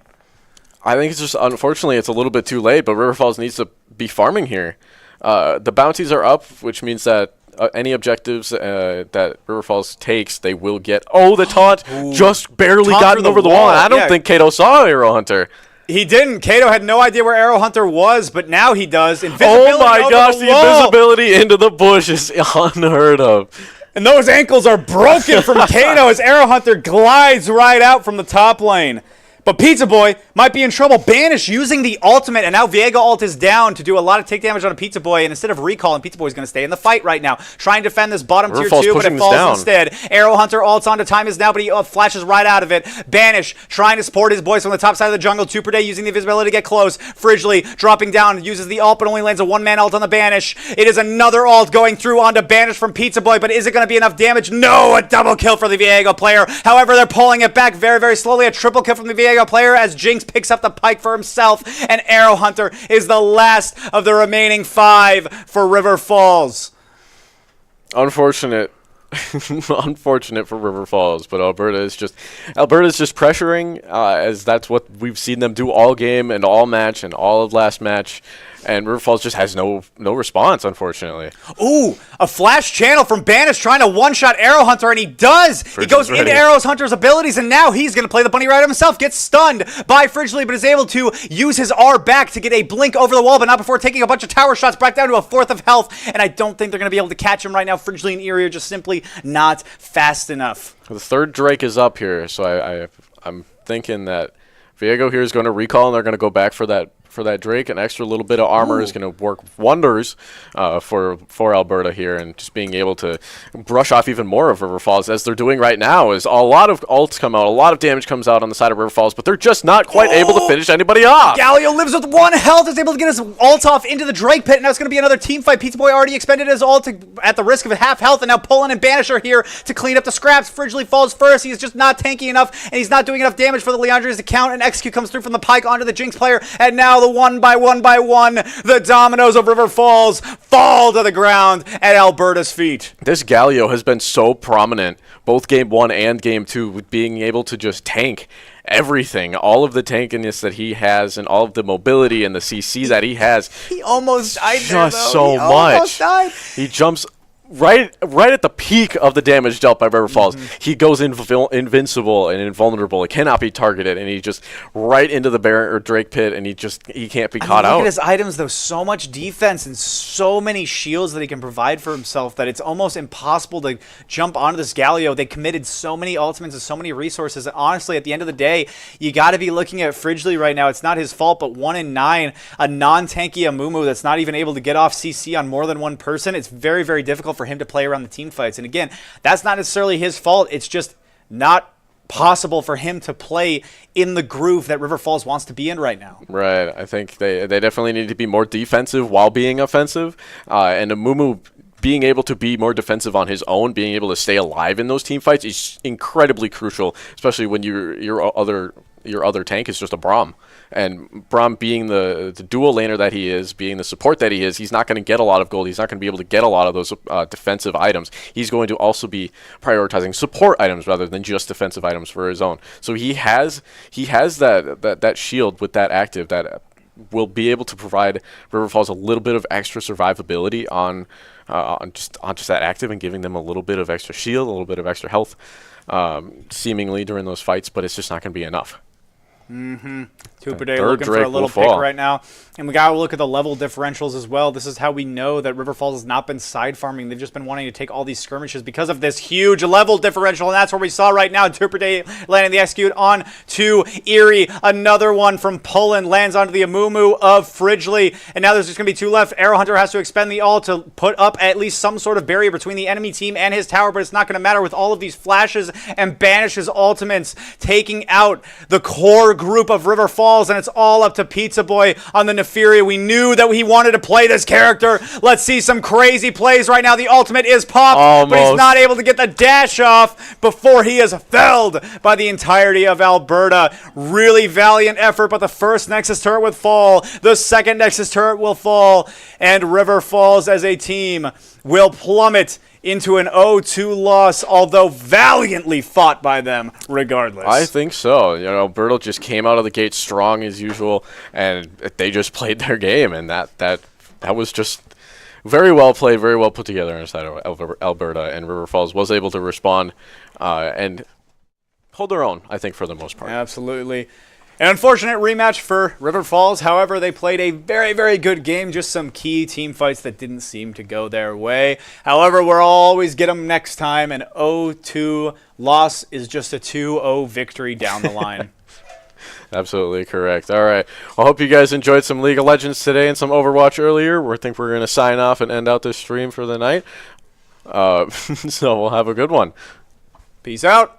I think it's just, unfortunately, it's a little bit too late, but River Falls needs to be farming here. The bounties are up, which means that any objectives that River Falls takes, they will get. Oh, the taunt just barely gotten over the wall. I don't think Kato saw Arrow Hunter. He didn't. Kato had no idea where Arrow Hunter was, but now he does. Invisibility oh my gosh, the invisibility into the bush is unheard of. And those ankles are broken from Kato as Arrow Hunter glides right out from the top lane. But Pizza Boy might be in trouble. Banish using the ultimate, and now Viego ult is down to do a lot of take damage on a Pizza Boy, and instead of recall, and Pizza Boy's going to stay in the fight right now, trying to defend this bottom tier 2, but it falls instead. Arrow Hunter ults onto time is now, but he flashes right out of it. Banish trying to support his boys from the top side of the jungle. 2 per day using the invisibility to get close. Fridgley dropping down, uses the ult, but only lands a one-man ult on the Banish. It is another ult going through onto Banish from Pizza Boy, but is it going to be enough damage? No, a double kill for the Viego player. However, they're pulling it back very, very slowly. A triple kill from the Viego player as Jinx picks up the pike for himself, and Arrow Hunter is the last of the remaining 5 for River Falls. Unfortunate. Unfortunate for River Falls, but Alberta is just pressuring, as that's what we've seen them do all game and all match and all of last match. And River Falls just has no response, unfortunately. Ooh, a flash channel from Banish trying to one-shot Arrow Hunter, and he does. He goes into Arrow Hunter's abilities, and now he's going to play the bunny rider himself. Gets stunned by Fridgley, but is able to use his R back to get a blink over the wall, but not before taking a bunch of tower shots back down to a 4th of health. And I don't think they're going to be able to catch him right now. Fridgley and Eerie are just simply not fast enough. The 3rd Drake is up here, so I'm thinking that Viego here is going to recall, and they're going to go back for that Drake. An extra little bit of armor is going to work wonders for Alberta here, and just being able to brush off even more of River Falls, as they're doing right now, is a lot of ults come out, a lot of damage comes out on the side of River Falls, but they're just not quite able to finish anybody off. Galio lives with 1 health, is able to get his ult off into the Drake pit, and now it's going to be another team fight. Pizza Boy already expended his ult at the risk of half health, and now Pullen and Banish are here to clean up the scraps. Fridgley falls first. He's just not tanky enough, and he's not doing enough damage for the Leandri's to count, and Execute comes through from the pike onto the Jinx player, and now the one by one, the dominoes of River Falls fall to the ground at Alberta's feet. This Galio has been so prominent, both Game 1 and Game 2, with being able to just tank everything, all of the tankiness that he has, and all of the mobility and the CC that he has. He almost died there, just so much. He jumps right at the peak of the damage dealt by River Falls. He goes invincible and invulnerable. It cannot be targeted, and he just right into the Baron or Drake pit, and he can't be caught out. Look at his items, though. So much defense and so many shields that he can provide for himself that it's almost impossible to jump onto this Galio. They committed so many ultimates and so many resources that honestly, at the end of the day, you got to be looking at Fridgley right now. It's not his fault, but 1 in 9, a non-tanky Amumu that's not even able to get off CC on more than one person. It's very, very difficult for him to play around the team fights. And again, that's not necessarily his fault. It's just not possible for him to play in the groove that River Falls wants to be in right now. Right. I think they definitely need to be more defensive while being offensive. And Amumu being able to be more defensive on his own, being able to stay alive in those team fights is incredibly crucial, especially when your other tank is just a Braum. And Braum being the dual laner that he is, being the support that he is, he's not going to get a lot of gold. He's not going to be able to get a lot of those defensive items. He's going to also be prioritizing support items rather than just defensive items for his own. So he has that shield with that active that will be able to provide River Falls a little bit of extra survivability on just that active, and giving them a little bit of extra shield, a little bit of extra health, seemingly during those fights, but it's just not going to be enough. 2 per day looking for a little pick right now. And we got to look at the level differentials as well. This is how we know that River Falls has not been side farming. They've just been wanting to take all these skirmishes because of this huge level differential. And that's what we saw right now. 2 per day landing the execute on to Eerie. Another one from Pullen lands onto the Amumu of Fridgley. And now there's just going to be 2 left. Arrow Hunter has to expend the ult to put up at least some sort of barrier between the enemy team and his tower. But it's not going to matter with all of these flashes and Banish's ultimates taking out the core group of River Falls, and it's all up to Pizza Boy on the Nefaria. We knew that he wanted to play this character. Let's see some crazy plays right now. The ultimate is popped, but he's not able to get the dash off before he is felled by the entirety of Alberta. Really valiant effort, but the first Nexus turret would fall. The second Nexus turret will fall, and River Falls as a team will plummet into an 0-2 loss, although valiantly fought by them regardless. I think so. Alberta just came out of the gate strong as usual, and they just played their game, and that was just very well played, very well put together inside of Alberta, and River Falls was able to respond and hold their own, I think, for the most part. Absolutely. An unfortunate rematch for River Falls. However, they played a very, very good game. Just some key team fights that didn't seem to go their way. However, we'll always get them next time. An 0-2 loss is just a 2-0 victory down the line. Absolutely correct. All right. I hope you guys enjoyed some League of Legends today and some Overwatch earlier. I think we're going to sign off and end out this stream for the night. So we'll have a good one. Peace out.